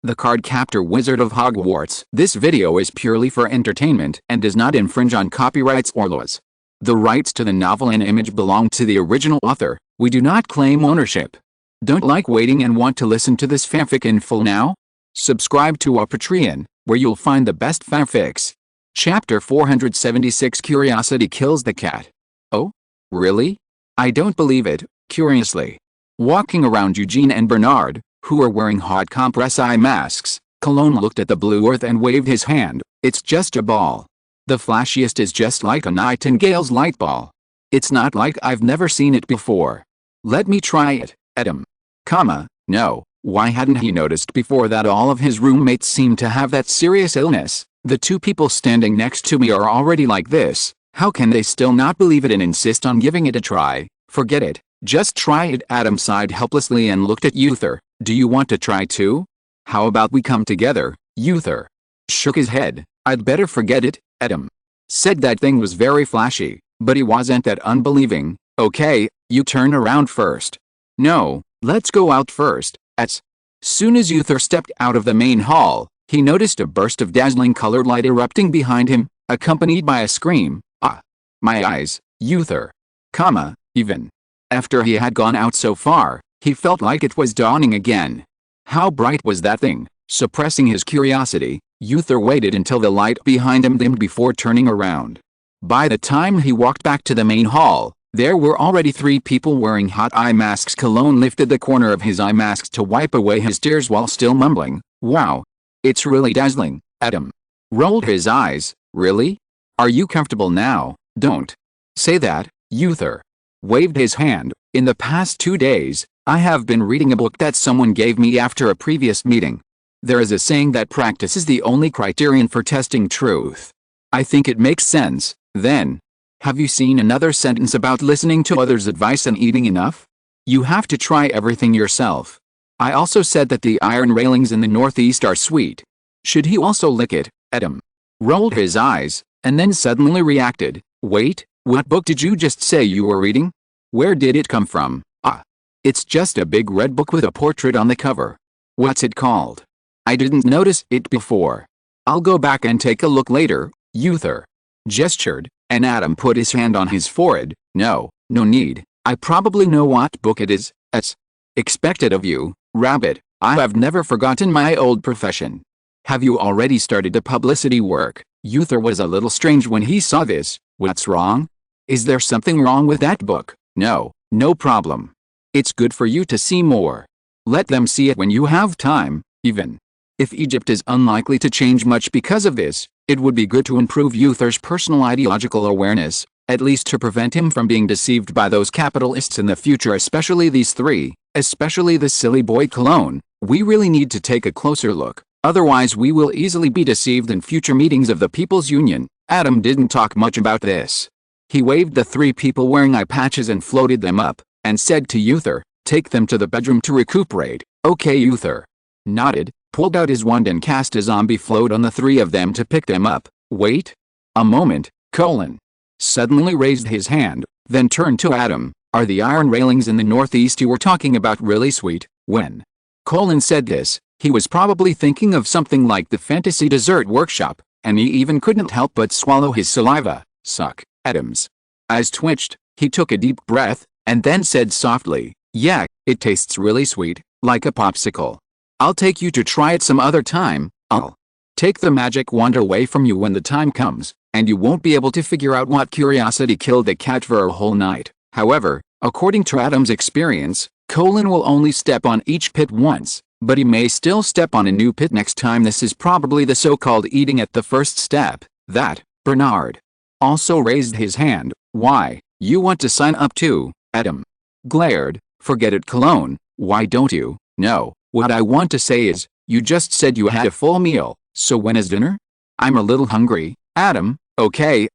the Cardcaptor Wizard of Hogwarts. This video is purely for entertainment and does not infringe on copyrights or laws. The rights to the novel and image belong to the original author. We do not claim ownership. Don't like waiting and want to listen to this fanfic in full now? Subscribe to our Patreon, where you'll find the best fanfics. Chapter 476 Curiosity Kills the Cat. Oh? Really? I don't believe it. Curiously walking around Eugene and Bernard, who were wearing hot compress eye masks, Cologne looked at the blue earth and waved his hand. It's just a ball. The flashiest is just like a nightingale's light ball. It's not like I've never seen it before. Let me try it, Adam. No, why hadn't he noticed before that all of his roommates seemed to have that serious illness? The two people standing next to me are already like this. How can they still not believe it and insist on giving it a try? Forget it. Just try it. Adam sighed helplessly and looked at Uther. Do you want to try too? How about we come together? Uther shook his head. I'd better forget it. Adam said that thing was very flashy, but he wasn't that unbelieving. Okay, you turn around first. No, let's go out first. As soon as Uther stepped out of the main hall, he noticed a burst of dazzling colored light erupting behind him, accompanied by a scream. Ah! My eyes, Uther. Even after he had gone out so far, he felt like it was dawning again. How bright was that thing? Suppressing his curiosity, Uther waited until the light behind him dimmed before turning around. By the time he walked back to the main hall, there were already 3 people wearing hot eye masks. Cologne lifted the corner of his eye mask to wipe away his tears while still mumbling, "Wow. It's really dazzling." Adam rolled his eyes. Really? Are you comfortable now? Don't say that. Uther waved his hand. In the past 2 days, I have been reading a book that someone gave me after a previous meeting. There is a saying that practice is the only criterion for testing truth. I think it makes sense. Then, have you seen another sentence about listening to others' advice and eating enough? You have to try everything yourself. I also said that the iron railings in the northeast are sweet. Should he also lick it? Adam rolled his eyes, and then suddenly reacted. Wait, what book did you just say you were reading? Where did it come from? It's just a big red book with a portrait on the cover. What's it called? I didn't notice it before. I'll go back and take a look later. Uther gestured, and Adam put his hand on his forehead. No need. I probably know what book it is. As expected of you, Rabbit. I have never forgotten my old profession. Have you already started the publicity work? Uther was a little strange when he saw this. What's wrong? Is there something wrong with that book? No problem. It's good for you to see more. Let them see it when you have time. Even if Egypt is unlikely to change much because of this, it would be good to improve Uther's personal ideological awareness, at least to prevent him from being deceived by those capitalists in the future, especially these 3, especially the silly boy Cologne. We really need to take a closer look, otherwise we will easily be deceived in future meetings of the People's Union. Adam didn't talk much about this. He waved the 3 people wearing eye patches and floated them up, and said to Uther, take them to the bedroom to recuperate. Okay. Uther nodded, pulled out his wand and cast a zombie float on the 3 of them to pick them up. Wait a moment. Colin suddenly raised his hand, then turned to Adam. Are the iron railings in the northeast you were talking about really sweet? When Colin said this, he was probably thinking of something like the fantasy dessert workshop, and he even couldn't help but swallow his saliva. Suck. Adam's eyes twitched. He took a deep breath, and then said softly, yeah, it tastes really sweet, like a popsicle. I'll take you to try it some other time. I'll take the magic wand away from you when the time comes, and you won't be able to figure out what curiosity killed the cat for a whole night. However, according to Adam's experience, Colin will only step on each pit once, but he may still step on a new pit next time. This is probably the so-called eating at the first step. That Bernard also raised his hand. Why, you want to sign up too? Adam glared. Forget it, Cologne. Why don't you? No, what I want to say is, you just said you had a full meal, so when is dinner? I'm a little hungry. Adam, okay,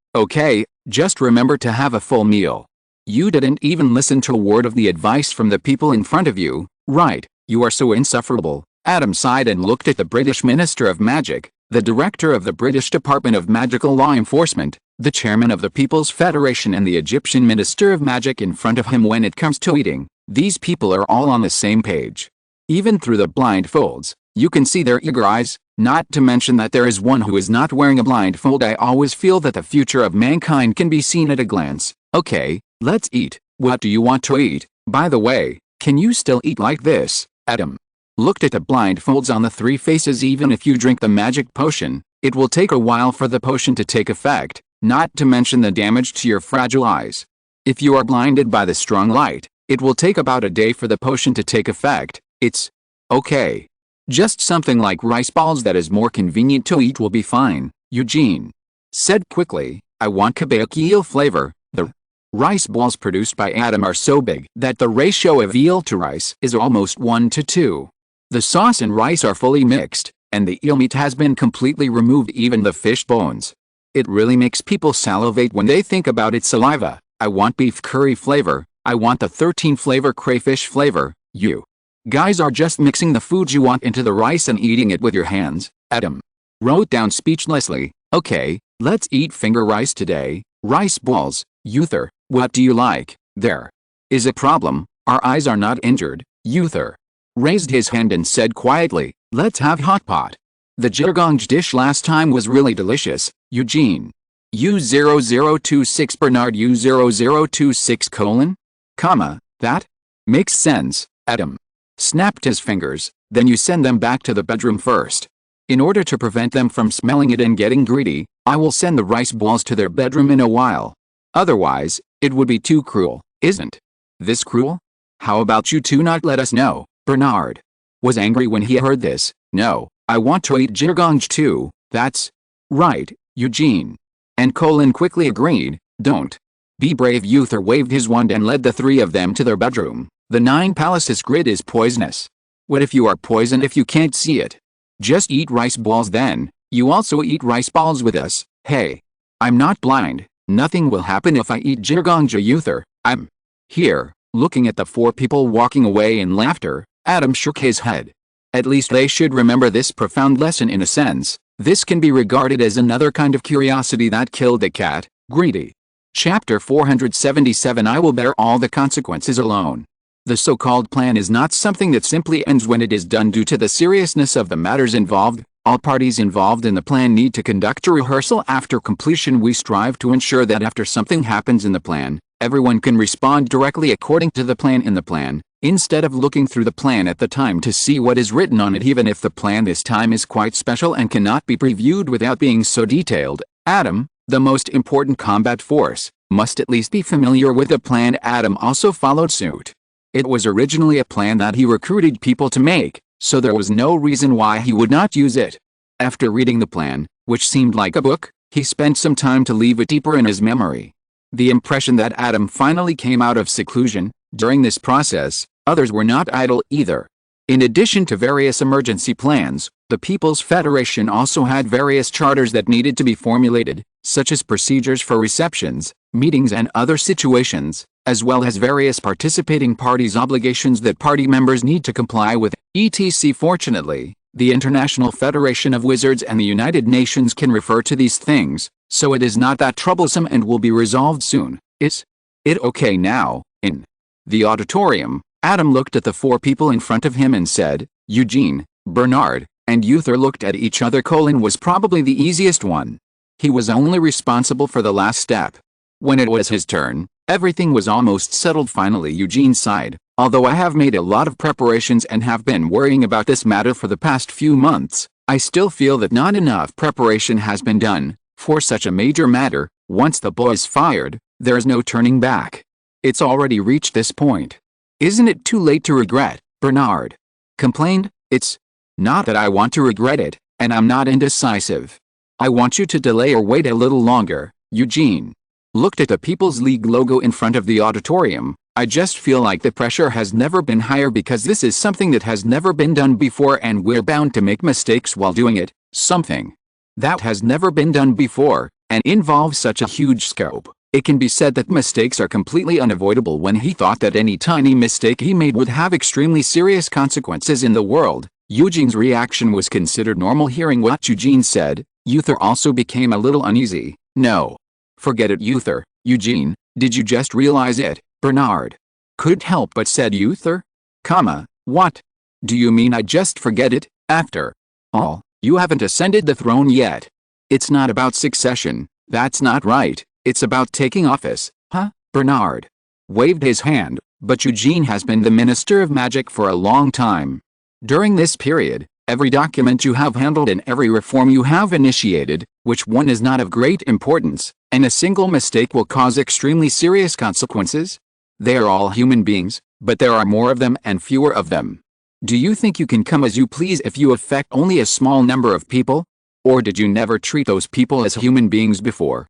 just remember to have a full meal. You didn't even listen to a word of the advice from the people in front of you, right? You are so insufferable. Adam sighed and looked at the British Minister of Magic, the Director of the British Department of Magical Law Enforcement, the Chairman of the People's Federation and the Egyptian Minister of Magic in front of him. When it comes to eating, these people are all on the same page. Even through the blindfolds, You can see their eager eyes, not to mention that there is one who is not wearing a blindfold. I always feel that the future of mankind can be seen at a glance. Okay, let's eat. What do you want to eat? By the way, can you still eat like this? Adam looked at the blindfolds on the three faces. Even if you drink the magic potion, it will take a while for the potion to take effect, not to mention the damage to your fragile eyes. If you are blinded by the strong light, it will take about a day for the potion to take effect. It's okay. Just something like rice balls that is more convenient to eat will be fine, Eugene said quickly. I want kabaki eel flavor. The rice balls produced by Adam are so big that the ratio of eel to rice is almost 1 to 2. The sauce and rice are fully mixed, and the eel meat has been completely removed, even the fish bones. It really makes people salivate when they think about its saliva. I want beef curry flavor. I want the 13 flavor crayfish flavor. You guys are just mixing the food you want into the rice and eating it with your hands. Adam wrote down speechlessly. Okay, let's eat finger rice today. Rice balls. Uther, what do you like? There is a problem. Our eyes are not injured. Uther raised his hand and said quietly, let's have hot pot. The jirgonj dish last time was really delicious. Eugene U0026 Bernard U0026 : that makes sense. Adam snapped his fingers. Then you send them back to the bedroom first. In order to prevent them from smelling it and getting greedy, I will send the rice balls to their bedroom in a while. Otherwise, it would be too cruel, isn't this cruel? How about you two not let us know? Bernard was angry when he heard this. No, I want to eat jirgonj too. That's right, Eugene and Colin quickly agreed. Don't be brave. Uther waved his wand and led the three of them to their bedroom. The 9 palaces grid is poisonous. What if you are poisoned if you can't see it? Just eat rice balls then. You also eat rice balls with us. Hey, I'm not blind. Nothing will happen if I eat jirgonja. Uther, I'm here. Looking at the 4 people walking away in laughter, Adam shook his head. At least they should remember this profound lesson. In a sense, this can be regarded as another kind of curiosity that killed the cat. Greedy. Chapter 477 I will bear all the consequences alone. The so-called plan is not something that simply ends when it is done. Due to the seriousness of the matters involved, all parties involved in the plan need to conduct a rehearsal. After completion, we strive to ensure that after something happens in the plan, everyone can respond directly according to the plan in the plan, instead of looking through the plan at the time to see what is written on it. Even if the plan this time is quite special and cannot be previewed without being so detailed, Adam, the most important combat force, must at least be familiar with the plan. Adam also followed suit. It was originally a plan that he recruited people to make, so there was no reason why he would not use it. After reading the plan, which seemed like a book, he spent some time to leave it deeper in his memory. The impression that Adam finally came out of seclusion. During this process, others were not idle either. In addition to various emergency plans, the People's Federation also had various charters that needed to be formulated, such as procedures for receptions, meetings and other situations, as well as various participating parties' obligations that party members need to comply with, etc. Fortunately, the International Federation of Wizards and the United Nations can refer to these things, so it is not that troublesome and will be resolved soon. Is it okay now? In the auditorium, Adam looked at the 4 people in front of him and said, Eugene, Bernard, and Uther looked at each other. Colin was probably the easiest one. He was only responsible for the last step. When it was his turn, everything was almost settled. Finally, Eugene sighed. Although I have made a lot of preparations and have been worrying about this matter for the past few months, I still feel that not enough preparation has been done for such a major matter. Once the boy's fired, there is no turning back. It's already reached this point. Isn't it too late to regret? Bernard complained. It's not that I want to regret it, and I'm not indecisive. I want you to delay or wait a little longer. Eugene looked at the People's League logo in front of the auditorium. I just feel like the pressure has never been higher because this is something that has never been done before and we're bound to make mistakes while doing it. Something that has never been done before and involves such a huge scope. It can be said that mistakes are completely unavoidable. When he thought that any tiny mistake he made would have extremely serious consequences in the world, Eugene's reaction was considered normal. Hearing what Eugene said, Uther also became a little uneasy. No. Forget it, Uther. Eugene, did you just realize it? Bernard couldn't help but said. Uther? What? Do you mean I just forget it? After all, you haven't ascended the throne yet. It's not about succession, that's not right, it's about taking office, huh? Bernard waved his hand, but Eugene has been the Minister of Magic for a long time. During this period, every document you have handled and every reform you have initiated, which one is not of great importance, and a single mistake will cause extremely serious consequences? They are all human beings, but there are more of them and fewer of them. Do you think you can come as you please if you affect only a small number of people? Or did you never treat those people as human beings before?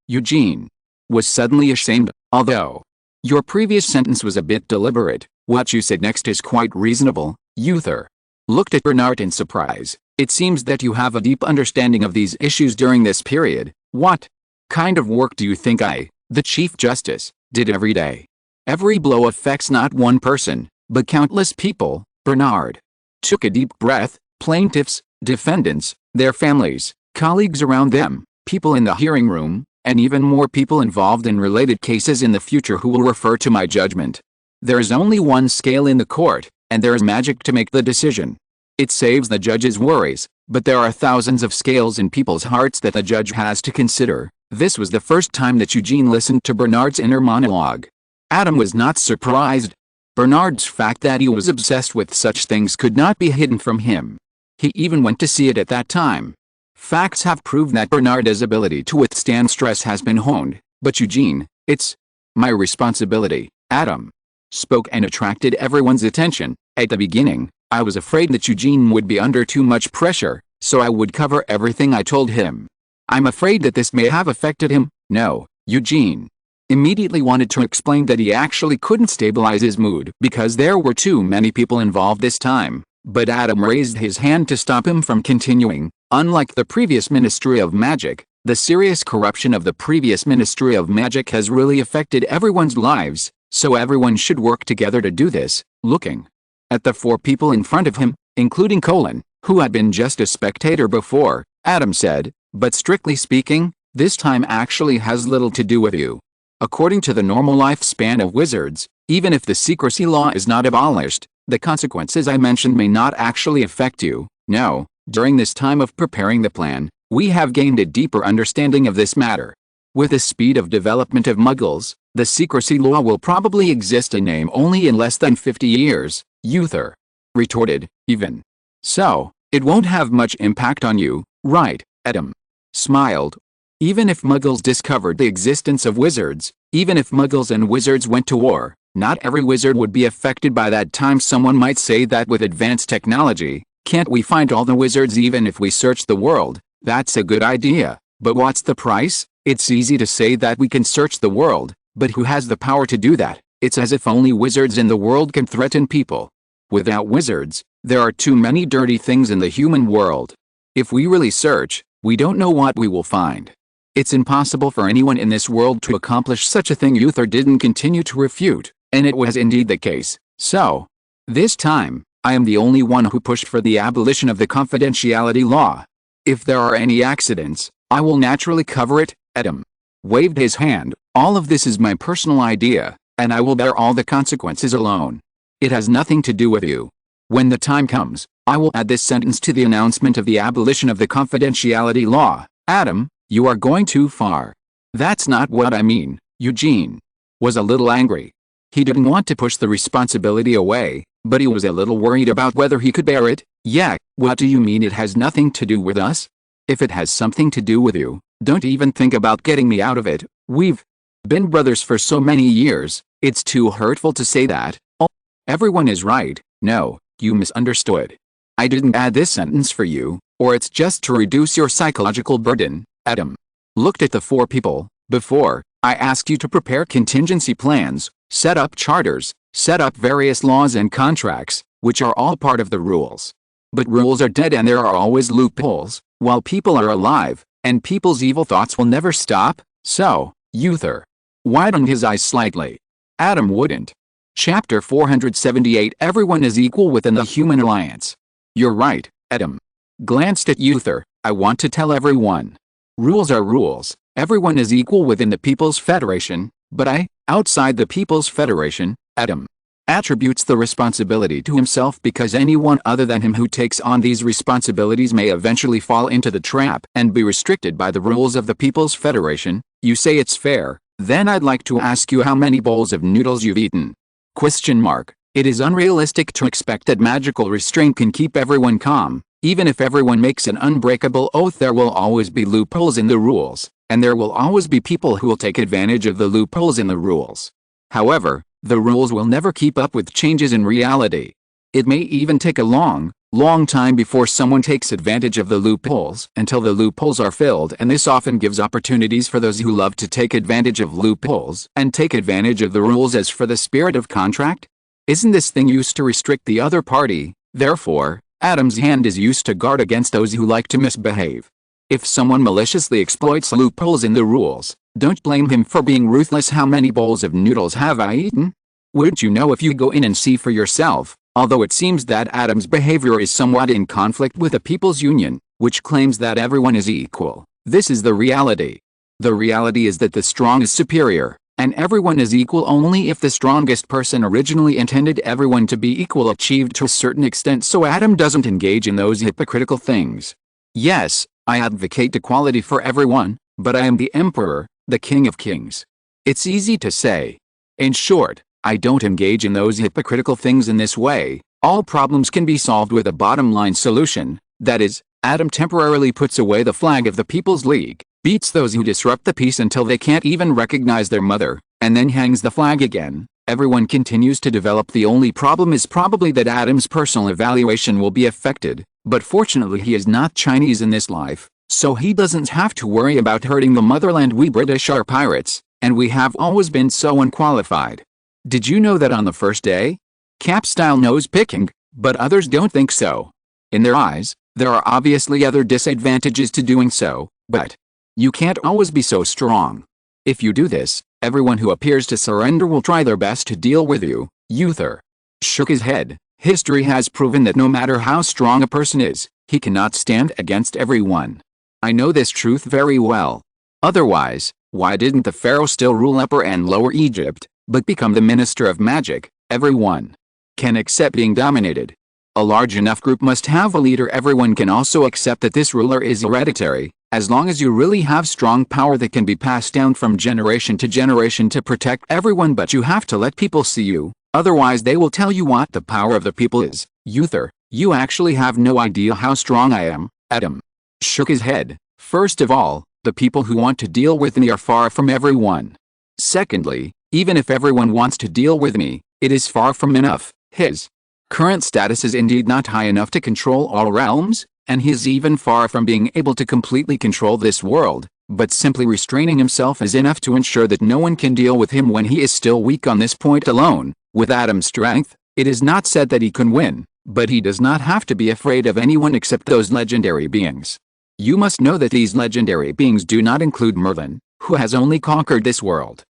Eugene was suddenly ashamed, although your previous sentence was a bit deliberate. What you said next is quite reasonable. Uther looked at Bernard in surprise. It seems that you have a deep understanding of these issues during this period. What kind of work do you think I, the Chief Justice, did every day? Every blow affects not one person, but countless people. Bernard took a deep breath. Plaintiffs, defendants, their families, colleagues around them, people in the hearing room, and even more people involved in related cases in the future who will refer to my judgment. There is only one scale in the court, and there is magic to make the decision. It saves the judge's worries, but there are thousands of scales in people's hearts that the judge has to consider. This was the first time that Eugene listened to Bernard's inner monologue. Adam was not surprised. Bernard's fact that he was obsessed with such things could not be hidden from him. He even went to see it at that time. Facts have proved that Bernard's ability to withstand stress has been honed, but Eugene, it's my responsibility. Adam spoke and attracted everyone's attention. At the beginning, I was afraid that Eugene would be under too much pressure, so I would cover everything I told him. I'm afraid that this may have affected him. No, Eugene immediately wanted to explain that he actually couldn't stabilize his mood because there were too many people involved this time, but Adam raised his hand to stop him from continuing. Unlike the previous Ministry of Magic, the serious corruption of the previous Ministry of Magic has really affected everyone's lives, so everyone should work together to do this. Looking at the four people in front of him, including Colin, who had been just a spectator before, Adam said, but strictly speaking, this time actually has little to do with you. According to the normal lifespan of wizards, even if the secrecy law is not abolished, the consequences I mentioned may not actually affect you. No, during this time of preparing the plan, we have gained a deeper understanding of this matter. With the speed of development of Muggles, the secrecy law will probably exist in name only in less than 50 years, Uther retorted. Even so, it won't have much impact on you, right? Adam smiled. Even if Muggles discovered the existence of wizards, even if Muggles and wizards went to war, not every wizard would be affected by that time. Someone might say that with advanced technology, can't we find all the wizards even if we search the world? That's a good idea, but what's the price? It's easy to say that we can search the world, but who has the power to do that? It's as if only wizards in the world can threaten people. Without wizards, there are too many dirty things in the human world. If we really search, we don't know what we will find. It's impossible for anyone in this world to accomplish such a thing. Uther didn't continue to refute, and it was indeed the case. So, this time, I am the only one who pushed for the abolition of the confidentiality law. If there are any accidents, I will naturally cover it. Adam waved his hand. All of this is my personal idea, and I will bear all the consequences alone. It has nothing to do with you. When the time comes, I will add this sentence to the announcement of the abolition of the confidentiality law. Adam, you are going too far. That's not what I mean. Eugene was a little angry. He didn't want to push the responsibility away, but he was a little worried about whether he could bear it. Yeah, what do you mean it has nothing to do with us? If it has something to do with you, don't even think about getting me out of it. We've been brothers for so many years, it's too hurtful to say that. Oh, everyone is right. No, you misunderstood. I didn't add this sentence for you, or it's just to reduce your psychological burden. Adam looked at the four people. Before, I asked you to prepare contingency plans, set up charters, set up various laws and contracts, which are all part of the rules. But rules are dead and there are always loopholes, while people are alive, and people's evil thoughts will never stop. So, Uther widened his eyes slightly. Adam wouldn't. Chapter 478. Everyone is equal within the human alliance. You're right. Adam glanced at Uther. I want to tell everyone. Rules are rules. Everyone is equal within the People's Federation, but outside the People's Federation. Adam attributes the responsibility to himself because anyone other than him who takes on these responsibilities may eventually fall into the trap and be restricted by the rules of the People's Federation. You say it's fair, then I'd like to ask you how many bowls of noodles you've eaten. Question mark. It is unrealistic to expect that magical restraint can keep everyone calm. Even if everyone makes an unbreakable oath, there will always be loopholes in the rules, and there will always be people who will take advantage of the loopholes in the rules. However, the rules will never keep up with changes in reality. It may even take a long time before someone takes advantage of the loopholes until the loopholes are filled, and this often gives opportunities for those who love to take advantage of loopholes and take advantage of the rules. As for the spirit of contract, isn't this thing used to restrict the other party? Therefore, Adam's hand is used to guard against those who like to misbehave. If someone maliciously exploits loopholes in the rules, don't blame him for being ruthless. How many bowls of noodles have I eaten? Wouldn't you know if you go in and see for yourself? Although it seems that Adam's behavior is somewhat in conflict with the People's Union, which claims that everyone is equal, this is the reality. The reality is that the strong is superior, and everyone is equal only if the strongest person originally intended everyone to be equal achieved to a certain extent. So Adam doesn't engage in those hypocritical things. Yes, I advocate equality for everyone, but I am the Emperor, the King of Kings. It's easy to say. In short, I don't engage in those hypocritical things in this way. All problems can be solved with a bottom-line solution. That is, Adam temporarily puts away the flag of the People's League, beats those who disrupt the peace until they can't even recognize their mother, and then hangs the flag again. Everyone continues to develop. The only problem is probably that Adam's personal evaluation will be affected, but fortunately he is not Chinese in this life, so he doesn't have to worry about hurting the motherland. We British are pirates, and we have always been so unqualified. Did you know that on the first day? Cap-style nose picking, but others don't think so. In their eyes, there are obviously other disadvantages to doing so, but you can't always be so strong. If you do this, everyone who appears to surrender will try their best to deal with you. Uther shook his head. History has proven that no matter how strong a person is, he cannot stand against everyone. I know this truth very well. Otherwise, why didn't the pharaoh still rule Upper and Lower Egypt, but become the minister of magic? Everyone can accept being dominated. A large enough group must have a leader. Everyone can also accept that this ruler is hereditary, as long as you really have strong power that can be passed down from generation to generation to protect everyone. But you have to let people see you, otherwise they will tell you what the power of the people is. Uther, you actually have no idea how strong I am. Adam shook his head. First of all, the people who want to deal with me are far from everyone. Secondly, even if everyone wants to deal with me, it is far from enough. His current status is indeed not high enough to control all realms, and he is even far from being able to completely control this world, but simply restraining himself is enough to ensure that no one can deal with him when he is still weak. On this point alone, with Adam's strength, it is not said that he can win, but he does not have to be afraid of anyone except those legendary beings. You must know that these legendary beings do not include Merlin, who has only conquered this world.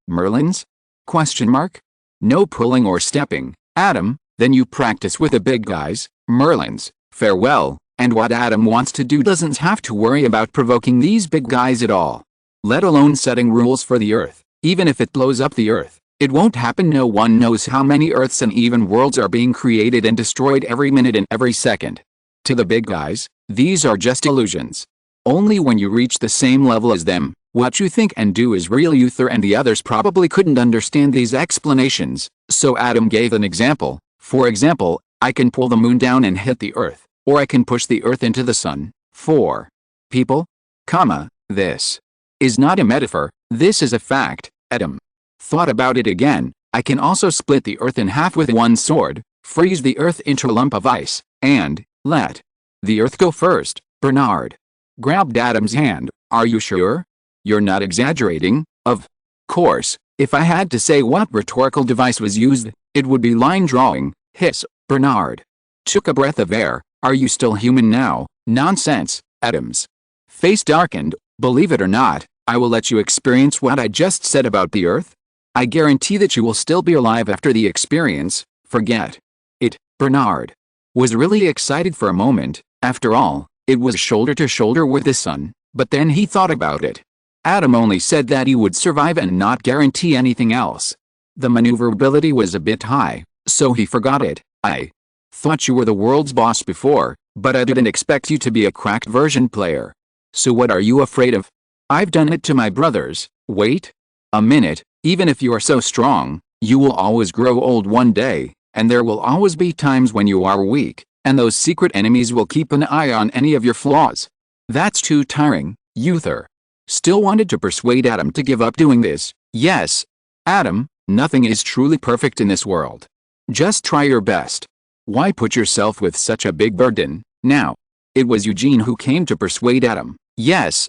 Merlins? Question mark? No pulling or stepping. Adam, then you practice with the big guys, Merlins. Farewell. And what Adam wants to do doesn't have to worry about provoking these big guys at all. Let alone setting rules for the Earth. Even if it blows up the Earth, it won't happen. No one knows how many Earths and even worlds are being created and destroyed every minute and every second. To the big guys, these are just illusions. Only when you reach the same level as them, what you think and do is real. Uther and the others probably couldn't understand these explanations, so Adam gave an example. For example, I can pull the moon down and hit the Earth, or I can push the Earth into the sun. For people, this is not a metaphor, this is a fact. Adam thought about it again. I can also split the Earth in half with one sword, freeze the Earth into a lump of ice, and let the Earth go first. Bernard grabbed Adam's hand. Are you sure? You're not exaggerating? Of course, if I had to say what rhetorical device was used, it would be line drawing. Hiss. Bernard took a breath of air. Are you still human now? Nonsense. Adam's face darkened. Believe it or not, I will let you experience what I just said about the Earth. I guarantee that you will still be alive after the experience. Forget it. Bernard was really excited for a moment. After all, it was shoulder to shoulder with the sun, but then he thought about it. Adam only said that he would survive and not guarantee anything else. The maneuverability was a bit high, so he forgot it. I thought you were the world's boss before, but I didn't expect you to be a cracked version player. So what are you afraid of? I've done it to my brothers. Wait a minute, even if you are so strong, you will always grow old one day, and there will always be times when you are weak, and those secret enemies will keep an eye on any of your flaws. That's too tiring, Uther. Still wanted to persuade Adam to give up doing this. Yes, Adam, nothing is truly perfect in this world. Just try your best. Why put yourself with such a big burden? Now, it was Eugene who came to persuade Adam. Yes,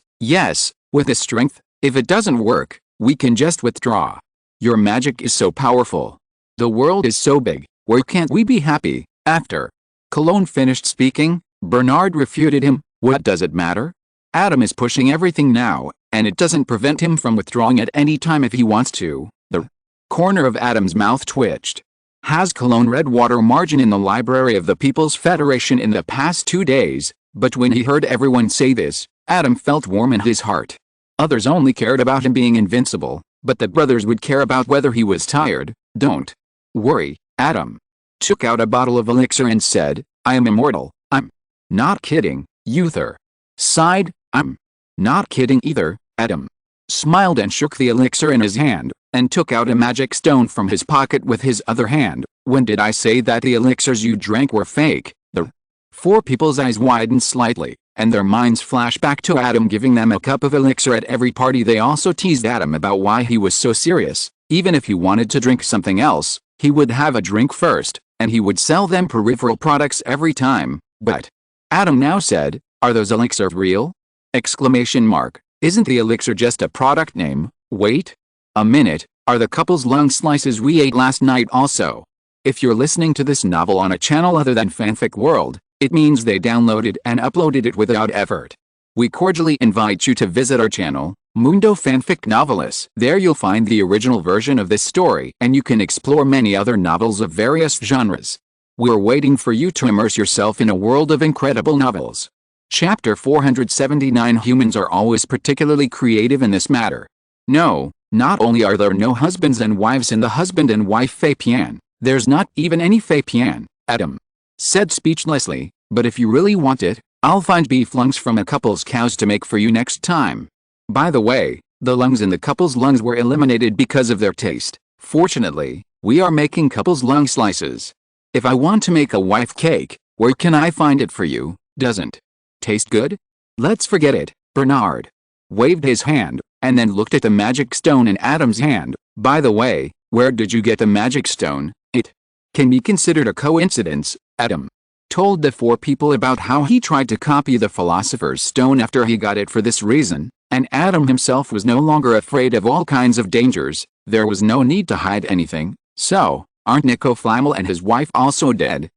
with his strength, if it doesn't work, we can just withdraw. Your magic is so powerful. The world is so big, where can't we be happy? After Cologne finished speaking, Bernard refuted him. What does it matter? Adam is pushing everything now, and it doesn't prevent him from withdrawing at any time if he wants to. The corner of Adam's mouth twitched. Has Cologne read Water Margin in the library of the People's Federation in the past 2 days? But when he heard everyone say this, Adam felt warm in his heart. Others only cared about him being invincible, but the brothers would care about whether he was tired. Don't worry, Adam took out a bottle of elixir and said, I am immortal. I'm not kidding, Uther sighed. I'm not kidding either. Adam smiled and shook the elixir in his hand, and took out a magic stone from his pocket with his other hand. When did I say that the elixirs you drank were fake? The four people's eyes widened slightly, and their minds flashed back to Adam giving them a cup of elixir at every party. They also teased Adam about why he was so serious. Even if he wanted to drink something else, he would have a drink first, and he would sell them peripheral products every time. But Adam now said, are those elixirs real? Exclamation mark. Isn't the elixir just a product name? Wait a minute, are the couple's lung slices we ate last night also? If you're listening to this novel on a channel other than Fanfic World, it means they downloaded and uploaded it without effort. We cordially invite you to visit our channel, Mundo Fanfic Novelis. There you'll find the original version of this story, and you can explore many other novels of various genres. We're waiting for you to immerse yourself in a world of incredible novels. Chapter 479. Humans are always particularly creative in this matter. No, not only are there no husbands and wives in the husband and wife Fabian, there's not even any Fabian, Adam said speechlessly, but if you really want it, I'll find beef lungs from a couple's cows to make for you next time. By the way, the lungs in the couple's lungs were eliminated because of their taste. Fortunately, we are making couple's lung slices. If I want to make a wife cake, where can I find it for you? Doesn't taste good? Let's forget it. Bernard waved his hand, and then looked at the magic stone in Adam's hand. By the way, where did you get the magic stone? It can be considered a coincidence. Adam told the four people about how he tried to copy the Philosopher's Stone after he got it for this reason, and Adam himself was no longer afraid of all kinds of dangers. There was no need to hide anything. So, aren't Nico Flamel and his wife also dead?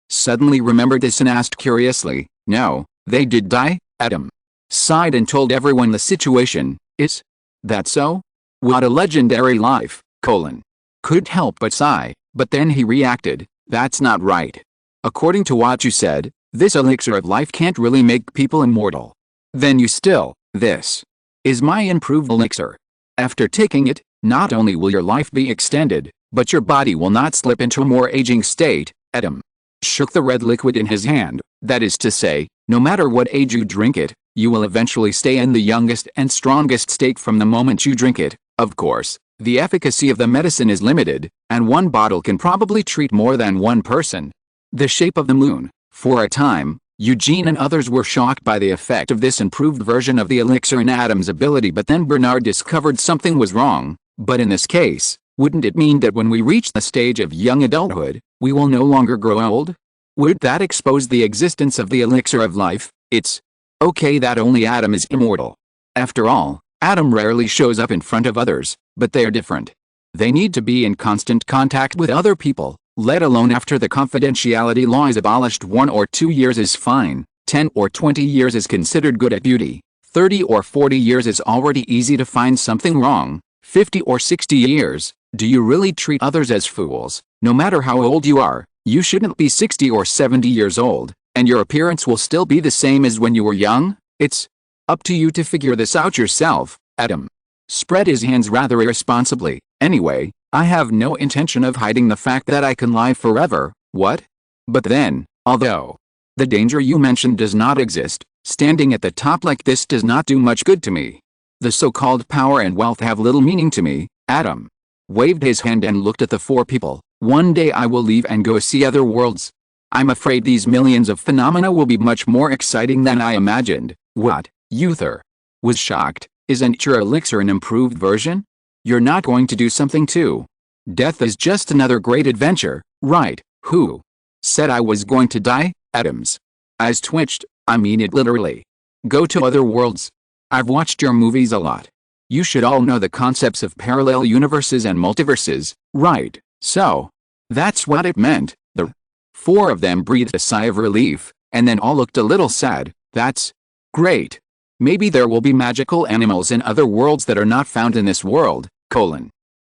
Suddenly remembered this and asked curiously, no, they did die? Adam sighed and told everyone the situation. Is that so? What a legendary life, Couldn't help but sigh, but then he reacted, that's not right. According to what you said, this elixir of life can't really make people immortal. Then you still, this is my improved elixir. After taking it, not only will your life be extended, but your body will not slip into a more aging state. Adam shook the red liquid in his hand. That is to say, no matter what age you drink it, you will eventually stay in the youngest and strongest state from the moment you drink it. Of course, the efficacy of the medicine is limited, and one bottle can probably treat more than one person. The shape of the moon. For a time, Eugene and others were shocked by the effect of this improved version of the elixir in Adam's ability, but then Bernard discovered something was wrong. But in this case, wouldn't it mean that when we reach the stage of young adulthood, we will no longer grow old? Would that expose the existence of the elixir of life? It's okay that only Adam is immortal. After all, Adam rarely shows up in front of others, but they're different. They need to be in constant contact with other people, let alone after the confidentiality law is abolished. 1 or 2 years is fine, 10 or 20 years is considered good at beauty, 30 or 40 years is already easy to find something wrong, 50 or 60 years, do you really treat others as fools? No matter how old you are, you shouldn't be 60 or 70 years old, and your appearance will still be the same as when you were young. It's up to you to figure this out yourself. Adam spread his hands rather irresponsibly. Anyway, I have no intention of hiding the fact that I can lie forever. What? But then, although the danger you mentioned does not exist, standing at the top like this does not do much good to me. The so-called power and wealth have little meaning to me. Adam waved his hand and looked at the four people. One day I will leave and go see other worlds. I'm afraid these millions of phenomena will be much more exciting than I imagined. What? Uther was shocked. Isn't your elixir an improved version? You're not going to do something too? Death is just another great adventure, right? Who said I was going to die? Adam's eyes twitched. I mean it literally. Go to other worlds. I've watched your movies a lot. You should all know the concepts of parallel universes and multiverses, right? So that's what it meant. The four of them breathed a sigh of relief, and then all looked a little sad. That's great. Maybe there will be magical animals in other worlds that are not found in this world,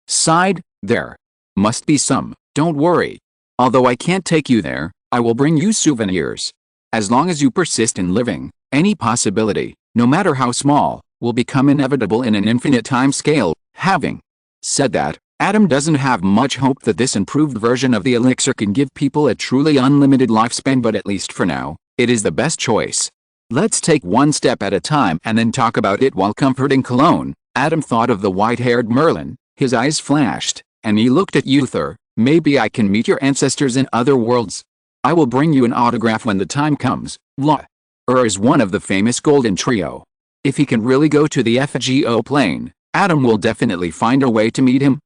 sighed. There must be some, don't worry. Although I can't take you there, I will bring you souvenirs. As long as you persist in living, any possibility, no matter how small, will become inevitable in an infinite time scale. Having said that, Adam doesn't have much hope that this improved version of the elixir can give people a truly unlimited lifespan, but at least for now, it is the best choice. Let's take one step at a time and then talk about it while comforting Cologne. Adam thought of the white-haired Merlin, his eyes flashed, and he looked at Uther. Maybe I can meet your ancestors in other worlds. I will bring you an autograph when the time comes. Is one of the famous golden trio. If he can really go to the FGO plane, Adam will definitely find a way to meet him.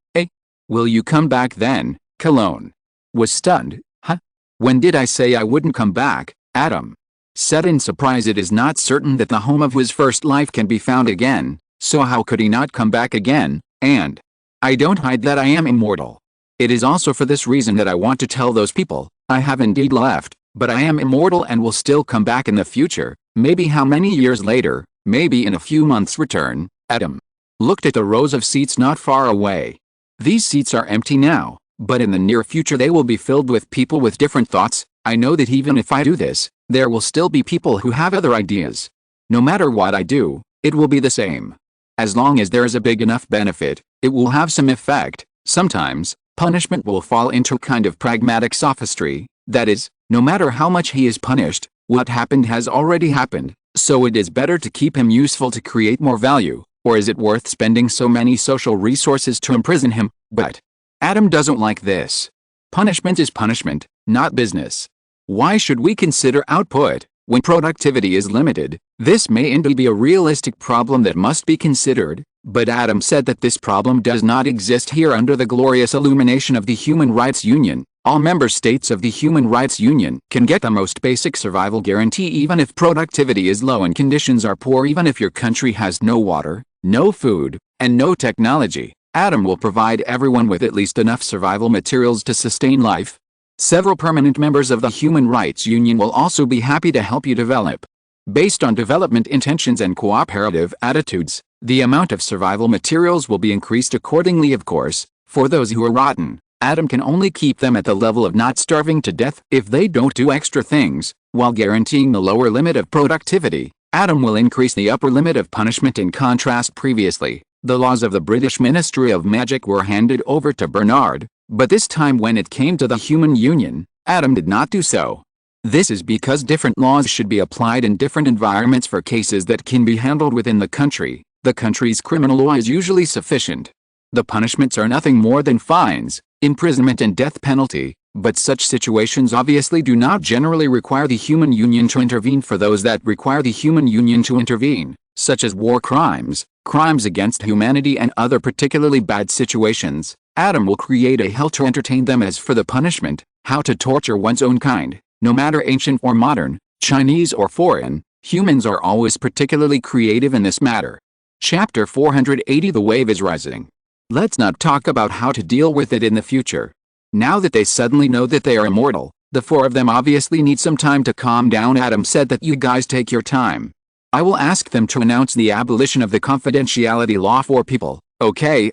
Will you come back then? Cologne was stunned. Huh? When did I say I wouldn't come back? Adam said in surprise. It is not certain that the home of his first life can be found again, so how could he not come back again? And I don't hide that I am immortal. It is also for this reason that I want to tell those people, I have indeed left, but I am immortal and will still come back in the future. Maybe how many years later, maybe in a few months return. Adam looked at the rows of seats not far away. These seats are empty now, but in the near future they will be filled with people with different thoughts. I know that even if I do this, there will still be people who have other ideas. No matter what I do, it will be the same. As long as there is a big enough benefit, it will have some effect. Sometimes, punishment will fall into a kind of pragmatic sophistry. That is, no matter how much he is punished, what happened has already happened, so it is better to keep him useful to create more value. Or is it worth spending so many social resources to imprison him? But Adam doesn't like this. Punishment is punishment, not business. Why should we consider output when productivity is limited? This may indeed be a realistic problem that must be considered, but Adam said that this problem does not exist here under the glorious illumination of the Human Rights Union. All member states of the Human Rights Union can get the most basic survival guarantee even if productivity is low and conditions are poor, even if your country has no water, no food, and no technology. Adam will provide everyone with at least enough survival materials to sustain life. Several permanent members of the Human Rights Union will also be happy to help you develop. Based on development intentions and cooperative attitudes, the amount of survival materials will be increased accordingly. Of course, for those who are rotten, Adam can only keep them at the level of not starving to death if they don't do extra things, while guaranteeing the lower limit of productivity. Adam will increase the upper limit of punishment. In contrast, previously, the laws of the British Ministry of Magic were handed over to Bernard, but this time when it came to the Human Union, Adam did not do so. This is because different laws should be applied in different environments for cases that can be handled within the country. The country's criminal law is usually sufficient. The punishments are nothing more than fines, imprisonment and death penalty, but such situations obviously do not generally require the Human Union to intervene. For those that require the Human Union to intervene, such as war crimes, crimes against humanity and other particularly bad situations, Adam will create a hell to entertain them. As for the punishment, how to torture one's own kind, no matter ancient or modern, Chinese or foreign, humans are always particularly creative in this matter. Chapter 480. The wave is rising. Let's not talk about how to deal with it in the future. Now that they suddenly know that they are immortal, the four of them obviously need some time to calm down. Adam said that you guys take your time. I will ask them to announce the abolition of the confidentiality law for people, okay?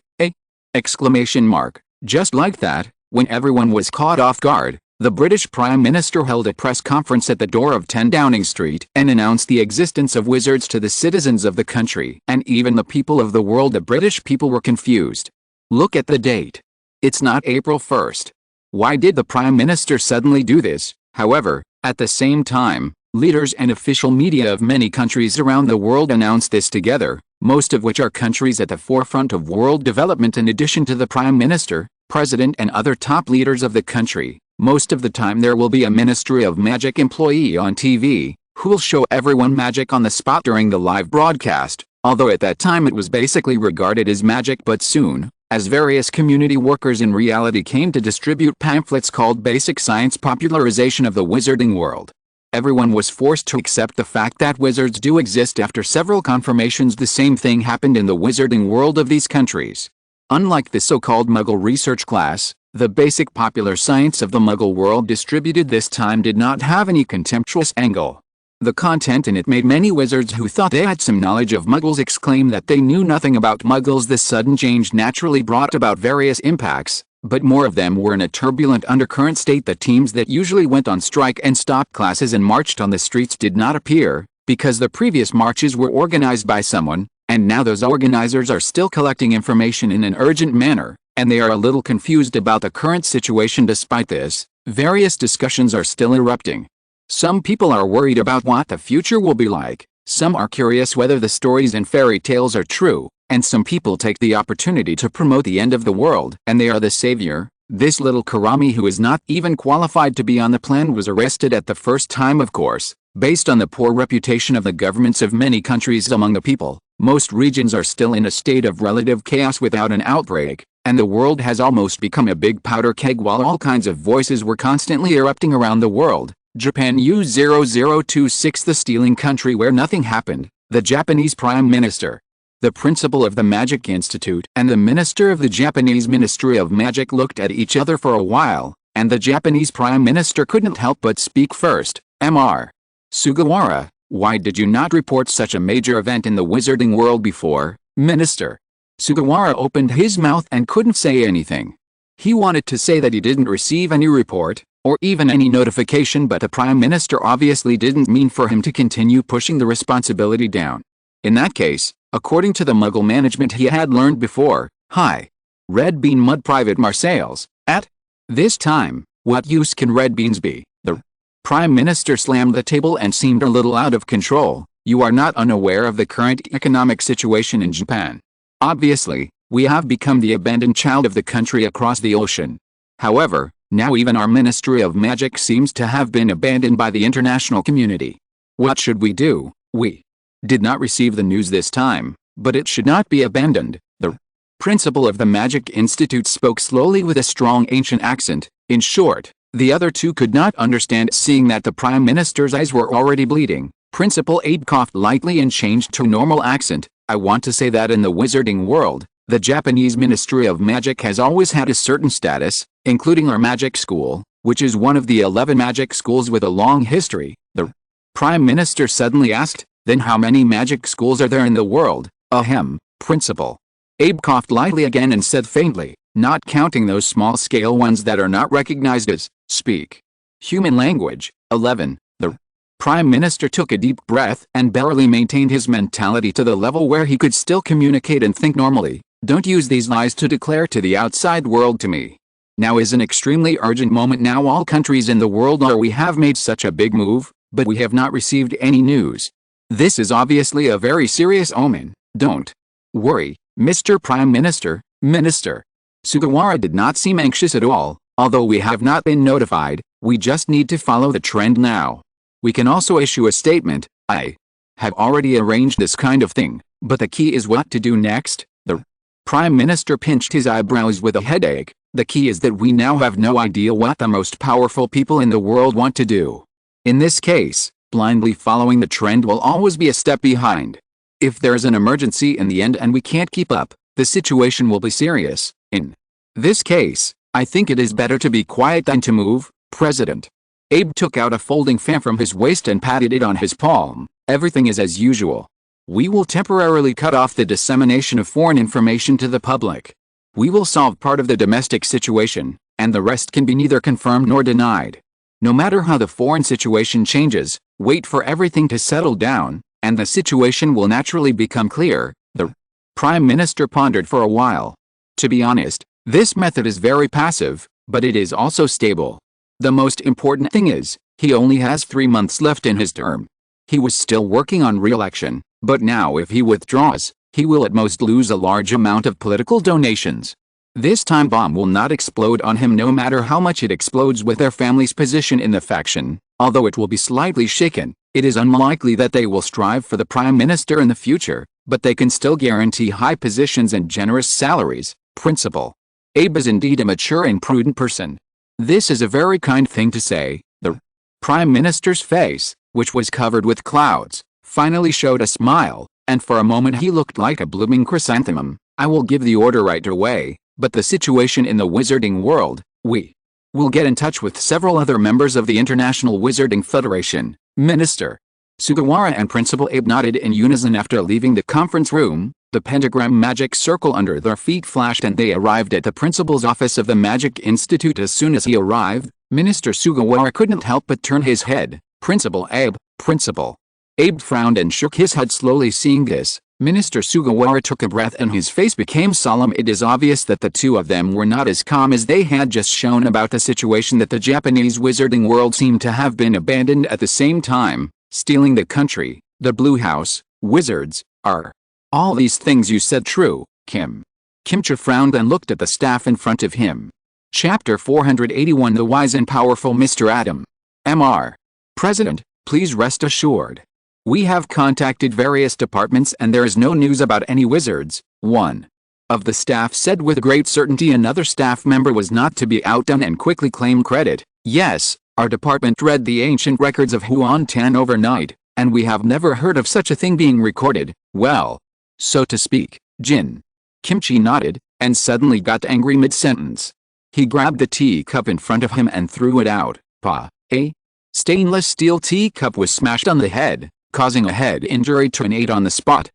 Exclamation mark. Just like that, when everyone was caught off guard, the British Prime Minister held a press conference at the door of 10 Downing Street and announced the existence of wizards to the citizens of the country, and even the people of the world. The British people were confused. Look at the date. It's not April 1st. Why did the Prime Minister suddenly do this? However, at the same time, leaders and official media of many countries around the world announced this together, most of which are countries at the forefront of world development. In addition to the Prime Minister, President and other top leaders of the country, most of the time there will be a Ministry of Magic employee on TV, who will show everyone magic on the spot during the live broadcast, although at that time it was basically regarded as magic. But soon, as various community workers in reality came to distribute pamphlets called Basic Science Popularization of the Wizarding World, everyone was forced to accept the fact that wizards do exist. After several confirmations, the same thing happened in the wizarding world of these countries. Unlike the so-called Muggle research class, the basic popular science of the Muggle world distributed this time did not have any contemptuous angle. The content in it made many wizards who thought they had some knowledge of Muggles exclaim that they knew nothing about Muggles. This sudden change naturally brought about various impacts, but more of them were in a turbulent undercurrent state. The teams that usually went on strike and stopped classes and marched on the streets did not appear, because the previous marches were organized by someone, and now those organizers are still collecting information in an urgent manner, and they are a little confused about the current situation. Despite this, various discussions are still erupting. Some people are worried about what the future will be like, some are curious whether the stories and fairy tales are true, and some people take the opportunity to promote the end of the world, and they are the savior. This little Karami, who is not even qualified to be on the plan, was arrested at the first time. Of course, based on the poor reputation of the governments of many countries among the people, most regions are still in a state of relative chaos without an outbreak, and the world has almost become a big powder keg. While all kinds of voices were constantly erupting around the world, Japan U0026, the stealing country where nothing happened, the Japanese Prime Minister, the principal of the Magic Institute, and the minister of the Japanese Ministry of Magic looked at each other for a while, and the Japanese Prime Minister couldn't help but speak first. Mr. Sugawara, why did you not report such a major event in the wizarding world before, Minister? Sugawara opened his mouth and couldn't say anything. He wanted to say that he didn't receive any report, or even any notification, but the Prime Minister obviously didn't mean for him to continue pushing the responsibility down. In that case, according to the Muggle management he had learned before, hi. Red Bean Mud Private Marseilles, at this time, what use can red beans be? The Prime Minister slammed the table and seemed a little out of control. You are not unaware of the current economic situation in Japan. Obviously, we have become the abandoned child of the country across the ocean. However, now even our Ministry of Magic seems to have been abandoned by the international community. What should we do? We did not receive the news this time, but it should not be abandoned. The principal of the Magic Institute spoke slowly with a strong ancient accent. In short, the other two could not understand. Seeing that the Prime Minister's eyes were already bleeding, Principal Abe coughed lightly and changed to normal accent. I want to say that in the wizarding world, the Japanese Ministry of Magic has always had a certain status, including our magic school, which is one of the 11 magic schools with a long history. The Prime Minister suddenly asked, then how many magic schools are there in the world? Ahem, Principal. Abe coughed lightly again and said faintly, not counting those small-scale ones that are not recognized as speak human language. 11. The Prime Minister took a deep breath and barely maintained his mentality to the level where he could still communicate and think normally. Don't use these lies to declare to the outside world to me. Now is an extremely urgent moment. Now all countries in the world are. We have made such a big move, but we have not received any news. This is obviously a very serious omen. Don't worry, Mr. Prime Minister, Minister. Sugawara did not seem anxious at all. Although we have not been notified, we just need to follow the trend now. We can also issue a statement. I have already arranged this kind of thing, but the key is what to do next. The Prime Minister pinched his eyebrows with a headache. The key is that we now have no idea what the most powerful people in the world want to do. In this case, blindly following the trend will always be a step behind. If there is an emergency in the end and we can't keep up, the situation will be serious. In this case, I think it is better to be quiet than to move, President. Abe took out a folding fan from his waist and patted it on his palm. Everything is as usual. We will temporarily cut off the dissemination of foreign information to the public. We will solve part of the domestic situation, and the rest can be neither confirmed nor denied. No matter how the foreign situation changes, wait for everything to settle down, and the situation will naturally become clear. The Prime Minister pondered for a while. To be honest, This method is very passive, but it is also stable. The most important thing is, he only has 3 months left in his term. He was still working on re-election, but now if he withdraws, he will at most lose a large amount of political donations. This time bomb will not explode on him no matter how much it explodes with their family's position in the faction. Although it will be slightly shaken, it is unlikely that they will strive for the prime minister in the future, but they can still guarantee high positions and generous salaries. Principal. Abe is indeed a mature and prudent person. This is a very kind thing to say. The prime minister's face, which was covered with clouds, finally showed a smile, and for a moment he looked like a blooming chrysanthemum. I will give the order right away, but the situation in the wizarding world, we will get in touch with several other members of the International Wizarding Federation. Minister Sugawara and Principal Abe nodded in unison after leaving the conference room. The pentagram magic circle under their feet flashed and they arrived at the principal's office of the Magic Institute. As soon as he arrived, Minister Sugawara couldn't help but turn his head. Principal Abe, Principal. Abe frowned and shook his head slowly. Seeing this, Minister Sugawara took a breath and his face became solemn. It is obvious that the two of them were not as calm as they had just shown about the situation that the Japanese wizarding world seemed to have been abandoned at the same time, stealing the country, the Blue House, wizards, are all these things you said true, Kim? Kimchi frowned and looked at the staff in front of him. Chapter 481 The Wise and Powerful Mr. Adam. Mr. President, please rest assured. We have contacted various departments and there is no news about any wizards. One of the staff said with great certainty. Another staff member was not to be outdone and quickly claimed credit. Yes, our department read the ancient records of Huan Tan overnight, and we have never heard of such a thing being recorded. Well, so to speak, Jin. Kimchi nodded, and suddenly got angry mid-sentence. He grabbed the teacup in front of him and threw it out. A stainless steel teacup was smashed on the head, causing a head injury to an aide on the spot.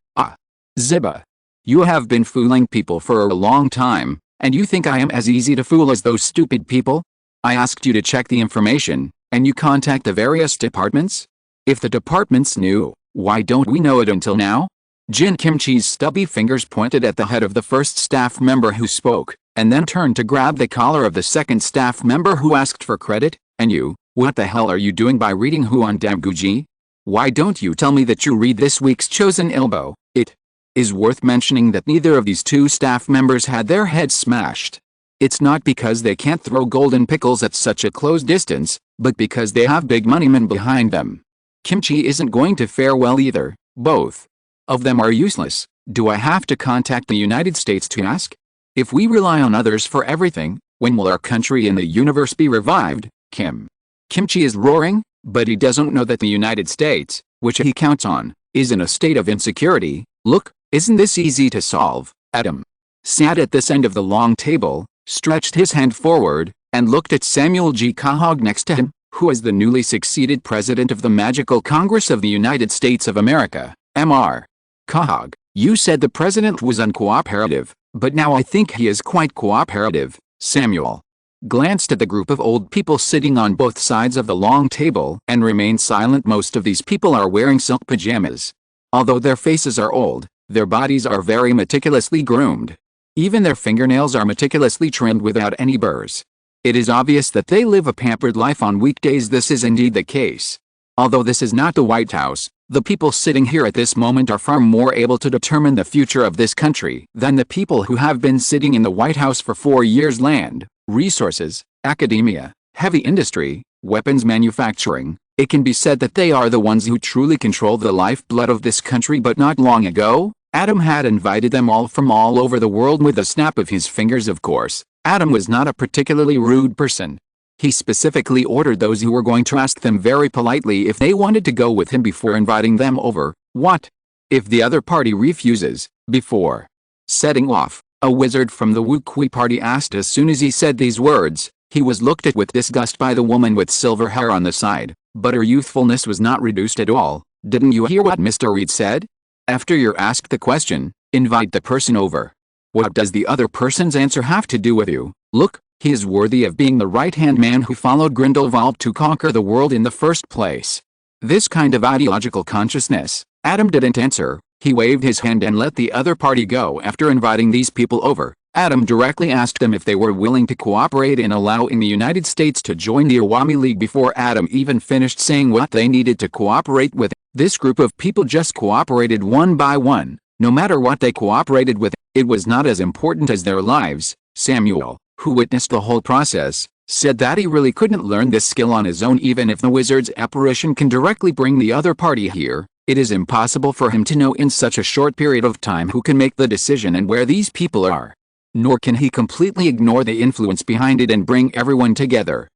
Ziba. You have been fooling people for a long time, and you think I am as easy to fool as those stupid people? I asked you to check the information, and you contact the various departments? If the departments knew, why don't we know it until now? Jin Kimchi's stubby fingers pointed at the head of the first staff member who spoke, and then turned to grab the collar of the second staff member who asked for credit. And you, what the hell are you doing by reading Huan Damguji? Why don't you tell me that you read this week's Chosen Elbow? It is worth mentioning that neither of these two staff members had their heads smashed. It's not because they can't throw golden pickles at such a close distance, but because they have big moneymen behind them. Kimchi isn't going to fare well either. Both of them are useless. Do I have to contact the United States to ask? If we rely on others for everything, when will our country and the universe be revived? Kimchi is roaring, but he doesn't know that the United States, which he counts on, is in a state of insecurity. Look, isn't this easy to solve? Adam sat at this end of the long table, stretched his hand forward, and looked at Samuel G. Kahog next to him, who is the newly succeeded president of the Magical Congress of the United States of America. Mr. Kahog, you said the president was uncooperative, but now I think he is quite cooperative. Samuel glanced at the group of old people sitting on both sides of the long table and remained silent. Most of these people are wearing silk pajamas. Although their faces are old, their bodies are very meticulously groomed. Even their fingernails are meticulously trimmed without any burrs. It is obvious that they live a pampered life on weekdays. This is indeed the case. Although this is not the White House, the people sitting here at this moment are far more able to determine the future of this country than the people who have been sitting in the White House for 4 years. Land, resources, academia, heavy industry, weapons manufacturing. It can be said that they are the ones who truly control the lifeblood of this country. But not long ago, Adam had invited them all from all over the world with a snap of his fingers. Of course, Adam was not a particularly rude person. He specifically ordered those who were going to ask them very politely if they wanted to go with him before inviting them over. What if the other party refuses? Before setting off, a wizard from the Wukui party asked. As soon as he said these words, he was looked at with disgust by the woman with silver hair on the side, but her youthfulness was not reduced at all. Didn't you hear what Mr. Reed said? After you're asked the question, invite the person over. What does the other person's answer have to do with you? Look, he is worthy of being the right-hand man who followed Grindelwald to conquer the world in the first place. This kind of ideological consciousness. Adam didn't answer. He waved his hand and let the other party go. After inviting these people over, Adam directly asked them if they were willing to cooperate in allowing the United States to join the Awami League before Adam even finished saying what they needed to cooperate with. This group of people just cooperated one by one. No matter what they cooperated with, it was not as important as their lives. Samuel, who witnessed the whole process, said that he really couldn't learn this skill on his own. Even if the wizard's apparition can directly bring the other party here, it is impossible for him to know in such a short period of time who can make the decision and where these people are. Nor can he completely ignore the influence behind it and bring everyone together.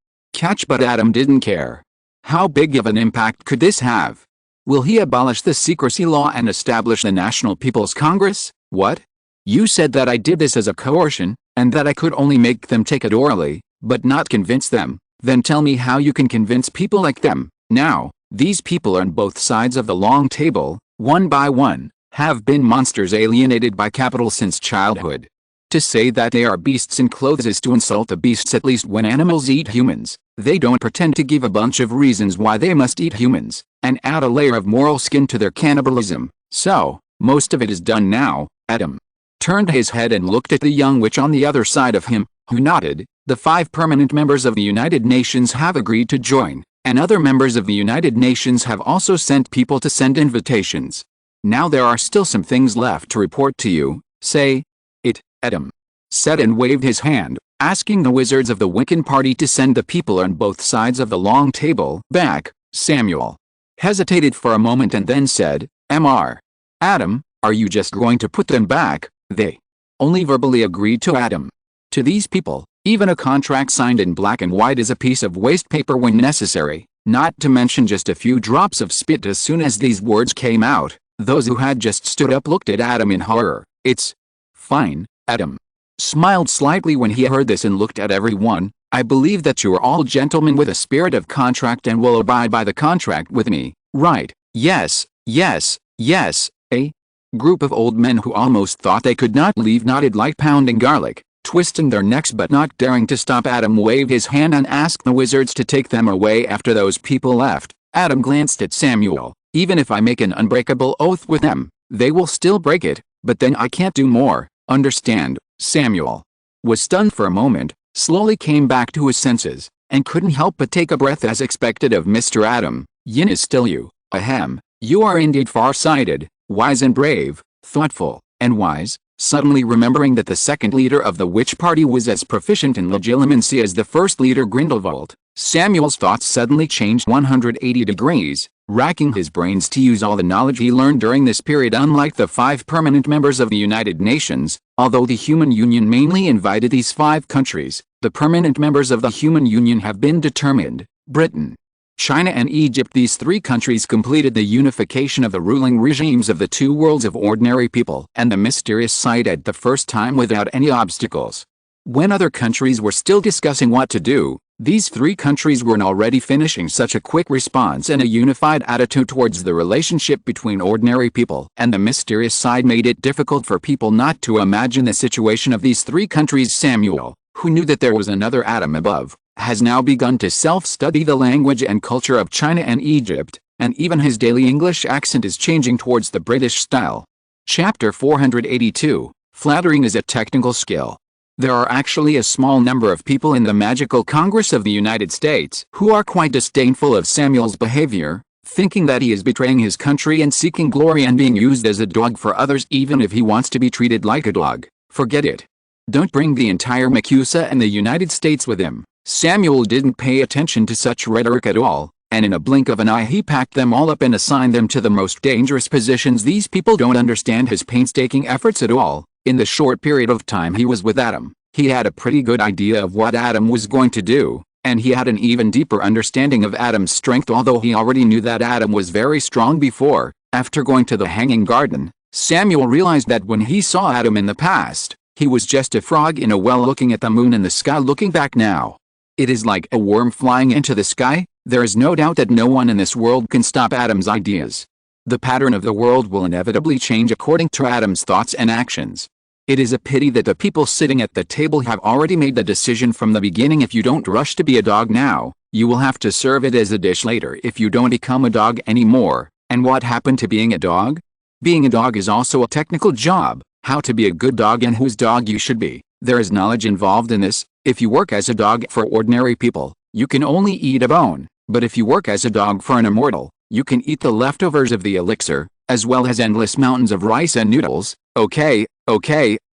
But Adam didn't care. How big of an impact could this have? Will he abolish the secrecy law and establish the National People's Congress? What? You said that I did this as a coercion, and that I could only make them take it orally, but not convince them. Then tell me how you can convince people like them. Now, these people on both sides of the long table, one by one, have been monsters alienated by capital since childhood. To say that they are beasts in clothes is to insult the beasts. At least when animals eat humans, they don't pretend to give a bunch of reasons why they must eat humans, and add a layer of moral skin to their cannibalism. So, most of it is done now. Adam turned his head and looked at the young witch on the other side of him, who nodded. The 5 permanent members of the United Nations have agreed to join, and other members of the United Nations have also sent people to send invitations. Now there are still some things left to report to you. Say it, Adam said and waved his hand, asking the wizards of the Wiccan party to send the people on both sides of the long table back. Samuel hesitated for a moment and then said, Mr. Adam, are you just going to put them back? They only verbally agreed to Adam. To these people, even a contract signed in black and white is a piece of waste paper when necessary, not to mention just a few drops of spit. As soon as these words came out, those who had just stood up looked at Adam in horror. It's fine. Adam smiled slightly when he heard this and looked at everyone. I believe that you are all gentlemen with a spirit of contract and will abide by the contract with me, right? Yes, yes, yes. A group of old men who almost thought they could not leave nodded like pounding garlic, twisting their necks but not daring to stop. Adam waved his hand and asked the wizards to take them away after those people left. Adam glanced at Samuel. Even if I make an unbreakable oath with them, they will still break it, but then I can't do more. Understand? Samuel was stunned for a moment, slowly came back to his senses, and couldn't help but take a breath as expected of Mr. Adam. Yin is still you. Ahem. You are indeed far-sighted, wise and brave, thoughtful, and wise. Suddenly remembering that the second leader of the witch party was as proficient in legilimency as the first leader Grindelwald, Samuel's thoughts suddenly changed 180 degrees, racking his brains to use all the knowledge he learned during this period. Unlike the 5 permanent members of the United Nations, although the Human Union mainly invited these 5 countries, the permanent members of the Human Union have been determined. Britain, China and Egypt. These 3 countries completed the unification of the ruling regimes of the 2 worlds of ordinary people and the mysterious side at the first time without any obstacles. When other countries were still discussing what to do, these 3 countries were already finishing. Such a quick response and a unified attitude towards the relationship between ordinary people and the mysterious side made it difficult for people not to imagine the situation of these 3 countries. Samuel, who knew that there was another Adam above, has now begun to self-study the language and culture of China and Egypt, and even his daily English accent is changing towards the British style. Chapter 482, Flattering is a technical skill. There are actually a small number of people in the Magical Congress of the United States who are quite disdainful of Samuel's behavior, thinking that he is betraying his country and seeking glory and being used as a dog for others. Even if he wants to be treated like a dog, forget it. Don't bring the entire Macusa and the United States with him. Samuel didn't pay attention to such rhetoric at all, and in a blink of an eye he packed them all up and assigned them to the most dangerous positions. These people don't understand his painstaking efforts at all. In the short period of time he was with Adam, he had a pretty good idea of what Adam was going to do, and he had an even deeper understanding of Adam's strength. Although he already knew that Adam was very strong before, after going to the Hanging Garden, Samuel realized that when he saw Adam in the past, he was just a frog in a well looking at the moon and the sky. Looking back now, it is like a worm flying into the sky. There is no doubt that no one in this world can stop Adam's ideas. The pattern of the world will inevitably change according to Adam's thoughts and actions. It is a pity that the people sitting at the table have already made the decision from the beginning. If you don't rush to be a dog now, you will have to serve it as a dish later if you don't become a dog anymore. And what happened to being a dog? Being a dog is also a technical job. How to be a good dog and whose dog you should be. There is knowledge involved in this. If you work as a dog for ordinary people, you can only eat a bone, but if you work as a dog for an immortal, you can eat the leftovers of the elixir, as well as endless mountains of rice and noodles. Okay,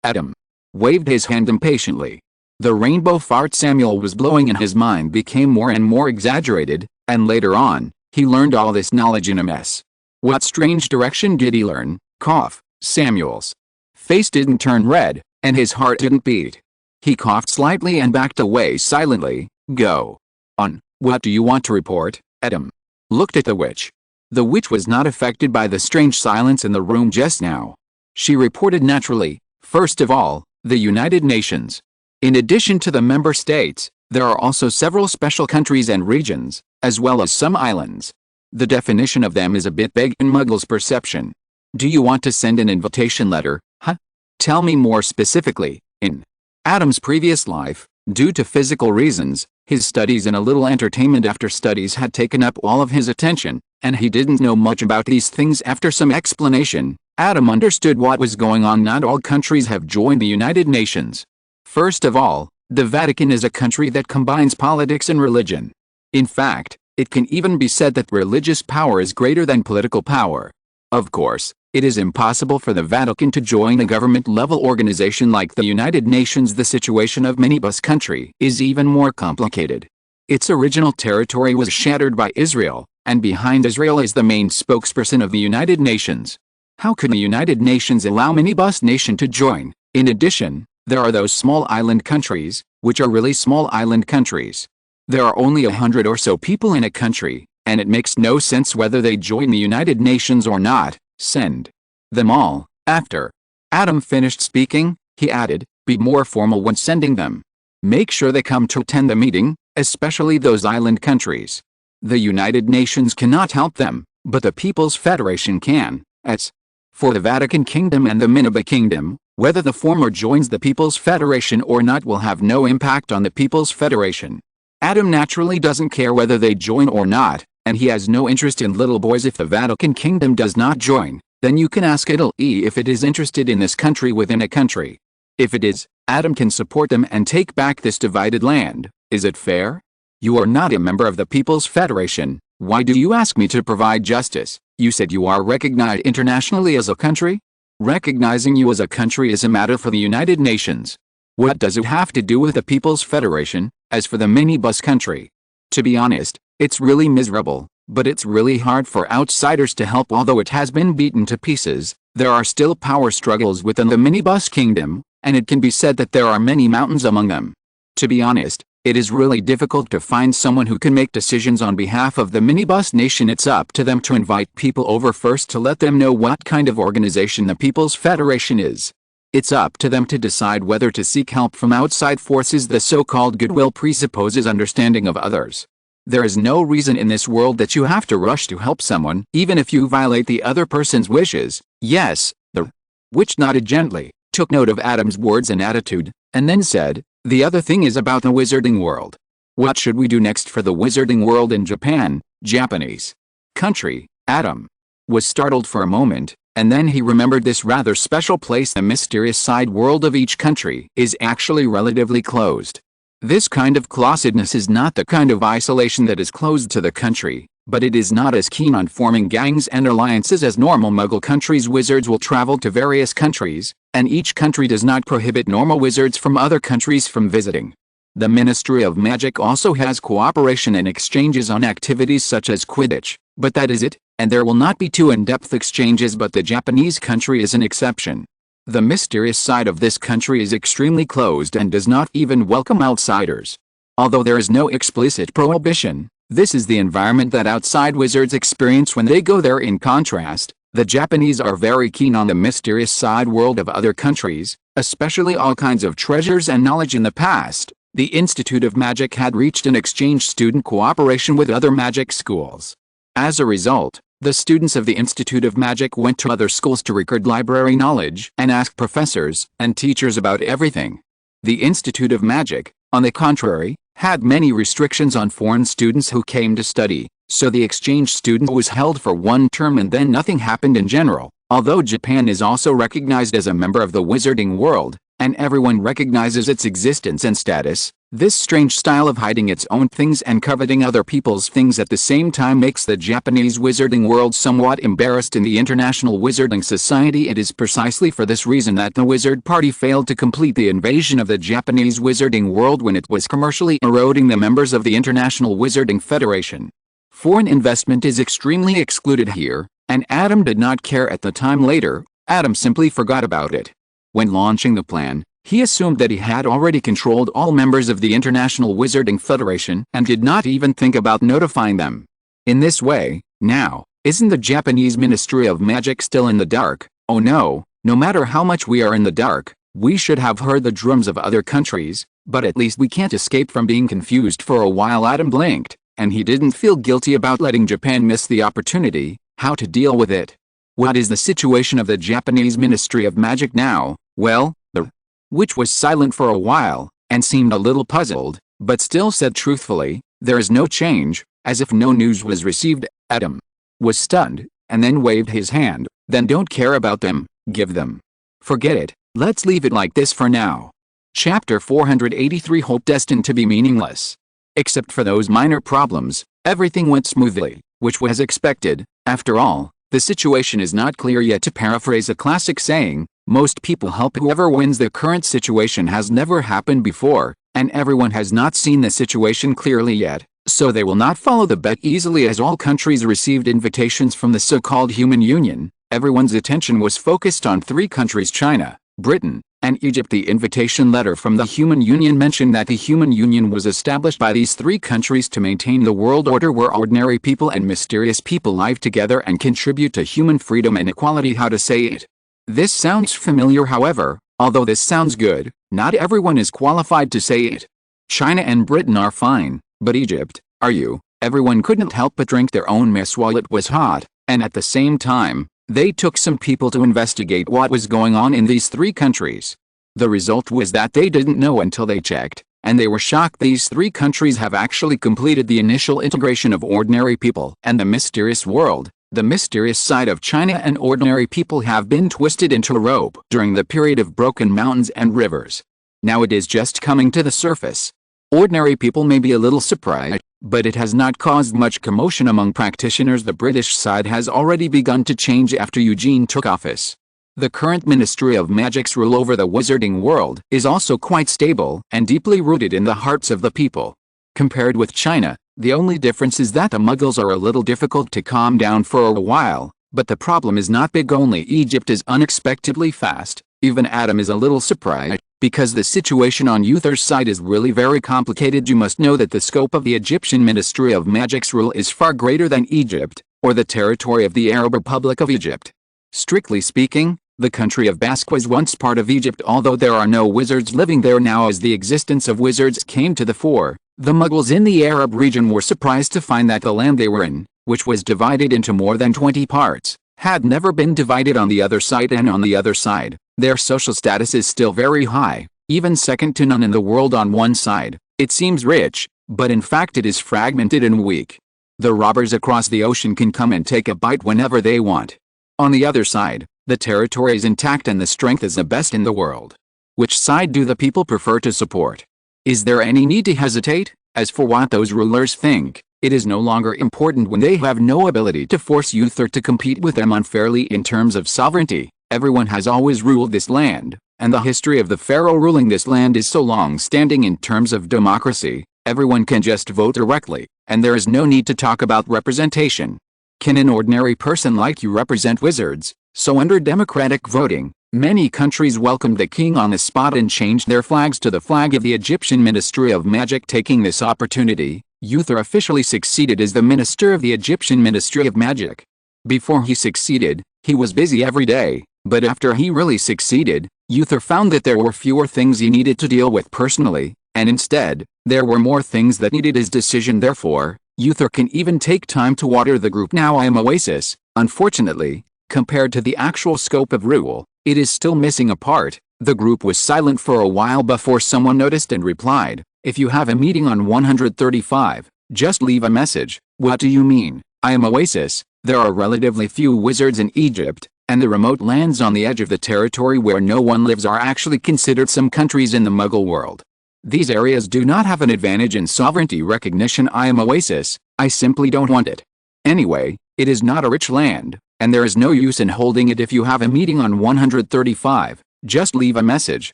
Adam waved his hand impatiently. The rainbow fart Samuel was blowing in his mind became more and more exaggerated, and later on, he learned all this knowledge in a mess. What strange direction did he learn? Cough. Samuel's face didn't turn red, and his heart didn't beat. He coughed slightly and backed away silently. Go on. What do you want to report? Adam looked at the witch. The witch was not affected by the strange silence in the room just now. She reported naturally. First of all, the United Nations. In addition to the member states, there are also several special countries and regions, as well as some islands. The definition of them is a bit vague in Muggle's perception. Do you want to send an invitation letter? Huh? Tell me more specifically. In Adam's previous life, due to physical reasons, his studies and a little entertainment after studies had taken up all of his attention, and he didn't know much about these things. After some explanation, Adam understood what was going on. Not all countries have joined the United Nations. First of all, the Vatican is a country that combines politics and religion. In fact, it can even be said that religious power is greater than political power. Of course, it is impossible for the Vatican to join a government-level organization like the United Nations. The situation of Minibus country is even more complicated. Its original territory was shattered by Israel, and behind Israel is the main spokesperson of the United Nations. How could the United Nations allow Minibus nation to join? In addition, there are those small island countries, which are really small island countries. There are only 100 or so people in a country, and it makes no sense whether they join the United Nations or not. Send them all. After Adam finished speaking, he added, be more formal when sending them. Make sure they come to attend the meeting, especially those island countries. The United Nations cannot help them, but the People's Federation can. As for the Vatican Kingdom and the Miniba Kingdom, whether the former joins the People's Federation or not will have no impact on the People's Federation. Adam naturally doesn't care whether they join or not, and he has no interest in little boys. If the Vatican Kingdom does not join, then you can ask Italy if it is interested in this country within a country. If it is, Adam can support them and take back this divided land. Is it fair? You are not a member of the People's Federation. Why do you ask me to provide justice? You said you are recognized internationally as a country? Recognizing you as a country is a matter for the United Nations. What does it have to do with the People's Federation? As for the Minibus country, to be honest, it's really miserable, but it's really hard for outsiders to help. Although it has been beaten to pieces, there are still power struggles within the Minibus Kingdom, and it can be said that there are many mountains among them. To be honest, it is really difficult to find someone who can make decisions on behalf of the Minibus nation. It's up to them to invite people over first to let them know what kind of organization the People's Federation is. It's up to them to decide whether to seek help from outside forces. The so-called goodwill presupposes understanding of others. There is no reason in this world that you have to rush to help someone, even if you violate the other person's wishes. Yes, the witch nodded gently, took note of Adam's words and attitude, and then said, the other thing is about the wizarding world. What should we do next for the wizarding world in Japan, Japanese country? Adam was startled for a moment, and then he remembered this rather special place. The mysterious side world of each country is actually relatively closed. This kind of closedness is not the kind of isolation that is closed to the country, but it is not as keen on forming gangs and alliances as normal Muggle countries. Wizards will travel to various countries, and each country does not prohibit normal wizards from other countries from visiting. The Ministry of Magic also has cooperation and exchanges on activities such as Quidditch, but that is it, and there will not be too in-depth exchanges. But the Japanese country is an exception. The mysterious side of this country is extremely closed and does not even welcome outsiders. Although there is no explicit prohibition, this is the environment that outside wizards experience when they go there. In contrast, the Japanese are very keen on the mysterious side world of other countries, especially all kinds of treasures and knowledge. In the past, the Institute of Magic had reached an exchange student cooperation with other magic schools. As a result, the students of the Institute of Magic went to other schools to record library knowledge and ask professors and teachers about everything. The Institute of Magic, on the contrary, had many restrictions on foreign students who came to study, so the exchange student was held for one term and then nothing happened in general. Although Japan is also recognized as a member of the wizarding world, and everyone recognizes its existence and status. This strange style of hiding its own things and coveting other people's things at the same time makes the Japanese wizarding world somewhat embarrassed in the International Wizarding Society. It is precisely for this reason that the Wizard Party failed to complete the invasion of the Japanese wizarding world when it was commercially eroding the members of the International Wizarding Federation. Foreign investment is extremely excluded here, and Adam did not care at the time. Later, Adam simply forgot about it. When launching the plan, he assumed that he had already controlled all members of the International Wizarding Federation and did not even think about notifying them. In this way, now, isn't the Japanese Ministry of Magic still in the dark? Oh no, no matter how much we are in the dark, we should have heard the drums of other countries, but at least we can't escape from being confused for a while. Adam blinked, and he didn't feel guilty about letting Japan miss the opportunity. How to deal with it? What is the situation of the Japanese Ministry of Magic now? Well, the witch was silent for a while, and seemed a little puzzled, but still said truthfully, "There is no change," as if no news was received. Adam was stunned, and then waved his hand. "Then don't care about them, give them. Forget it, let's leave it like this for now." Chapter 483 Hope destined to be meaningless. Except for those minor problems, everything went smoothly, which was expected. After all, the situation is not clear yet. To paraphrase a classic saying, most people help whoever wins. The current situation has never happened before, and everyone has not seen the situation clearly yet, so they will not follow the bet easily. As all countries received invitations from the so-called Human Union, everyone's attention was focused on three countries: China, Britain, and Egypt. The invitation letter from the Human Union mentioned that the Human Union was established by these three countries to maintain the world order where ordinary people and mysterious people live together and contribute to human freedom and equality. How to say it? This sounds familiar. However, although this sounds good, not everyone is qualified to say it. China and Britain are fine, but Egypt, are you? Everyone couldn't help but drink their own mess while it was hot, and at the same time, they took some people to investigate what was going on in these three countries. The result was that they didn't know until they checked, and they were shocked. These three countries have actually completed the initial integration of ordinary people and the mysterious world. The mysterious side of China and ordinary people have been twisted into a rope during the period of broken mountains and rivers. Now it is just coming to the surface. Ordinary people may be a little surprised, but it has not caused much commotion among practitioners. The British side has already begun to change after Eugene took office. The current Ministry of Magic's rule over the wizarding world is also quite stable and deeply rooted in the hearts of the people. Compared with China, the only difference is that the Muggles are a little difficult to calm down for a while, but the problem is not big. Only Egypt is unexpectedly fast. Even Adam is a little surprised, because the situation on Uther's side is really very complicated. You must know that the scope of the Egyptian Ministry of Magic's rule is far greater than Egypt, or the territory of the Arab Republic of Egypt. Strictly speaking, the country of Basque was once part of Egypt, although there are no wizards living there now. As the existence of wizards came to the fore, the Muggles in the Arab region were surprised to find that the land they were in, which was divided into more than 20 parts, had never been divided on the other side. And on the other side, their social status is still very high, even second to none in the world. On one side, it seems rich, but in fact it is fragmented and weak. The robbers across the ocean can come and take a bite whenever they want. On the other side, the territory is intact and the strength is the best in the world. Which side do the people prefer to support? Is there any need to hesitate? As for what those rulers think, it is no longer important when they have no ability to force Uther to compete with them unfairly in terms of sovereignty. Everyone has always ruled this land, and the history of the pharaoh ruling this land is so long-standing in terms of democracy. Everyone can just vote directly, and there is no need to talk about representation. Can an ordinary person like you represent wizards? So under democratic voting, many countries welcomed the king on the spot and changed their flags to the flag of the Egyptian Ministry of Magic. Taking this opportunity, Uther officially succeeded as the minister of the Egyptian Ministry of Magic. Before he succeeded, he was busy every day, but after he really succeeded, Uther found that there were fewer things he needed to deal with personally, and instead, there were more things that needed his decision. Therefore, Uther can even take time to water the group. Now I am Oasis. Unfortunately, compared to the actual scope of rule, it is still missing a part. The group was silent for a while before someone noticed and replied, "If you have a meeting on 135, just leave a message." "What do you mean? I am Oasis. There are relatively few wizards in Egypt, and the remote lands on the edge of the territory where no one lives are actually considered some countries in the Muggle world. These areas do not have an advantage in sovereignty recognition. I am Oasis, I simply don't want it. Anyway, it is not a rich land, and there is no use in holding it. If you have a meeting on 135, just leave a message.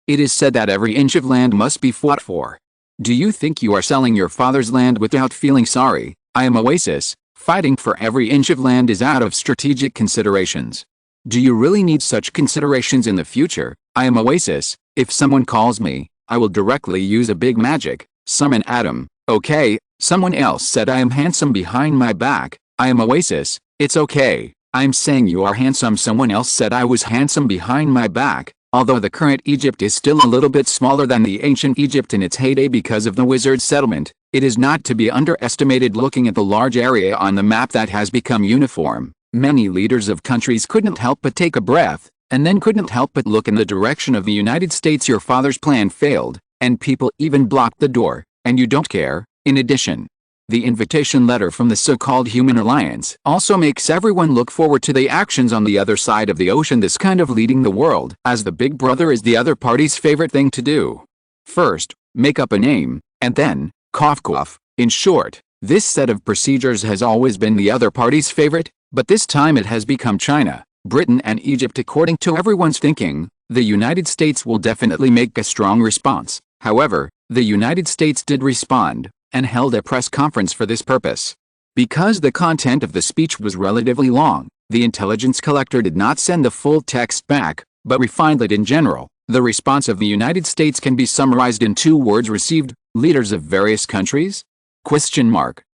It is said that every inch of land must be fought for. Do you think you are selling your father's land without feeling sorry? I am Oasis, fighting for every inch of land is out of strategic considerations. Do you really need such considerations in the future? I am Oasis, if someone calls me, I will directly use a big magic, summon Adam. Okay, someone else said I am handsome behind my back. I am Oasis, it's okay, I'm saying you are handsome. Someone else said I was handsome behind my back. Although the current Egypt is still a little bit smaller than the ancient Egypt in its heyday because of the wizard settlement, it is not to be underestimated. Looking at the large area on the map that has become uniform, many leaders of countries couldn't help but take a breath, and then couldn't help but look in the direction of the United States. Your father's plan failed, and people even blocked the door, and you don't care. In addition, the invitation letter from the so-called Human Alliance also makes everyone look forward to the actions on the other side of the ocean. This kind of leading the world as the big brother is the other party's favorite thing to do. First, make up a name, and then, cough cough. In short, this set of procedures has always been the other party's favorite, but this time it has become China, Britain and Egypt. According to everyone's thinking, the United States will definitely make a strong response. However, the United States did respond, and held a press conference for this purpose. Because the content of the speech was relatively long, the intelligence collector did not send the full text back, but refined it in general. The response of the United States can be summarized in 2 words: received. Leaders of various countries?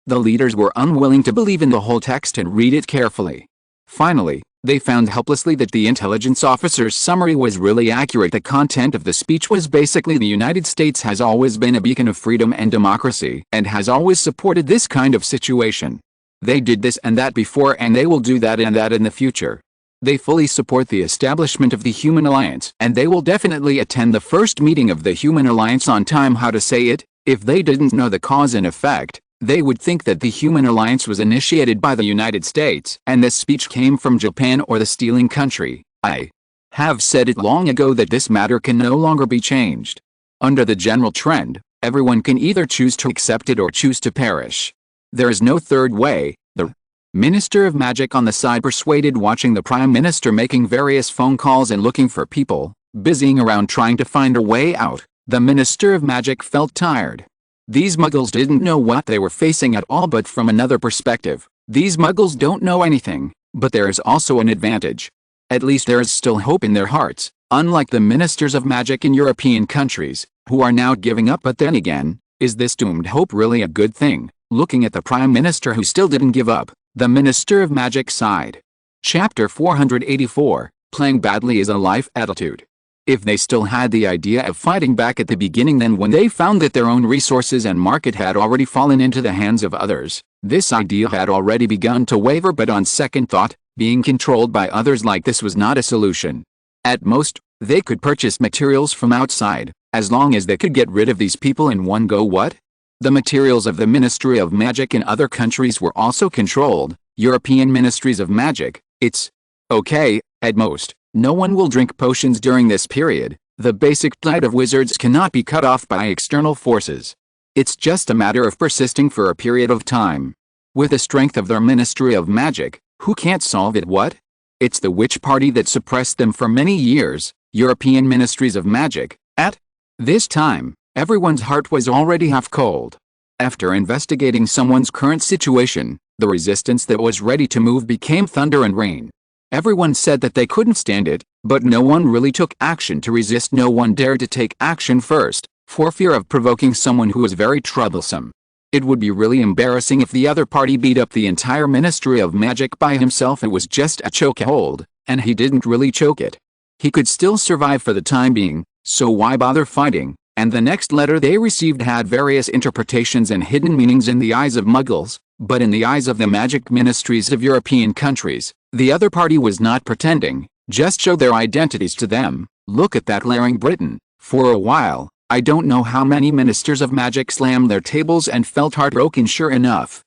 The leaders were unwilling to believe in the whole text and read it carefully. Finally, they found helplessly that the intelligence officer's summary was really accurate. The content of the speech was basically the United States has always been a beacon of freedom and democracy and has always supported this kind of situation. They did this and that before, and they will do that and that in the future. They fully support the establishment of the Human Alliance, and they will definitely attend the first meeting of the Human Alliance on time. How to say it? If they didn't know the cause and effect, they would think that the Human Alliance was initiated by the United States and this speech came from Japan or the stealing country. I have said it long ago that this matter can no longer be changed. Under the general trend, everyone can either choose to accept it or choose to perish. There is no third way. The Minister of Magic on the side persuaded, watching the Prime Minister making various phone calls and looking for people, busying around trying to find a way out. The Minister of Magic felt tired. These Muggles didn't know what they were facing at all, but from another perspective, these Muggles don't know anything, but there is also an advantage. At least there is still hope in their hearts, unlike the Ministers of Magic in European countries, who are now giving up. But then again, is this doomed hope really a good thing? Looking at the Prime Minister who still didn't give up, the Minister of Magic sighed. Chapter 484, Playing Badly is a Life Attitude. If they still had the idea of fighting back at the beginning, then when they found that their own resources and market had already fallen into the hands of others, this idea had already begun to waver. But on second thought, being controlled by others like this was not a solution. At most, they could purchase materials from outside, as long as they could get rid of these people in one go. What? The materials of the Ministry of Magic in other countries were also controlled. European Ministries of Magic, it's okay, at most. No one will drink potions during this period. The basic diet of wizards cannot be cut off by external forces. It's just a matter of persisting for a period of time. With the strength of their Ministry of Magic, who can't solve it? What? It's the witch party that suppressed them for many years. European Ministries of Magic. At this time, everyone's heart was already half cold. After investigating someone's current situation, the resistance that was ready to move became thunder and rain. Everyone said that they couldn't stand it, but no one really took action to resist. No one dared to take action first, for fear of provoking someone who was very troublesome. It would be really embarrassing if the other party beat up the entire Ministry of Magic by himself. It was just a chokehold, and he didn't really choke it. He could still survive for the time being, so why bother fighting? And the next letter they received had various interpretations and hidden meanings in the eyes of Muggles, but in the eyes of the magic ministries of European countries, the other party was not pretending, just showed their identities to them. Look at that glaring Britain. For a while, I don't know how many ministers of magic slammed their tables and felt heartbroken. Sure enough,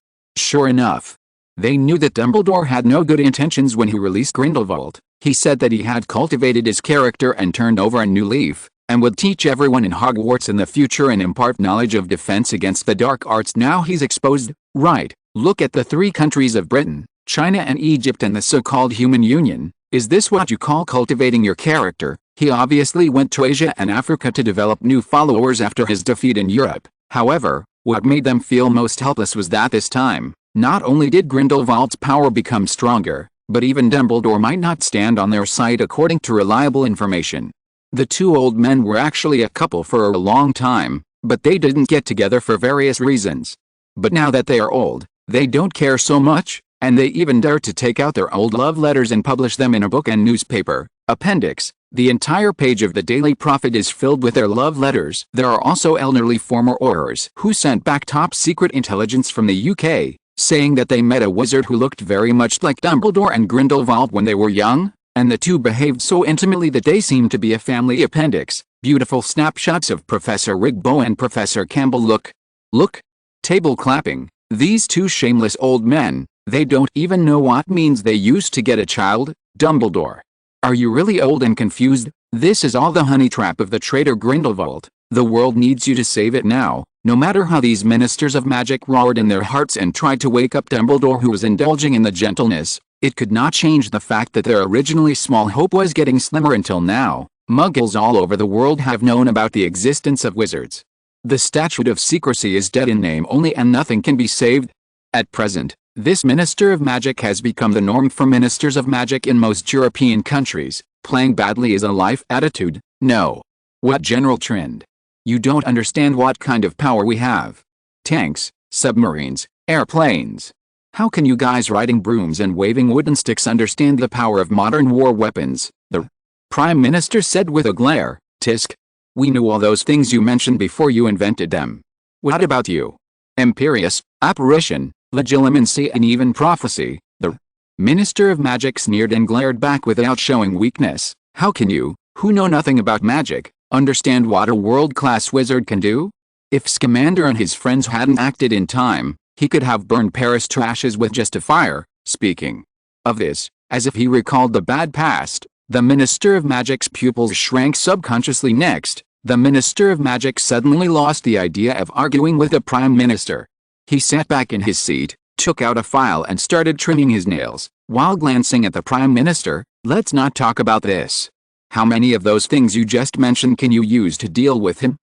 they knew that Dumbledore had no good intentions when he released Grindelwald. He said that he had cultivated his character and turned over a new leaf, and would teach everyone in Hogwarts in the future and impart knowledge of defense against the dark arts. Now he's exposed. Right, look at the three countries of Britain, China and Egypt and the so-called human union. Is this what you call cultivating your character? He obviously went to Asia and Africa to develop new followers after his defeat in Europe. However, what made them feel most helpless was that this time, not only did Grindelwald's power become stronger, but even Dumbledore might not stand on their side according to reliable information. The two old men were actually a couple for a long time, but they didn't get together for various reasons. But now that they are old, they don't care so much, and they even dare to take out their old love letters and publish them in a book and newspaper. Appendix. The entire page of the Daily Prophet is filled with their love letters. There are also elderly former Aurors who sent back top secret intelligence from the UK, saying that they met a wizard who looked very much like Dumbledore and Grindelwald when they were young, and the two behaved so intimately that they seemed to be a family. Appendix. Beautiful snapshots of Professor Rigbo and Professor Campbell. Look. Table clapping. These two shameless old men, they don't even know what means they used to get a child. Dumbledore. Are you really old and confused? This is all the honey trap of the traitor Grindelwald. The world needs you to save it now. No matter how these ministers of magic roared in their hearts and tried to wake up Dumbledore, who was indulging in the gentleness, it could not change the fact that their originally small hope was getting slimmer until now. Muggles all over the world have known about the existence of wizards. The statute of secrecy is dead in name only and nothing can be saved. At present, this minister of magic has become the norm for ministers of magic in most European countries. Playing badly is a life attitude. No. What general trend? You don't understand what kind of power we have. Tanks, submarines, airplanes. How can you guys riding brooms and waving wooden sticks understand the power of modern war weapons? The Prime Minister said with a glare. Tisk. We knew all those things you mentioned before you invented them. What about you? Imperius, apparition, legilimency and even prophecy. The Minister of Magic sneered and glared back without showing weakness. How can you, who know nothing about magic, understand what a world-class wizard can do? If Scamander and his friends hadn't acted in time, he could have burned Paris to ashes with just a fire. Speaking of this, as if he recalled the bad past, the Minister of Magic's pupils shrank subconsciously. Next, the Minister of Magic suddenly lost the idea of arguing with the Prime Minister. He sat back in his seat, took out a file and started trimming his nails, while glancing at the Prime Minister. Let's not talk about this. How many of those things you just mentioned can you use to deal with him?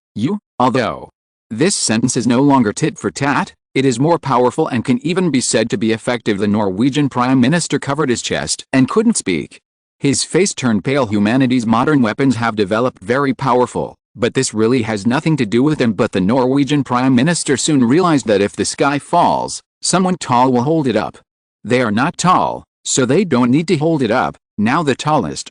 Although this sentence is no longer tit for tat, it is more powerful and can even be said to be effective. The Norwegian Prime Minister covered his chest and couldn't speak. His face turned pale. Humanity's modern weapons have developed very powerful, but this really has nothing to do with him. But the Norwegian Prime Minister soon realized that if the sky falls, someone tall will hold it up. They are not tall, so they don't need to hold it up. Now the tallest,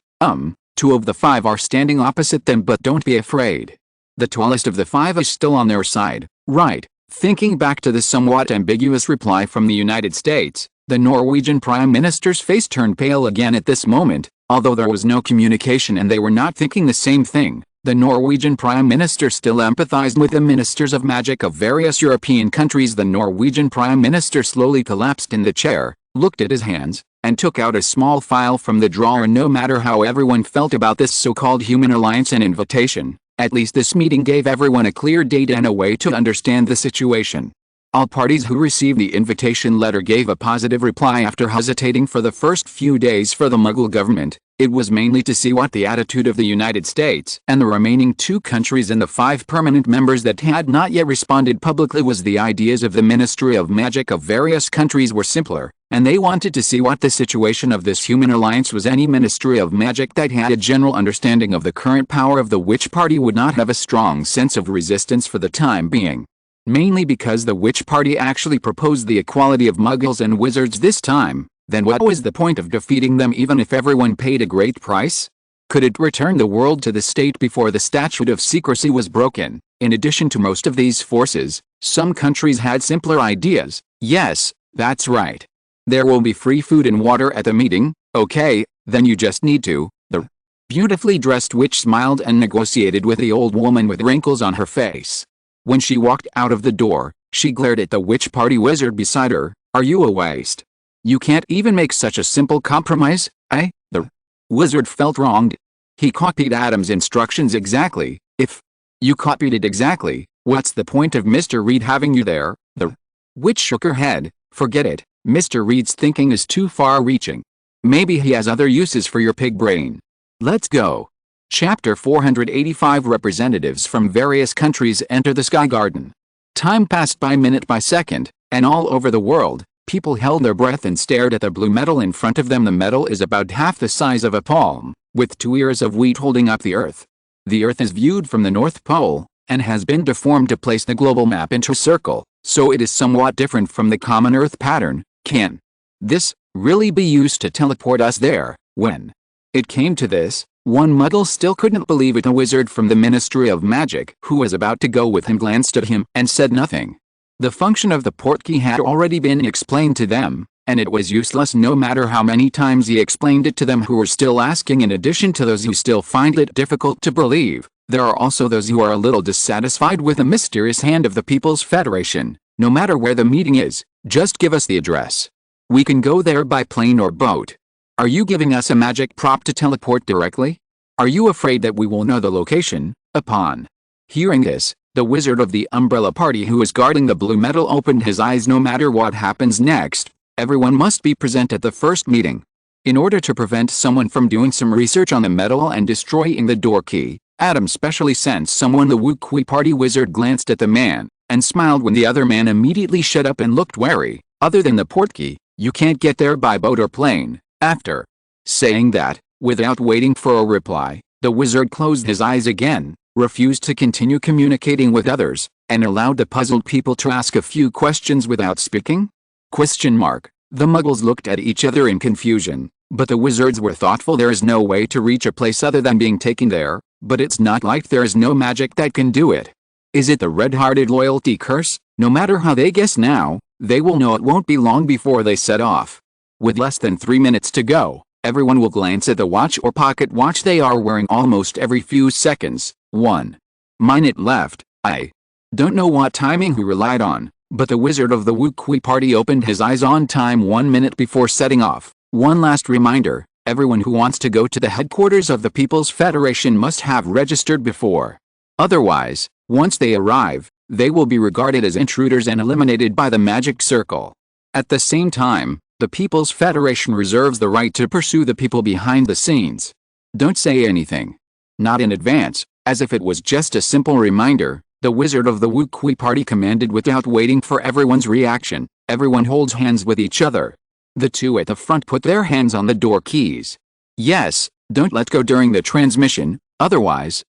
two of the five are standing opposite them, but don't be afraid. The tallest of the five is still on their side, right? Thinking back to the somewhat ambiguous reply from the United States, the Norwegian Prime Minister's face turned pale again at this moment. Although there was no communication and they were not thinking the same thing, the Norwegian Prime Minister still empathized with the ministers of magic of various European countries. The Norwegian Prime Minister slowly collapsed in the chair, looked at his hands, and took out a small file from the drawer. No matter how everyone felt about this so-called human alliance and invitation, at least this meeting gave everyone a clear date and a way to understand the situation. All parties who received the invitation letter gave a positive reply after hesitating for the first few days. For the Muggle government, it was mainly to see what the attitude of the United States and the remaining two countries and the 5 permanent members that had not yet responded publicly was. The ideas of the Ministry of Magic of various countries were simpler, and they wanted to see what the situation of this human alliance was. Any Ministry of Magic that had a general understanding of the current power of the Witch Party would not have a strong sense of resistance for the time being. Mainly because the Witch Party actually proposed the equality of Muggles and wizards this time. Then what was the point of defeating them even if everyone paid a great price? Could it return the world to the state before the statute of secrecy was broken? In addition to most of these forces, some countries had simpler ideas. Yes, that's right. There will be free food and water at the meeting. Okay, then you just need to. The beautifully dressed witch smiled and negotiated with the old woman with wrinkles on her face. When she walked out of the door, she glared at the Witch Party wizard beside her. Are you a waste? You can't even make such a simple compromise, eh? The Wizard felt wronged. He copied Adam's instructions exactly. If you copied it exactly, what's the point of Mr. Reed having you there? The witch shook her head. Forget it. Mr. Reed's thinking is too far-reaching. Maybe he has other uses for your pig brain. Let's go. Chapter 485. Representatives from various countries enter the Sky Garden. Time passed by minute by second, and all over the world, people held their breath and stared at the blue metal in front of them. The metal is about half the size of a palm, with 2 ears of wheat holding up the Earth. The Earth is viewed from the North Pole, and has been deformed to place the global map into a circle, so it is somewhat different from the common Earth pattern. Can this really be used to teleport us there? When it came to this, one muggle still couldn't believe it. A wizard from the Ministry of Magic, who was about to go with him, glanced at him and said nothing. The function of the portkey had already been explained to them, and it was useless no matter how many times he explained it to them who were still asking. In addition to those who still find it difficult to believe, there are also those who are a little dissatisfied with the mysterious hand of the People's Federation. No matter where the meeting is, just give us the address. We can go there by plane or boat. Are you giving us a magic prop to teleport directly? Are you afraid that we will know the location? Upon hearing this, the wizard of the umbrella party who was guarding the blue metal opened his eyes. No matter what happens next, everyone must be present at the first meeting. In order to prevent someone from doing some research on the metal and destroying the door key, Adam specially sent someone. The Wukui party wizard glanced at the man, and smiled when the other man immediately shut up and looked wary. Other than the portkey, you can't get there by boat or plane. After saying that, without waiting for a reply, the wizard closed his eyes again, refused to continue communicating with others, and allowed the puzzled people to ask a few questions without speaking? The muggles looked at each other in confusion, but the wizards were thoughtful. There is no way to reach a place other than being taken there, but it's not like there is no magic that can do it. Is it the red-hearted loyalty curse? No matter how they guess now, they will know it won't be long before they set off. With less than 3 minutes to go, everyone will glance at the watch or pocket watch they are wearing almost every few seconds. 1 minute left. I don't know what timing he relied on, but the wizard of the Wukui party opened his eyes on time 1 minute before setting off. One last reminder, everyone who wants to go to the headquarters of the People's Federation must have registered before. Otherwise, once they arrive, they will be regarded as intruders and eliminated by the magic circle. At the same time, the People's Federation reserves the right to pursue the people behind the scenes. Don't say anything. Not in advance, as if it was just a simple reminder, the wizard of the Wukui party commanded without waiting for everyone's reaction. Everyone holds hands with each other. The two at the front put their hands on the door keys. Yes, don't let go during the transmission, otherwise,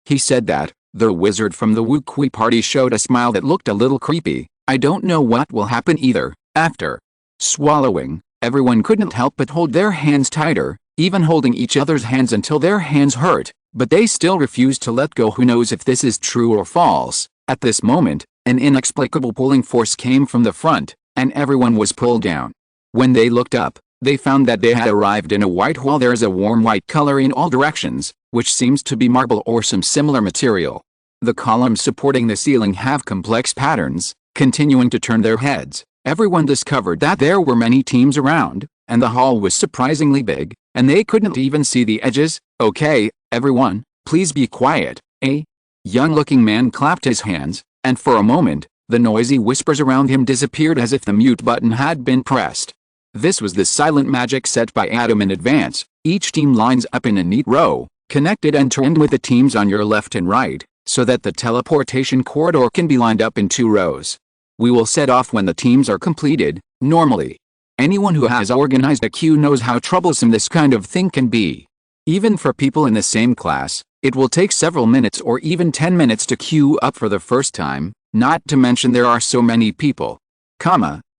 he said that. The wizard from the Wukui party showed a smile that looked a little creepy. I don't know what will happen either. After swallowing, everyone couldn't help but hold their hands tighter, even holding each other's hands until their hands hurt, but they still refused to let go. Who knows if this is true or false? At this moment, an inexplicable pulling force came from the front, and everyone was pulled down. When they looked up, they found that they had arrived in a white hall. There is a warm white color in all directions, which seems to be marble or some similar material. The columns supporting the ceiling have complex patterns. Continuing to turn their heads, everyone discovered that there were many teams around, and the hall was surprisingly big, and they couldn't even see the edges. Okay, everyone, please be quiet. A young-looking man clapped his hands, and for a moment, the noisy whispers around him disappeared as if the mute button had been pressed. This was the silent magic set by Adam in advance. Each team lines up in a neat row, connected end-to-end with the teams on your left and right, so that the teleportation corridor can be lined up in 2 rows. We will set off when the teams are completed. Normally, anyone who has organized a queue knows how troublesome this kind of thing can be. Even for people in the same class, it will take several minutes or even 10 minutes to queue up for the first time, not to mention there are so many people.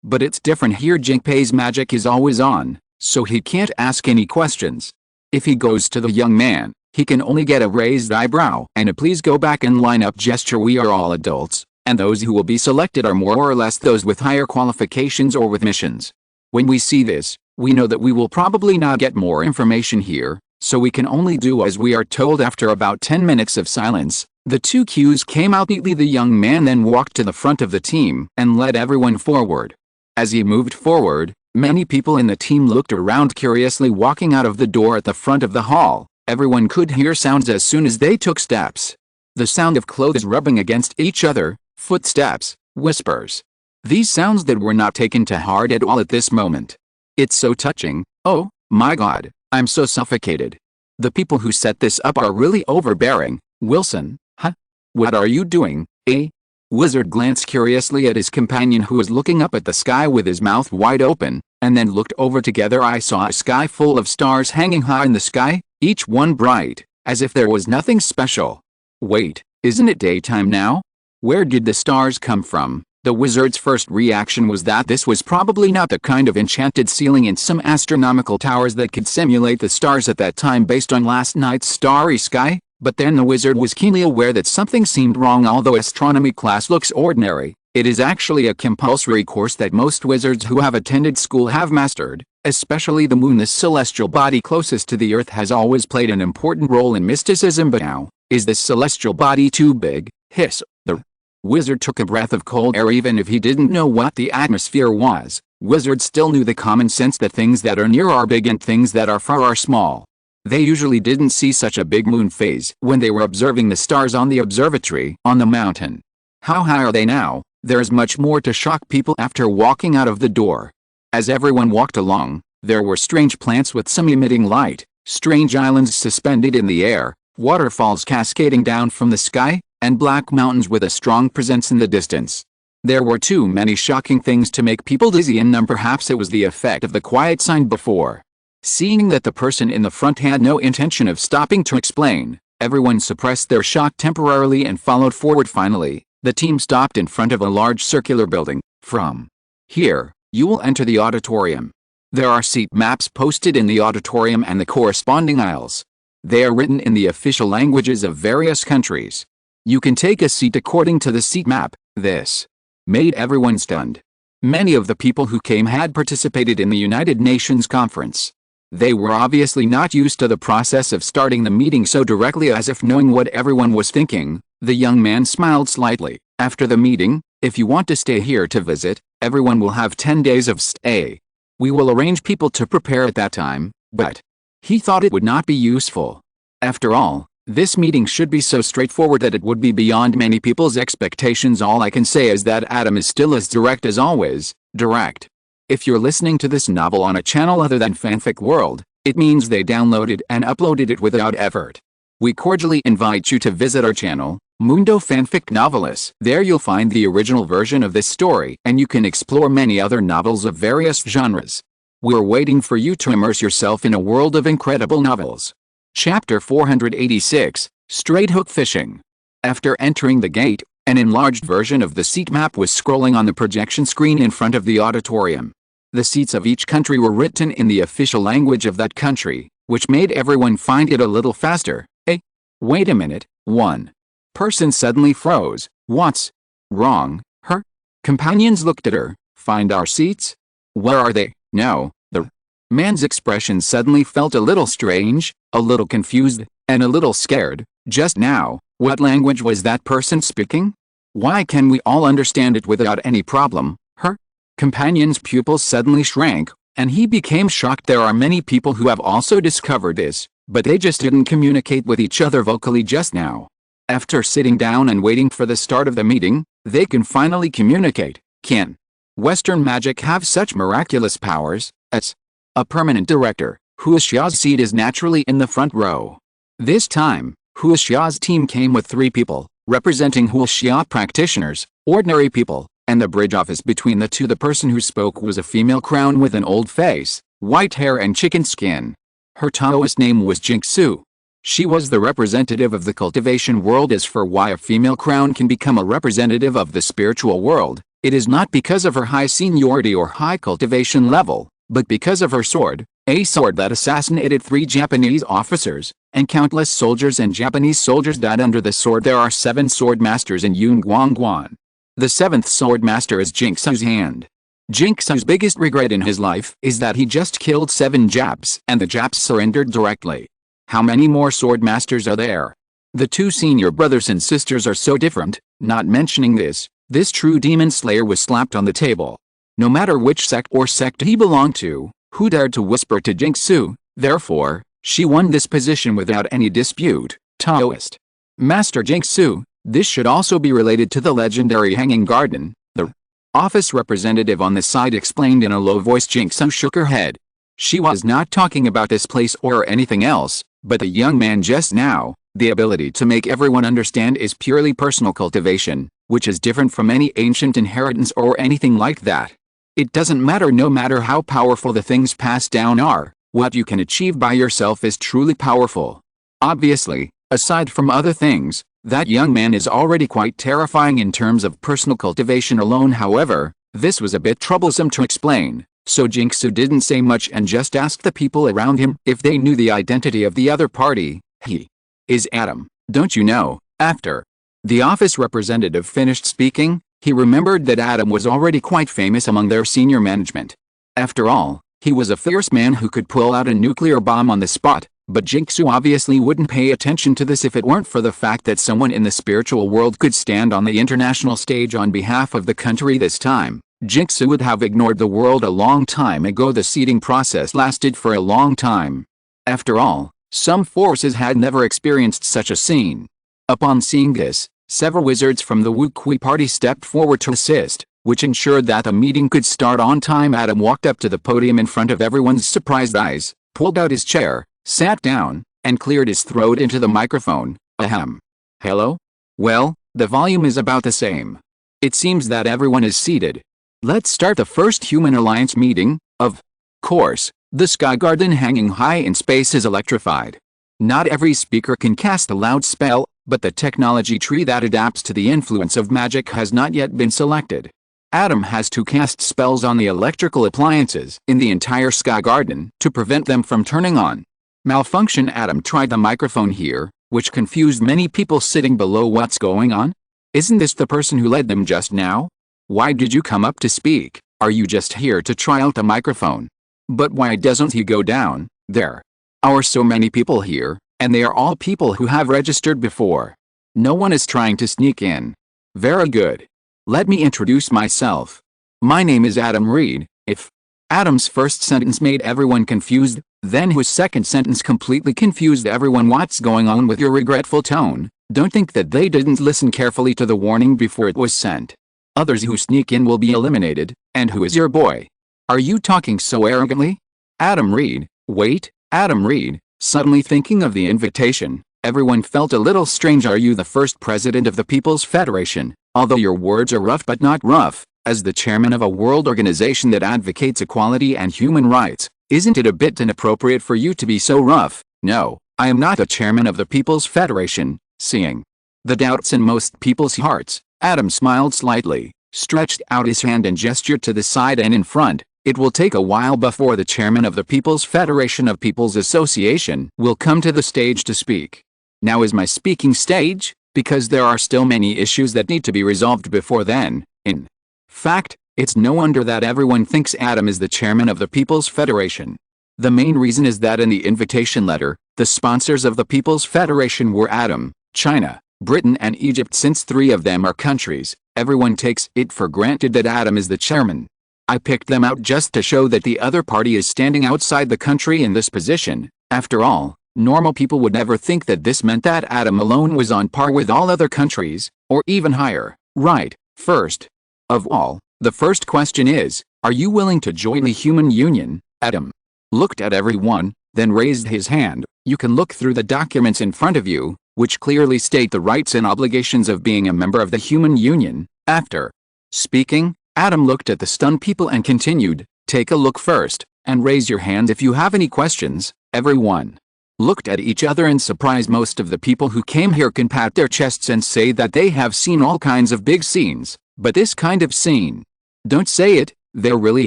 But it's different here. Jinpei's magic is always on, so he can't ask any questions. If he goes to the young man, he can only get a raised eyebrow and a please go back and line up gesture. We are all adults, and those who will be selected are more or less those with higher qualifications or with missions. When we see this, we know that we will probably not get more information here, so we can only do as we are told. After about 10 minutes of silence, the 2 queues came out neatly. The young man then walked to the front of the team and led everyone forward. As he moved forward, Many people in the team looked around curiously, walking out of the door at the front of the hall. Everyone could hear sounds as soon as they took steps. The sound of clothes rubbing against each other, footsteps, whispers. These sounds that were not taken to heart at all at this moment. It's so touching. Oh, my God, I'm so suffocated. The people who set this up are really overbearing. Wilson, huh? What are you doing, eh? Wizard glanced curiously at his companion, who was looking up at the sky with his mouth wide open, and then looked over. Together I saw a sky full of stars hanging high in the sky, each one bright, as if there was nothing special. Wait, isn't it daytime now? Where did the stars come from? The wizard's first reaction was that this was probably not the kind of enchanted ceiling in some astronomical towers that could simulate the stars at that time based on last night's starry sky, but then the wizard was keenly aware that something seemed wrong. Although astronomy class looks ordinary, it is actually a compulsory course that most wizards who have attended school have mastered, especially the moon. This celestial body closest to the earth has always played an important role in mysticism, but now, is this celestial body too big? Hiss. The wizard took a breath of cold air. Even if he didn't know what the atmosphere was, wizards still knew the common sense that things that are near are big and things that are far are small. They usually didn't see such a big moon phase when they were observing the stars on the observatory on the mountain. How high are they now? There's much more to shock people after walking out of the door. As everyone walked along, there were strange plants with some emitting light, strange islands suspended in the air, waterfalls cascading down from the sky, and black mountains with a strong presence in the distance. There were too many shocking things to make people dizzy, and perhaps it was the effect of the quiet sign before. Seeing that the person in the front had no intention of stopping to explain, everyone suppressed their shock temporarily and followed forward. Finally, the team stopped in front of a large circular building. From here, you will enter the auditorium. There are seat maps posted in the auditorium and the corresponding aisles. They are written in the official languages of various countries. You can take a seat according to the seat map. This made everyone stunned. Many of the people who came had participated in the United Nations conference. They were obviously not used to the process of starting the meeting so directly, as if knowing what everyone was thinking. The young man smiled slightly. After the meeting, if you want to stay here to visit, everyone will have 10 days of stay. We will arrange people to prepare at that time, but he thought it would not be useful. After all, this meeting should be so straightforward that it would be beyond many people's expectations. All I can say is that Adam is still as direct as always, direct. If you're listening to this novel on a channel other than Fanfic World, it means they downloaded and uploaded it without effort. We cordially invite you to visit our channel, Mundo Fanfic Novelis. There you'll find the original version of this story, and you can explore many other novels of various genres. We're waiting for you to immerse yourself in a world of incredible novels. Chapter 486, Straight Hook Fishing. After entering the gate, an enlarged version of the seat map was scrolling on the projection screen in front of the auditorium. The seats of each country were written in the official language of that country, which made everyone find it a little faster. Hey, wait a minute. One person suddenly froze. What's wrong? Her companions looked at her. Find our seats? Where are they? No. The man's expression suddenly felt a little strange, a little confused, and a little scared. Just now, what language was that person speaking? Why can we all understand it without any problem? Her companion's pupils suddenly shrank, and he became shocked. There are many people who have also discovered this, but they just didn't communicate with each other vocally just now. After sitting down and waiting for the start of the meeting, they can finally communicate. Can Western magic have such miraculous powers? As a permanent director, Huaxia's seat is naturally in the front row. This time, Huaxia's team came with 3 people, representing Huaxia practitioners, ordinary people, and the bridge office between the two. The person who spoke was a female crown with an old face, white hair and chicken skin. Her Taoist name was Jingsu. She was the representative of the cultivation world. As for why a female crown can become a representative of the spiritual world, it is not because of her high seniority or high cultivation level, but because of her sword, a sword that assassinated 3 Japanese officers, and countless soldiers and Japanese soldiers died under the sword. There are 7 sword masters in Yunguangguan. The 7th sword master is Jingsu's hand. Jingsu's biggest regret in his life is that he just killed 7 Japs and the Japs surrendered directly. How many more sword masters are there? The 2 senior brothers and sisters are so different. Not mentioning this true demon slayer was slapped on the table. No matter which sect or sect he belonged to, who dared to whisper to Jingsu, therefore, she won this position without any dispute. Taoist. Master Jingsu, this should also be related to the legendary Hanging Garden, the office representative on the side explained in a low voice. Jingsu shook her head. She was not talking about this place or anything else, but the young man just now. The ability to make everyone understand is purely personal cultivation, which is different from any ancient inheritance or anything like that. It doesn't matter no matter how powerful the things passed down are, what you can achieve by yourself is truly powerful. Obviously, aside from other things, that young man is already quite terrifying in terms of personal cultivation alone. However, this was a bit troublesome to explain, so Jingsu didn't say much and just asked the people around him if they knew the identity of the other party. He is Adam, don't you know? After the office representative finished speaking, he remembered that Adam was already quite famous among their senior management. After all, he was a fierce man who could pull out a nuclear bomb on the spot, but Jingsu obviously wouldn't pay attention to this if it weren't for the fact that someone in the spiritual world could stand on the international stage on behalf of the country this time. Jingsu would have ignored the world a long time ago. The seeding process lasted for a long time. After all, some forces had never experienced such a scene. Upon seeing this, several wizards from the Wu Kui party stepped forward to assist, which ensured that the meeting could start on time. Adam walked up to the podium in front of everyone's surprised eyes, pulled out his chair, sat down, and cleared his throat into the microphone. Ahem. Hello? Well, the volume is about the same. It seems that everyone is seated. Let's start the first Human Alliance meeting. Of course, the Sky Garden hanging high in space is electrified. Not every speaker can cast a loud spell, but the technology tree that adapts to the influence of magic has not yet been selected. Adam has to cast spells on the electrical appliances in the entire Sky Garden to prevent them from turning on. Malfunction. Adam tried the microphone here, which confused many people sitting below. What's going on? Isn't this the person who led them just now? Why did you come up to speak? Are you just here to try out the microphone? But why doesn't he go down? There are so many people here, and they are all people who have registered before. No one is trying to sneak in. Very good. Let me introduce myself. My name is Adam Reed. If Adam's first sentence made everyone confused, then his second sentence completely confused everyone. What's going on with your regretful tone? Don't think that they didn't listen carefully to the warning before it was sent. Others who sneak in will be eliminated. And who is your boy? Are you talking so arrogantly? Adam Reed. Wait, Adam Reed. Suddenly thinking of the invitation, everyone felt a little strange. Are you the first president of the People's Federation? Although your words are rough but not rough, as the chairman of a world organization that advocates equality and human rights, isn't it a bit inappropriate for you to be so rough? No, I am not the chairman of the People's Federation. Seeing the doubts in most people's hearts, Adam smiled slightly, stretched out his hand and gestured to the side and in front. It will take a while before the chairman of the People's Federation of People's Association will come to the stage to speak. Now is my speaking stage, because there are still many issues that need to be resolved before then. In fact, it's no wonder that everyone thinks Adam is the chairman of the People's Federation. The main reason is that in the invitation letter, the sponsors of the People's Federation were Adam, China, Britain and Egypt. Since three of them are countries, everyone takes it for granted that Adam is the chairman. I picked them out just to show that the other party is standing outside the country in this position. After all, normal people would never think that this meant that Adam alone was on par with all other countries, or even higher. Right, first of all, the first question is, are you willing to join the human union? Adam looked at everyone, then raised his hand. You can look through the documents in front of you, which clearly state the rights and obligations of being a member of the human union. After speaking, Adam looked at the stunned people and continued, take a look first, and raise your hand if you have any questions. Everyone looked at each other in surprise. Most of the people who came here can pat their chests and say that they have seen all kinds of big scenes, but this kind of scene, don't say it, they really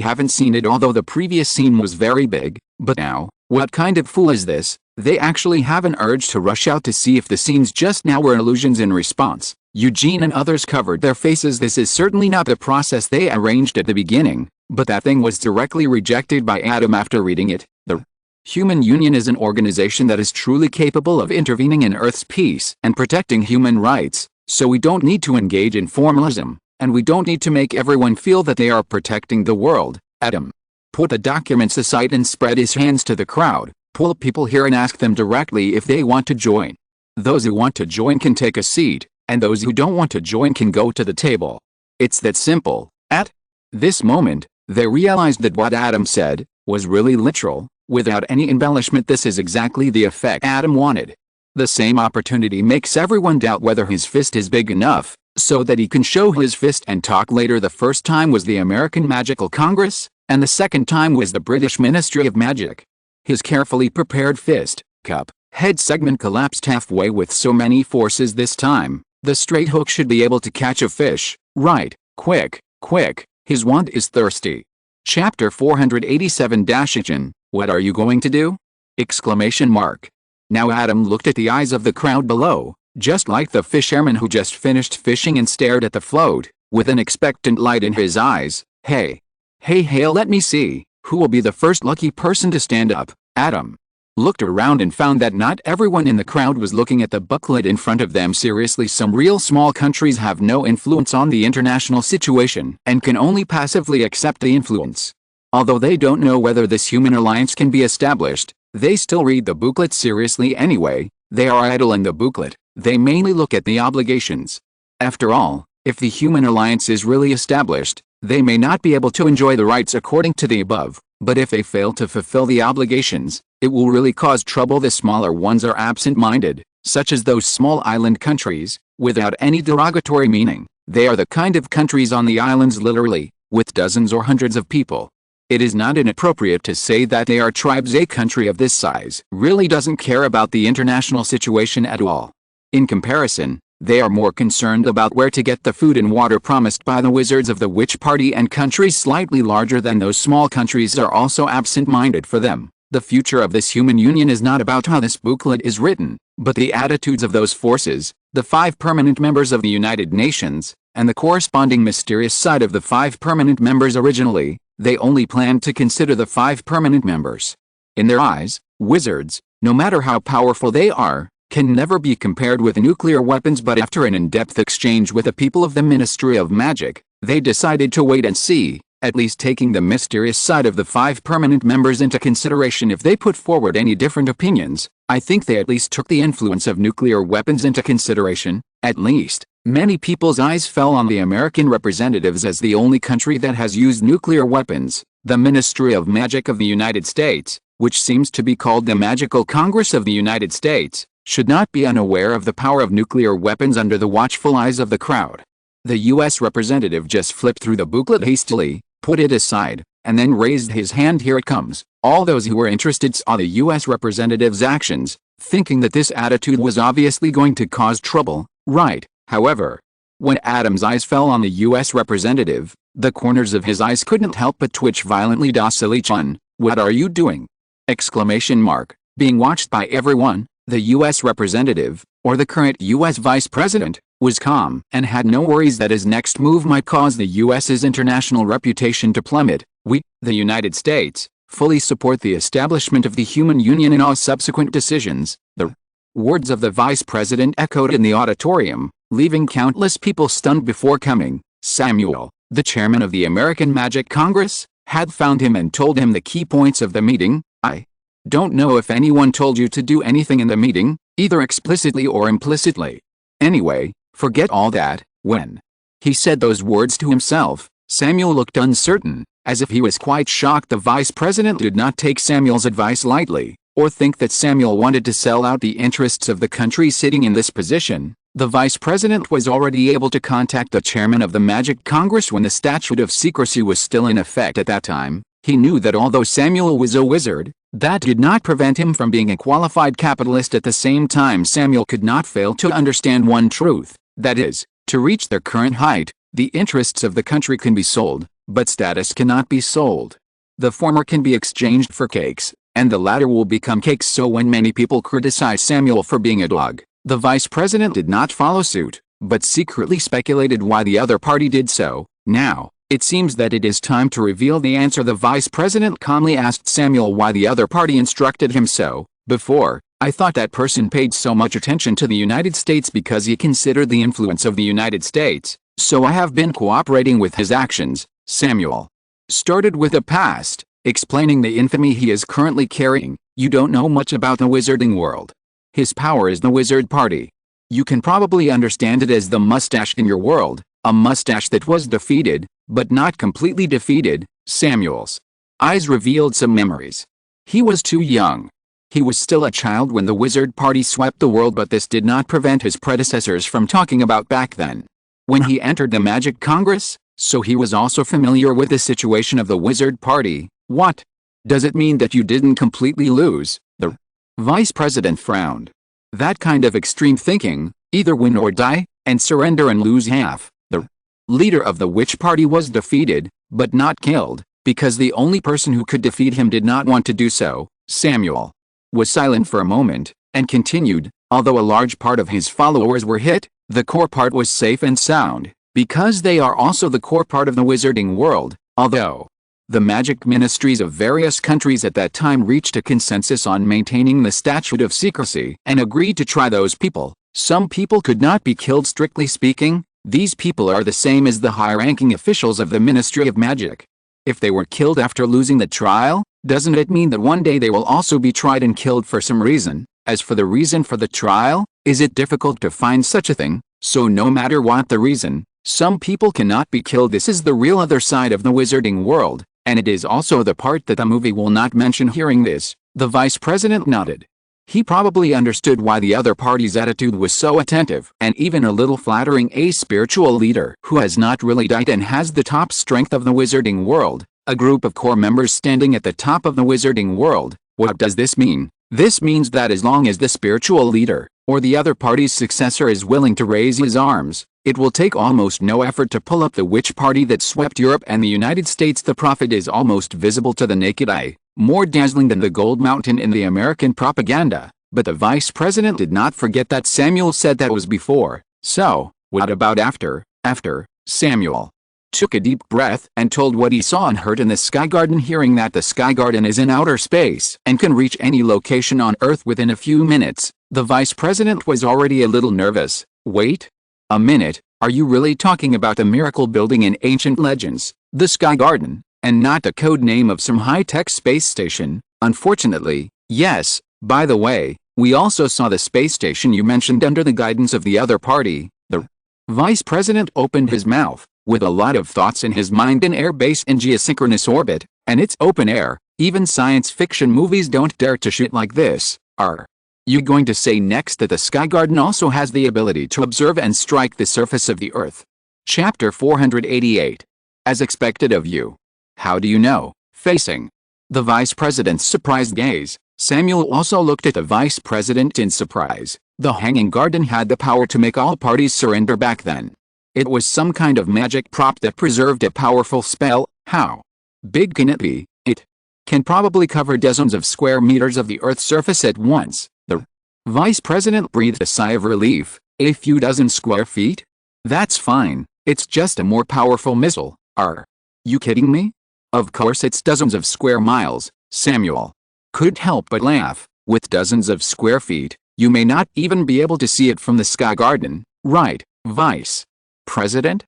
haven't seen it. Although the previous scene was very big, but now, what kind of fool is this? They actually have an urge to rush out to see if the scenes just now were illusions. In response, Eugene and others covered their faces. This is certainly not the process they arranged at the beginning, but that thing was directly rejected by Adam after reading it. The Human Union is an organization that is truly capable of intervening in Earth's peace and protecting human rights, so we don't need to engage in formalism. And we don't need to make everyone feel that they are protecting the world. Adam put the documents aside and spread his hands to the crowd. Pull people here and ask them directly if they want to join. Those who want to join can take a seat, and those who don't want to join can go to the table. It's that simple. At this moment, they realized that what Adam said was really literal, without any embellishment. This is exactly the effect Adam wanted. The same opportunity makes everyone doubt whether his fist is big enough, so that he can show his fist and talk later. The first time was the American Magical Congress, and the second time was the British Ministry of Magic. His carefully prepared fist, cup, head segment collapsed halfway with so many forces this time. The straight hook should be able to catch a fish, right? Quick, quick, his wand is thirsty. Chapter 487-Action, what are you going to do? Exclamation mark. Now Adam looked at the eyes of the crowd below, just like the fisherman who just finished fishing and stared at the float, with an expectant light in his eyes. Hey, let me see, who will be the first lucky person to stand up? Adam looked around and found that not everyone in the crowd was looking at the booklet in front of them seriously. Some real small countries have no influence on the international situation and can only passively accept the influence. Although they don't know whether this human alliance can be established, they still read the booklet seriously anyway. They are idle in the booklet, they mainly look at the obligations. After all, if the human alliance is really established, they may not be able to enjoy the rights according to the above, but if they fail to fulfill the obligations, it will really cause trouble. The smaller ones are absent-minded, such as those small island countries, without any derogatory meaning. They are the kind of countries on the islands literally, with dozens or hundreds of people. It is not inappropriate to say that they are tribes. A country of this size really doesn't care about the international situation at all. In comparison, they are more concerned about where to get the food and water promised by the wizards of the witch party, and countries slightly larger than those small countries are also absent-minded. For them, the future of this human union is not about how this booklet is written, but the attitudes of those forces, the 5 permanent members of the United Nations, and the corresponding mysterious side of the 5 permanent members. Originally, they only planned to consider the 5 permanent members. In their eyes, wizards, no matter how powerful they are, can never be compared with nuclear weapons. But after an in-depth exchange with the people of the Ministry of Magic, they decided to wait and see, at least taking the mysterious side of the 5 permanent members into consideration. If they put forward any different opinions, I think they at least took the influence of nuclear weapons into consideration. At least, many people's eyes fell on the American representatives as the only country that has used nuclear weapons. The Ministry of Magic of the United States, which seems to be called the Magical Congress of the United States, should not be unaware of the power of nuclear weapons under the watchful eyes of the crowd. The U.S. representative just flipped through the booklet hastily, put it aside, and then raised his hand. Here it comes. All those who were interested saw the U.S. representative's actions, thinking that this attitude was obviously going to cause trouble, right? However, when Adam's eyes fell on the U.S. representative, the corners of his eyes couldn't help but twitch violently. Silly-chun, what are you doing? Exclamation mark. Being watched by everyone, the U.S. representative, or the current U.S. vice president, was calm and had no worries that his next move might cause the U.S.'s international reputation to plummet. We, the United States, fully support the establishment of the human union in all subsequent decisions. The words of the vice president echoed in the auditorium, leaving countless people stunned. Before coming, Samuel, the chairman of the American Magic Congress, had found him and told him the key points of the meeting. I don't know if anyone told you to do anything in the meeting, either explicitly or implicitly. Anyway, forget all that. When he said those words to himself, Samuel looked uncertain, as if he was quite shocked. The vice president did not take Samuel's advice lightly, or think that Samuel wanted to sell out the interests of the country. Sitting in this position, the vice president was already able to contact the chairman of the Magic Congress when the statute of secrecy was still in effect at that time. He knew that although Samuel was a wizard, that did not prevent him from being a qualified capitalist. At the same time, Samuel could not fail to understand one truth, that is, to reach their current height, the interests of the country can be sold, but status cannot be sold. The former can be exchanged for cakes, and the latter will become cakes. So when many people criticized Samuel for being a dog, the vice president did not follow suit, but secretly speculated why the other party did so. Now, it seems that it is time to reveal the answer. The vice president calmly asked Samuel why the other party instructed him so. Before, I thought that person paid so much attention to the United States because he considered the influence of the United States So I have been cooperating with his actions, Samuel. Started with the past, explaining the infamy he is currently carrying. You don't know much about the wizarding world. His power is the wizard party. You can probably understand it as the mustache in your world, a mustache that was defeated, but not completely defeated. Samuel's eyes revealed some memories. He was too young. He was still a child when the wizard party swept the world, but this did not prevent his predecessors from talking about back then. When he entered the Magic Congress, so he was also familiar with the situation of the wizard party. What? Does it mean that you didn't completely lose? The vice president frowned. That kind of extreme thinking, either win or die, and surrender and lose half. The leader of the witch party was defeated, but not killed, because the only person who could defeat him did not want to do so. Samuel was silent for a moment, and continued, although a large part of his followers were hit, the core part was safe and sound, because they are also the core part of the wizarding world, although the magic ministries of various countries at that time reached a consensus on maintaining the statute of secrecy and agreed to try those people. Some people could not be killed strictly speaking. These people are the same as the high-ranking officials of the Ministry of Magic. If they were killed after losing the trial, doesn't it mean that one day they will also be tried and killed for some reason? As for the reason for the trial, is it difficult to find such a thing? So no matter what the reason, some people cannot be killed. This is the real other side of the wizarding world, and it is also the part that the movie will not mention. Hearing this, the vice president nodded. He probably understood why the other party's attitude was so attentive and even a little flattering. A spiritual leader who has not really died and has the top strength of the wizarding world, a group of core members standing at the top of the wizarding world. What does this mean? This means that as long as the spiritual leader, or the other party's successor, is willing to raise his arms, it will take almost no effort to pull up the witch party that swept Europe and the United States. The profit is almost visible to the naked eye, more dazzling than the gold mountain in the American propaganda. But the vice president did not forget that Samuel said that was before. So, what about after? After, Samuel took a deep breath and told what he saw and heard in the Sky Garden. Hearing that the Sky Garden is in outer space and can reach any location on Earth within a few minutes, the vice president was already a little nervous. Wait a minute, are you really talking about the miracle building in ancient legends, the Sky Garden, and not the code name of some high-tech space station? Unfortunately, yes. By the way, we also saw the space station you mentioned under the guidance of the other party. The vice president opened his mouth, with a lot of thoughts in his mind. An air base in geosynchronous orbit, and it's open air. Even science fiction movies don't dare to shit like this. Are you going to say next that the Sky Garden also has the ability to observe and strike the surface of the Earth? Chapter 488. As expected of you. How do you know? Facing the vice president's surprised gaze, Samuel also looked at the vice president in surprise. The Hanging Garden had the power to make all parties surrender back then. It was some kind of magic prop that preserved a powerful spell. How big can it be? It can probably cover dozens of square meters of the Earth's surface at once. The vice president breathed a sigh of relief. A few dozen square feet? That's fine. It's just a more powerful missile. Are you kidding me? Of course it's dozens of square miles. Samuel couldn't help but laugh. With dozens of square feet, you may not even be able to see it from the Sky Garden, right, Vice President?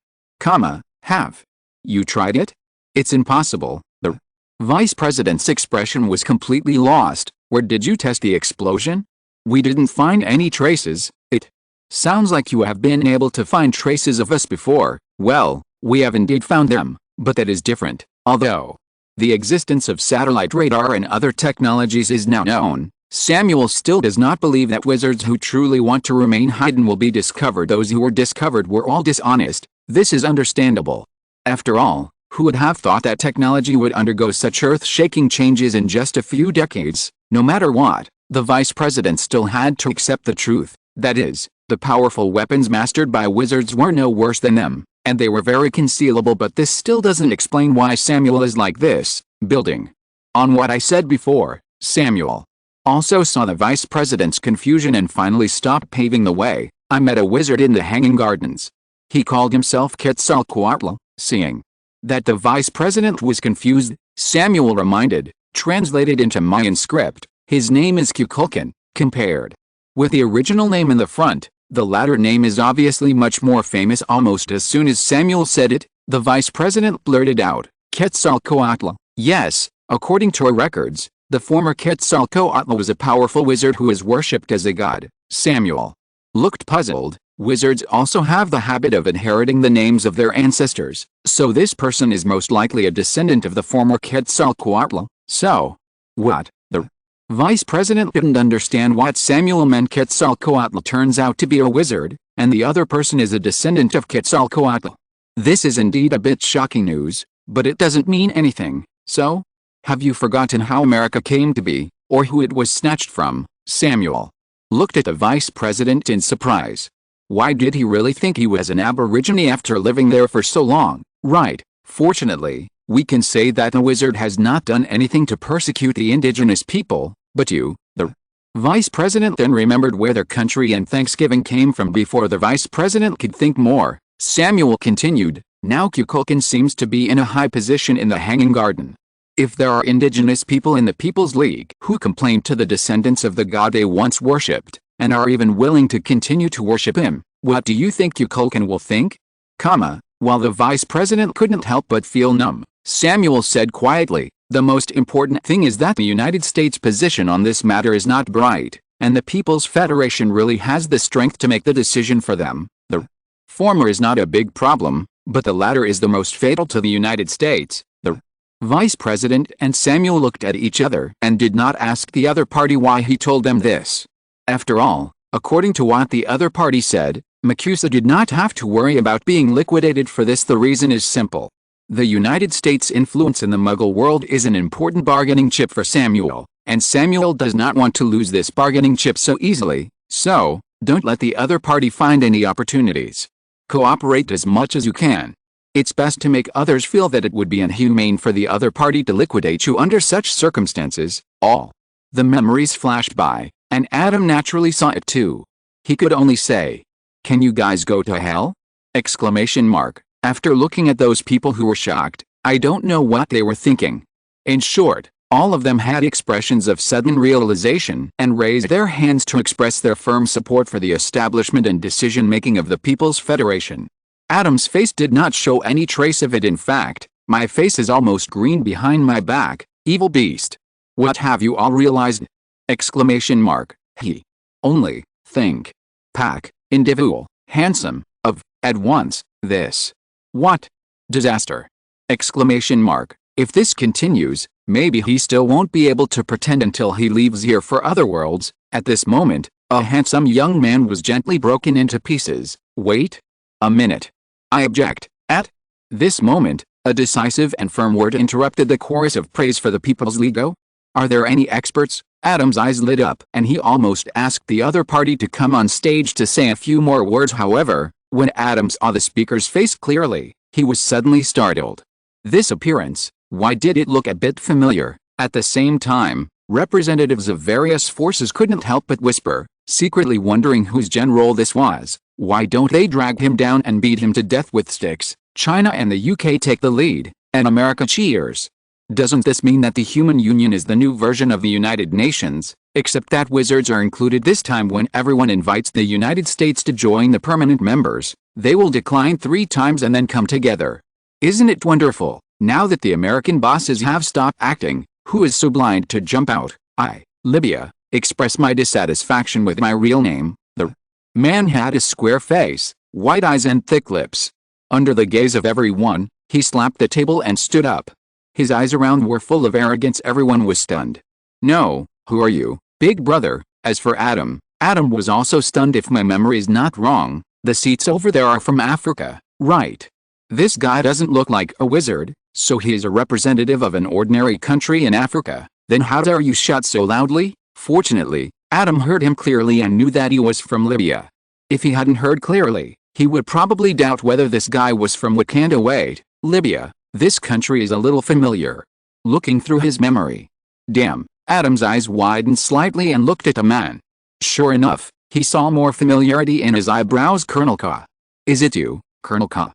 Have you tried it? It's impossible. The vice president's expression was completely lost. Where did you test the explosion? We didn't find any traces. It sounds like you have been able to find traces of us before. Well, we have indeed found them, but that is different. Although the existence of satellite radar and other technologies is now known, Samuel still does not believe that wizards who truly want to remain hidden will be discovered. Those who were discovered were all dishonest. This is understandable. After all, who would have thought that technology would undergo such earth-shaking changes in just a few decades? No matter what, the vice president still had to accept the truth. That is, the powerful weapons mastered by wizards were no worse than them, and they were very concealable. But this still doesn't explain why Samuel is like this. Building on what I said before, Samuel also saw the vice president's confusion and finally stopped paving the way. I met a wizard in the Hanging Gardens. He called himself Quetzalcoatl. Seeing that the vice president was confused, Samuel reminded, translated into Mayan script, his name is Kukulkan. Compared with the original name in the front, The latter name is obviously much more famous. Almost as soon as Samuel said it, the vice president blurted out, Quetzalcoatl. Yes, according to our records, the former Quetzalcoatl was a powerful wizard who is worshipped as a god. Samuel looked puzzled. Wizards also have the habit of inheriting the names of their ancestors, so this person is most likely a descendant of the former Quetzalcoatl. So, what? The vice president didn't understand what Samuel meant. Quetzalcoatl turns out to be a wizard, and the other person is a descendant of Quetzalcoatl. This is indeed a bit shocking news, but it doesn't mean anything. So, have you forgotten how America came to be, or who it was snatched from? Samuel looked at the vice president in surprise. Why did he really think he was an aborigine after living there for so long? Right. Fortunately, we can say that the wizard has not done anything to persecute the indigenous people, but you, the vice president, then remembered where their country and Thanksgiving came from before the vice president could think more. Samuel continued, now Kukulkan seems to be in a high position in the Hanging Garden. If there are indigenous people in the People's League who complain to the descendants of the god they once worshipped, and are even willing to continue to worship him, what do you think Kukulkan will think? While the vice president couldn't help but feel numb, Samuel said quietly, the most important thing is that the United States' position on this matter is not bright, and the People's Federation really has the strength to make the decision for them. The former is not a big problem, but the latter is the most fatal to the United States. The vice president and Samuel looked at each other and did not ask the other party why he told them this. After all, according to what the other party said, Makusa did not have to worry about being liquidated for this. The reason is simple. The United States' influence in the Muggle world is an important bargaining chip for Samuel, and Samuel does not want to lose this bargaining chip so easily, so, don't let the other party find any opportunities. Cooperate as much as you can. It's best to make others feel that it would be inhumane for the other party to liquidate you under such circumstances. All the memories flashed by, and Adam naturally saw it too. He could only say, "Can you guys go to hell?" After looking at those people who were shocked, I don't know what they were thinking. In short, all of them had expressions of sudden realization and raised their hands to express their firm support for the establishment and decision-making of the People's Federation. Adam's face did not show any trace of it. In fact, my face is almost green behind my back. Evil beast. What have you all realized? He only think pack individual handsome of at once this what disaster. If this continues, maybe he still won't be able to pretend until he leaves here for other worlds. At this moment, a handsome young man was gently broken into pieces. Wait a minute. I object. At this moment, a decisive and firm word interrupted the chorus of praise for the People's League. Are there any experts? Adam's eyes lit up and he almost asked the other party to come on stage to say a few more words. However, when Adam saw the speaker's face clearly, he was suddenly startled. This appearance, why did it look a bit familiar? At the same time, representatives of various forces couldn't help but whisper, secretly wondering whose general this was. Why don't they drag him down and beat him to death with sticks? China and the UK take the lead, and America cheers. Doesn't this mean that the Human Union is the new version of the United Nations, except that wizards are included this time? When everyone invites the United States to join the permanent members, they will decline 3 times and then come together. Isn't it wonderful? Now that the American bosses have stopped acting, who is so blind to jump out? I, Libya, express my dissatisfaction with my real name. The man had a square face, white eyes and thick lips. Under the gaze of everyone, he slapped the table and stood up. His eyes around were full of arrogance. Everyone was stunned. No, who are you, big brother? As for Adam, Adam was also stunned. If my memory is not wrong, the seats over there are from Africa, right? This guy doesn't look like a wizard, so he is a representative of an ordinary country in Africa. Then how dare you shout so loudly? Fortunately, Adam heard him clearly and knew that he was from Libya. If he hadn't heard clearly, he would probably doubt whether this guy was from Wakanda. Wait, Libya. This country is a little familiar. Looking through his memory. Damn, Adam's eyes widened slightly and looked at the man. Sure enough, he saw more familiarity in his eyebrows. Colonel Ka. Is it you, Colonel Ka?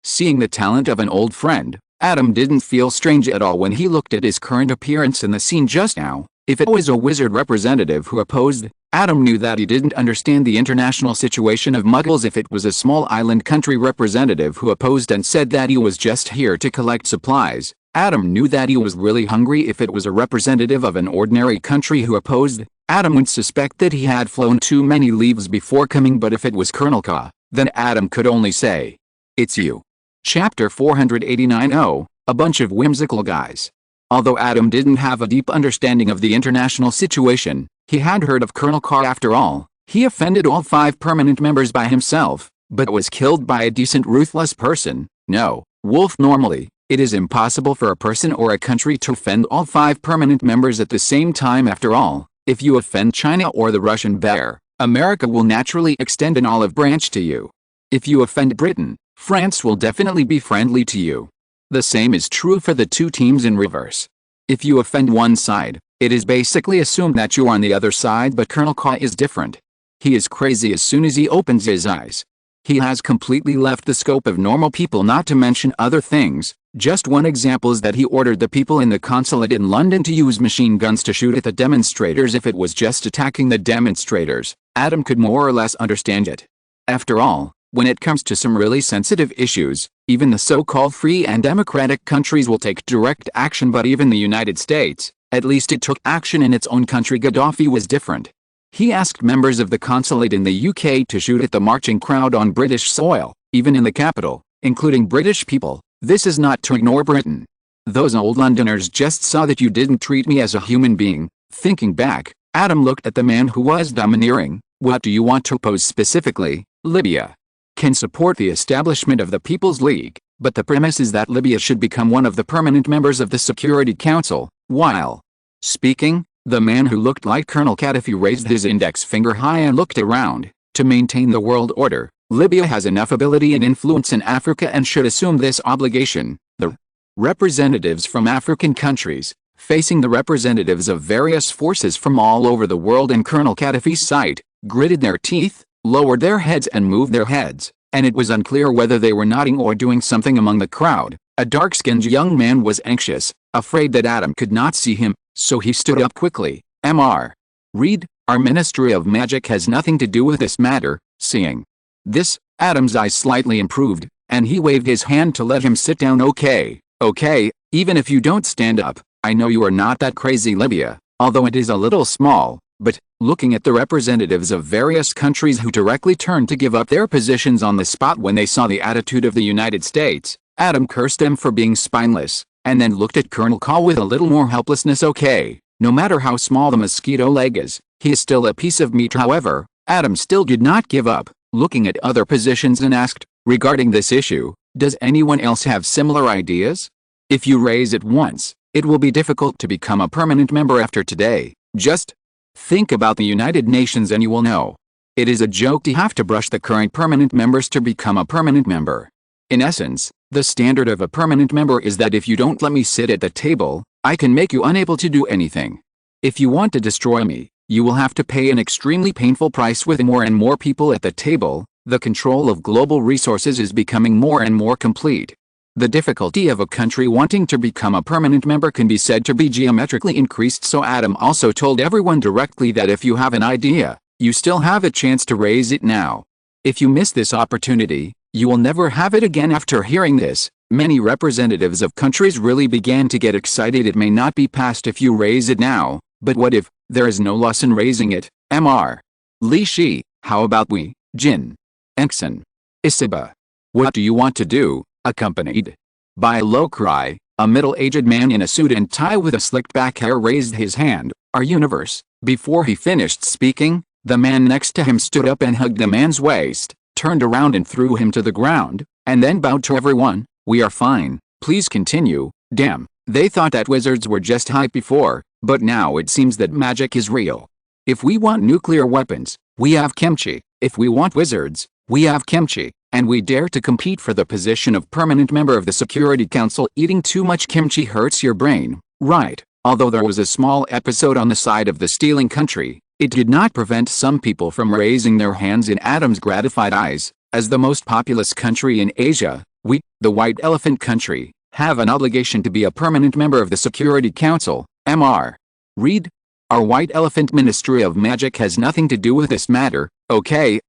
Seeing the talent of an old friend, Adam didn't feel strange at all when he looked at his current appearance in the scene just now. If it was a wizard representative who opposed Adam knew that he didn't understand the international situation of Muggles if it was a small island country representative who opposed and said that he was just here to collect supplies. Adam knew that he was really hungry if it was a representative of an ordinary country who opposed. Adam would suspect that he had flown too many leaves before coming, but if it was Colonel Ka, then Adam could only say, "It's you." Chapter 489. Oh, a bunch of whimsical guys. Although Adam didn't have a deep understanding of the international situation, he had heard of Colonel Ka after all. He offended all 5 permanent members by himself, but was killed by a decent ruthless person. No, Wolf, normally, it is impossible for a person or a country to offend all 5 permanent members at the same time. After all, if you offend China or the Russian bear, America will naturally extend an olive branch to you. If you offend Britain, France will definitely be friendly to you. The same is true for the 2 teams in reverse. If you offend one side, it is basically assumed that you are on the other side, but Colonel Ka is different. He is crazy as soon as he opens his eyes. He has completely left the scope of normal people, not to mention other things. Just one example is that he ordered the people in the consulate in London to use machine guns to shoot at the demonstrators if it was just attacking the demonstrators. Adam could more or less understand it. After all, when it comes to some really sensitive issues, even the so-called free and democratic countries will take direct action, but even the United States, at least it took action in its own country. Gaddafi was different. He asked members of the consulate in the UK to shoot at the marching crowd on British soil, even in the capital, including British people. This is not to ignore Britain. Those old Londoners just saw that you didn't treat me as a human being. Thinking back, Adam looked at the man who was domineering. What do you want to oppose specifically? Libya can support the establishment of the People's League, but the premise is that Libya should become one of the permanent members of the Security Council. While speaking, the man who looked like Colonel Gaddafi raised his index finger high and looked around. To maintain the world order, Libya has enough ability and influence in Africa and should assume this obligation. The representatives from African countries, facing the representatives of various forces from all over the world in Colonel Gaddafi's sight, gritted their teeth, lowered their heads and moved their heads, and it was unclear whether they were nodding or doing something among the crowd. A dark-skinned young man was anxious, afraid that Adam could not see him, so he stood up quickly. Mr. Reed, our Ministry of Magic has nothing to do with this matter. Seeing this, Adam's eyes slightly improved, and he waved his hand to let him sit down. Okay, even if you don't stand up, I know you are not that crazy. Libya, although it is a little small, but, looking at the representatives of various countries who directly turned to give up their positions on the spot when they saw the attitude of the United States, Adam cursed them for being spineless, and then looked at Colonel Ka with a little more helplessness. Okay, no matter how small the mosquito leg is, he is still a piece of meat. However, Adam still did not give up, looking at other positions and asked, regarding this issue, does anyone else have similar ideas? If you raise it once, it will be difficult to become a permanent member after today. Just think about the United Nations and you will know. It is a joke to have to brush the current permanent members to become a permanent member. In essence, the standard of a permanent member is that if you don't let me sit at the table, I can make you unable to do anything. If you want to destroy me, you will have to pay an extremely painful price. With more and more people at the table, the control of global resources is becoming more and more complete. The difficulty of a country wanting to become a permanent member can be said to be geometrically increased. So Adam also told everyone directly that if you have an idea, you still have a chance to raise it now. If you miss this opportunity, you will never have it again. After hearing this, many representatives of countries really began to get excited. It may not be passed if you raise it now, but what if? There is no loss in raising it. Mr. Li Shi, how about we, Jin, Enxin, Isiba? What do you want to do? Accompanied by a low cry, a middle-aged man in a suit and tie with a slicked back hair raised his hand. Our universe. Before he finished speaking, the man next to him stood up and hugged the man's waist, turned around and threw him to the ground, and then bowed to everyone. We are fine, please continue. Damn, they thought that wizards were just hype before, but now it seems that magic is real. If we want nuclear weapons, we have kimchi. If we want wizards, we have kimchi. And we dare to compete for the position of permanent member of the Security Council. Eating too much kimchi hurts your brain, right? Although there was a small episode on the side of the stealing country, it did not prevent some people from raising their hands in Adam's gratified eyes. As the most populous country in Asia, we, the White Elephant country, have an obligation to be a permanent member of the Security Council. Mr. Reed, Our white elephant Ministry of Magic has nothing to do with this matter. Okay,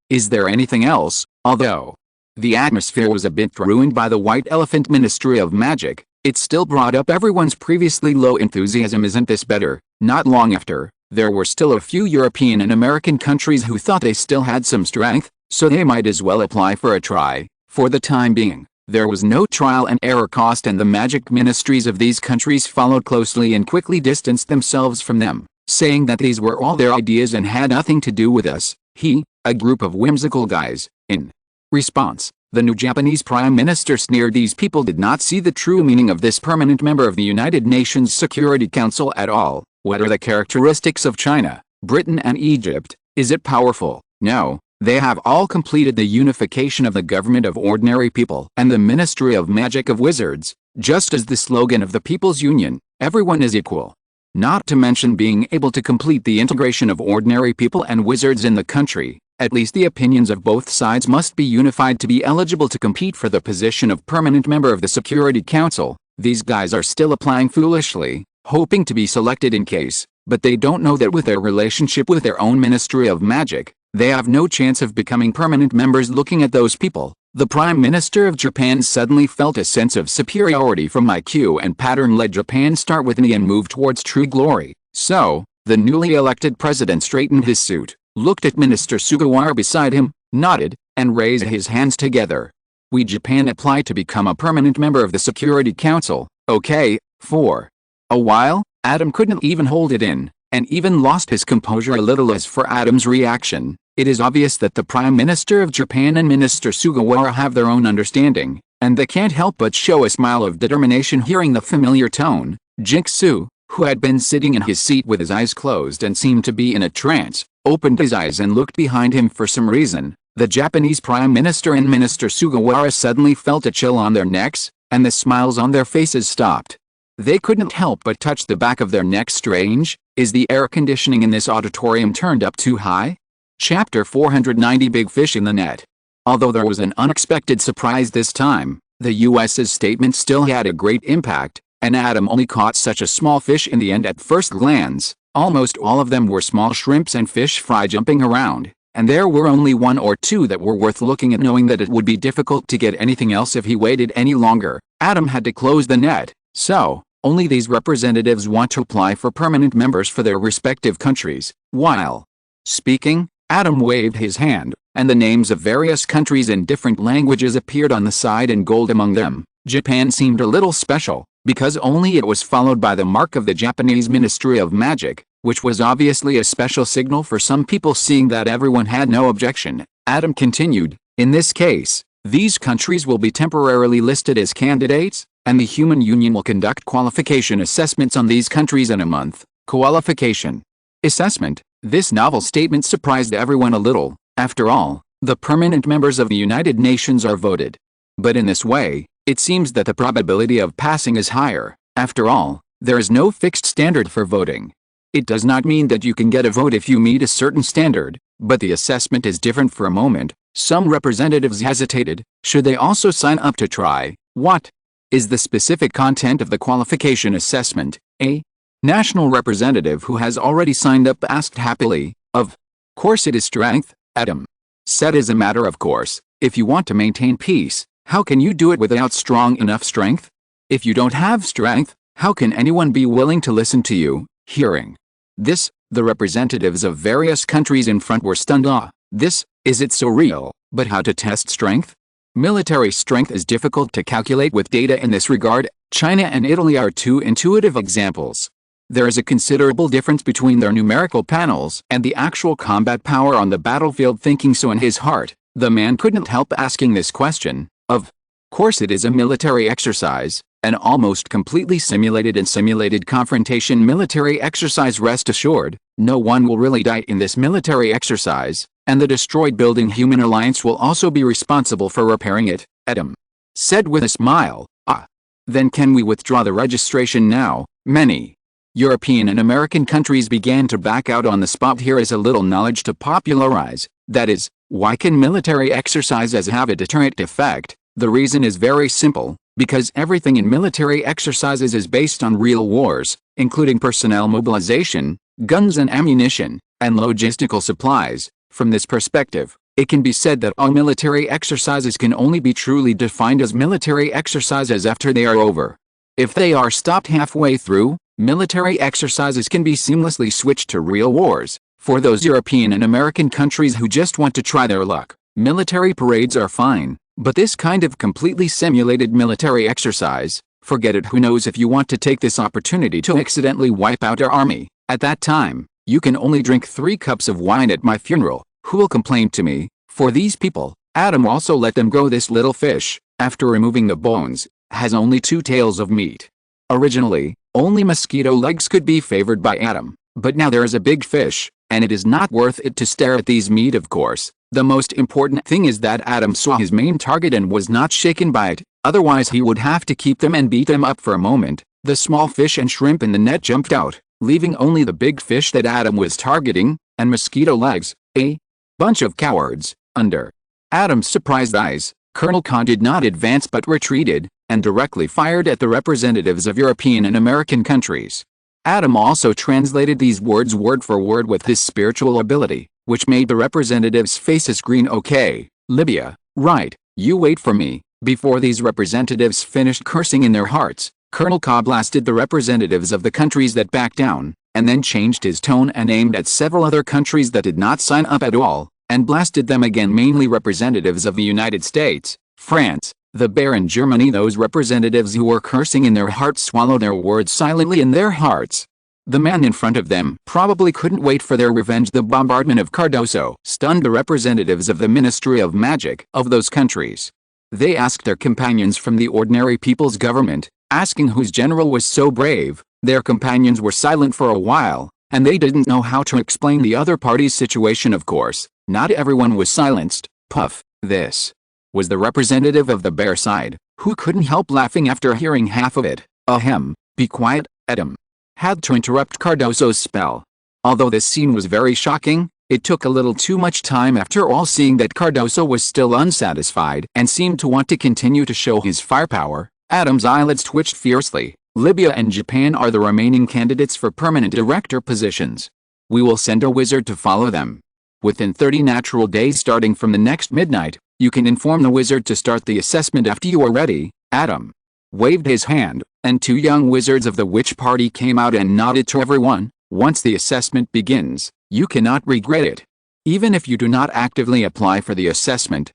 is there anything else? Although the atmosphere was a bit ruined by the white elephant Ministry of Magic, it still brought up everyone's previously low enthusiasm. Isn't this better? Not long after, there were still a few European and American countries who thought they still had some strength, so they might as well apply for a try. For the time being, there was no trial and error cost, and the magic ministries of these countries followed closely and quickly distanced themselves from them, saying that these were all their ideas and had nothing to do with us. A group of whimsical guys. In response, the new Japanese Prime Minister sneered these people did not see the true meaning of this permanent member of the United Nations Security Council at all. What are the characteristics of China, Britain and Egypt? Is it powerful? No. They have all completed the unification of the government of ordinary people and the Ministry of Magic of wizards, just as the slogan of the People's Union, everyone is equal. Not to mention being able to complete the integration of ordinary people and wizards in the country. At least the opinions of both sides must be unified to be eligible to compete for the position of permanent member of the Security Council. These guys are still applying foolishly, hoping to be selected in case, but they don't know that with their relationship with their own Ministry of Magic, they have no chance of becoming permanent members. Looking at those people, the Prime Minister of Japan suddenly felt a sense of superiority from IQ and pattern led Japan start with me and move towards true glory. So, the newly elected president straightened his suit, looked at Minister Sugawara beside him, nodded, and raised his hands together. We Japan apply to become a permanent member of the Security Council, okay? For a while, Adam couldn't even hold it in, and even lost his composure a little. As for Adam's reaction, it is obvious that the Prime Minister of Japan and Minister Sugawara have their own understanding, and they can't help but show a smile of determination hearing the familiar tone. Jingsu, who had been sitting in his seat with his eyes closed and seemed to be in a trance, opened his eyes and looked behind him for some reason. The Japanese Prime Minister and Minister Sugawara suddenly felt a chill on their necks, and the smiles on their faces stopped. They couldn't help but touch the back of their necks. Strange, is the air conditioning in this auditorium turned up too high? Chapter 490 Big Fish in the Net. Although there was an unexpected surprise this time, the US's statement still had a great impact, and Adam only caught such a small fish in the end. At first glance, almost all of them were small shrimps and fish fry jumping around, and there were only one or two that were worth looking at. Knowing that it would be difficult to get anything else if he waited any longer, Adam had to close the net. So, only these representatives want to apply for permanent members for their respective countries. While speaking, Adam waved his hand, and the names of various countries in different languages appeared on the side in gold. Among them, Japan seemed a little special, because only it was followed by the mark of the Japanese Ministry of Magic, which was obviously a special signal for some people. Seeing that everyone had no objection, Adam continued, in this case, these countries will be temporarily listed as candidates, and the Human Union will conduct qualification assessments on these countries in a month. Qualification assessment. This novel statement surprised everyone a little. After all, the permanent members of the United Nations are voted. But in this way, it seems that the probability of passing is higher. After all, there is no fixed standard for voting. It does not mean that you can get a vote if you meet a certain standard, but the assessment is different. For a moment, some representatives hesitated. Should they also sign up to try? What is the specific content of the qualification assessment? A national representative who has already signed up asked happily. Of course it is strength, Adam said. As a matter of course, if you want to maintain peace, how can you do it without strong enough strength? If you don't have strength, how can anyone be willing to listen to you? Hearing this, the representatives of various countries in front were stunned. Is it so real? But how to test strength? Military strength is difficult to calculate with data in this regard. China and Italy are two intuitive examples. There is a considerable difference between their numerical panels and the actual combat power on the battlefield. Thinking so in his heart, the man couldn't help asking this question. Of course it is a military exercise, an almost completely simulated and simulated confrontation military exercise. Rest assured, no one will really die in this military exercise, and the destroyed building human alliance will also be responsible for repairing it, Adam said with a smile. Then can we withdraw the registration now? Many European and American countries began to back out on the spot. Here is a little knowledge to popularize. That is, why can military exercises have a deterrent effect? The reason is very simple, because everything in military exercises is based on real wars. including personnel mobilization, guns and ammunition, and logistical supplies. From this perspective, it can be said that all military exercises can only be truly defined as military exercises after they are over. If they are stopped halfway through, military exercises can be seamlessly switched to real wars. For those European and American countries who just want to try their luck, military parades are fine, but this kind of completely simulated military exercise, forget it. Who knows if you want to take this opportunity to accidentally wipe out our army. At that time, you can only drink 3 cups of wine at my funeral. Who will complain to me? For these people, Adam also let them go. This little fish, after removing the bones, has only 2 tails of meat. Originally, only mosquito legs could be favored by Adam, but now there is a big fish, and it is not worth it to stare at these meat. Of course, the most important thing is that Adam saw his main target and was not shaken by it, otherwise he would have to keep them and beat them up for a moment. The small fish and shrimp in the net jumped out, leaving only the big fish that Adam was targeting, and mosquito legs. A bunch of cowards. Under Adam's surprised eyes, Colonel Khan did not advance but retreated, and directly fired at the representatives of European and American countries. Adam also translated these words word for word with his spiritual ability, which made the representatives' faces green. Okay, Libya, right, you wait for me. Before these representatives finished cursing in their hearts, Colonel Khan blasted the representatives of the countries that backed down, and then changed his tone and aimed at several other countries that did not sign up at all, and blasted them again, mainly representatives of the United States, France, the Bear and Germany. Those representatives who were cursing in their hearts swallowed their words silently in their hearts. The man in front of them probably couldn't wait for their revenge. The bombardment of Cardoso stunned the representatives of the Ministry of Magic of those countries. They asked their companions from the ordinary people's government, asking whose general was so brave. Their companions were silent for a while, and they didn't know how to explain the other party's situation. Of course, not everyone was silenced. Puff, this was the representative of the Bear side, who couldn't help laughing after hearing half of it. Ahem, be quiet, Adam had to interrupt Cardoso's spell. Although this scene was very shocking, it took a little too much time after all, seeing that Cardoso was still unsatisfied and seemed to want to continue to show his firepower. Adam's eyelids twitched fiercely. Libya and Japan are the remaining candidates for permanent director positions. We will send a wizard to follow them. Within 30 natural days starting from the next midnight, you can inform the wizard to start the assessment after you are ready. Adam waved his hand, and 2 young wizards of the witch party came out and nodded to everyone. Once the assessment begins, you cannot regret it. Even if you do not actively apply for the assessment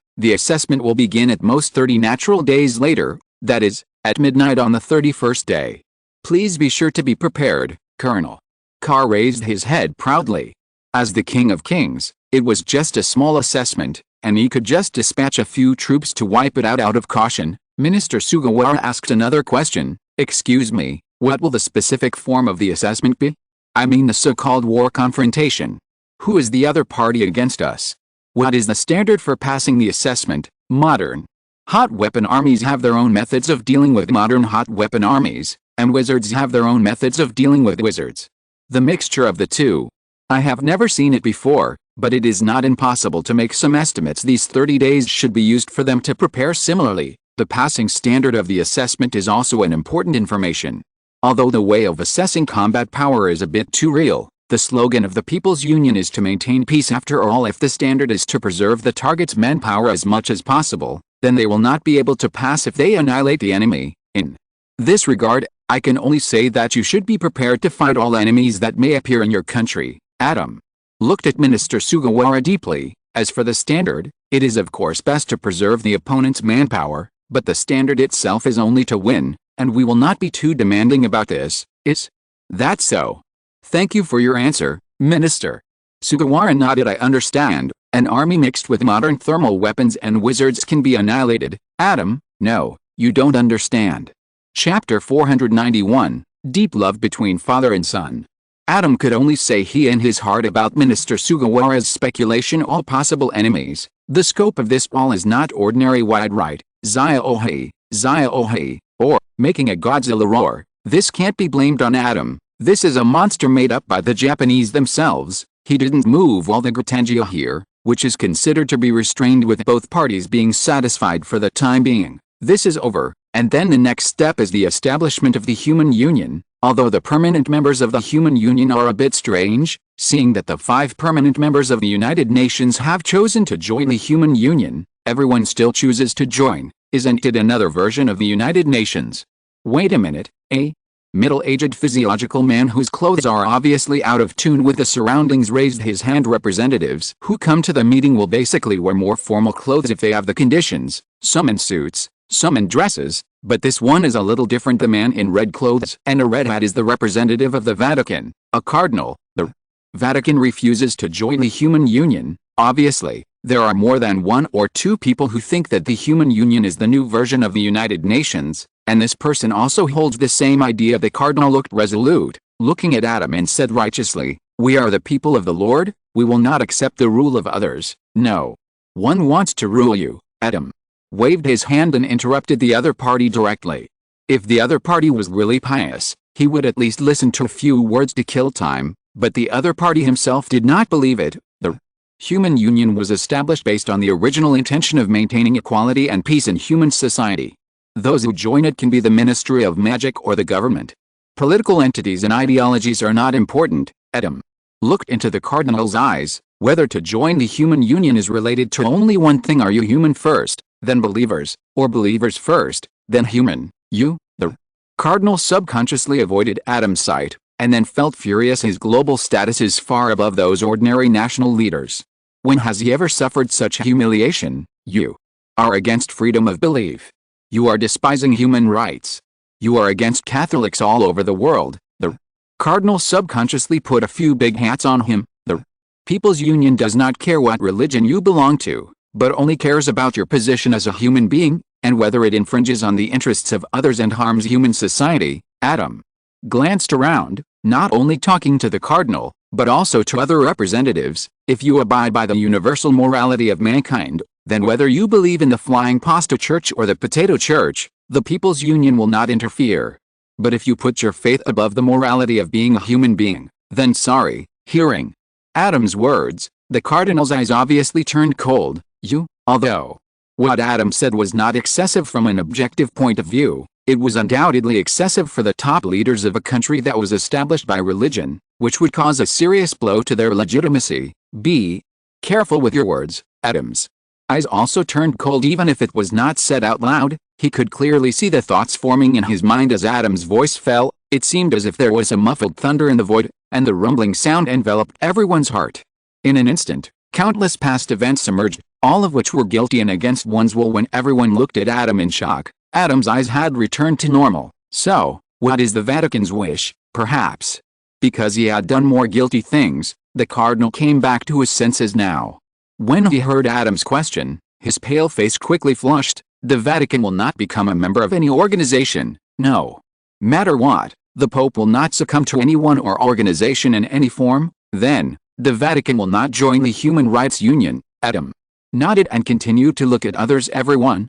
will begin at most 30 natural days later, that is, at midnight on the 31st day. Please be sure to be prepared. Colonel Carr raised his head proudly. As the King of Kings, it was just a small assessment, and he could just dispatch a few troops to wipe it out of caution. Minister Sugawara asked another question. Excuse me, what will the specific form of the assessment be? I mean the so-called war confrontation. Who is the other party against us? What is the standard for passing the assessment? Modern hot weapon armies have their own methods of dealing with modern hot weapon armies, and wizards have their own methods of dealing with wizards. The mixture of the two. I have never seen it before, but it is not impossible to make some estimates. These 30 days should be used for them to prepare. Similarly, the passing standard of the assessment is also an important information. Although the way of assessing combat power is a bit too real, the slogan of the People's Union is to maintain peace. After all, if the standard is to preserve the target's manpower as much as possible, then they will not be able to pass if they annihilate the enemy. In this regard, I can only say that you should be prepared to fight all enemies that may appear in your country. Adam looked at Minister Sugawara deeply. As for the standard, it is of course best to preserve the opponent's manpower, but the standard itself is only to win, and we will not be too demanding about this. Is that so? Thank you for your answer, Minister. Sugawara nodded. I understand. An army mixed with modern thermal weapons and wizards can be annihilated. Adam, no, you don't understand. Chapter 491, Deep Love Between Father and Son. Adam could only say he in his heart about Minister Sugawara's speculation. All possible enemies. The scope of this all is not ordinary wide right, Zaya-ohi, or making a Godzilla roar. This can't be blamed on Adam. This is a monster made up by the Japanese themselves. He didn't move all the Gratangio here, which is considered to be restrained, with both parties being satisfied for the time being. This is over, and then the next step is the establishment of the human union. Although the permanent members of the Human Union are a bit strange, seeing that the 5 permanent members of the United Nations have chosen to join the Human Union, everyone still chooses to join. Isn't it another version of the United Nations? Wait a minute, a middle-aged physiological man whose clothes are obviously out of tune with the surroundings raised his hand. Representatives who come to the meeting will basically wear more formal clothes if they have the conditions, some in suits, some in dresses, but this one is a little different. The man in red clothes and a red hat is the representative of the Vatican, a cardinal. The Vatican refuses to join the Human Union. Obviously, there are more than 1 or 2 people who think that the Human Union is the new version of the United Nations, and this person also holds the same idea. The cardinal looked resolute, looking at Adam, and said righteously, "We are the people of the Lord, we will not accept the rule of others." No one wants to rule you. Adam waved his hand and interrupted the other party directly. If the other party was really pious, he would at least listen to a few words to kill time, but the other party himself did not believe it. The Human Union was established based on the original intention of maintaining equality and peace in human society. Those who join it can be the Ministry of Magic or the government. Political entities and ideologies are not important. Adam looked into the cardinal's eyes. Whether to join the Human Union is related to only one thing: are you human first, then believers, or believers first, then human? You? The cardinal subconsciously avoided Adam's sight, and then felt furious. His global status is far above those ordinary national leaders. When has he ever suffered such humiliation? You are against freedom of belief. You are despising human rights. You are against Catholics all over the world. The cardinal subconsciously put a few big hats on him. The People's Union does not care what religion you belong to, but only cares about your position as a human being, and whether it infringes on the interests of others and harms human society. Adam glanced around, not only talking to the cardinal, but also to other representatives. If you abide by the universal morality of mankind, then whether you believe in the flying pasta church or the potato church, the People's Union will not interfere. But if you put your faith above the morality of being a human being, then sorry. Hearing Adam's words, the cardinal's eyes obviously turned cold. Although what Adam said was not excessive from an objective point of view, it was undoubtedly excessive for the top leaders of a country that was established by religion, which would cause a serious blow to their legitimacy. Be careful with your words. Adam's eyes also turned cold. Even if it was not said out loud, he could clearly see the thoughts forming in his mind as Adam's voice fell. It seemed as if there was a muffled thunder in the void, and the rumbling sound enveloped everyone's heart. In an instant, countless past events emerged, all of which were guilty and against one's will. When everyone looked at Adam in shock, Adam's eyes had returned to normal. So, what is the Vatican's wish? Perhaps because he had done more guilty things, the cardinal came back to his senses now. When he heard Adam's question, his pale face quickly flushed. The Vatican will not become a member of any organization. No matter what, the Pope will not succumb to anyone or organization in any form. Then, the Vatican will not join the Human Rights Union. Adam nodded and continued to look at others. Everyone,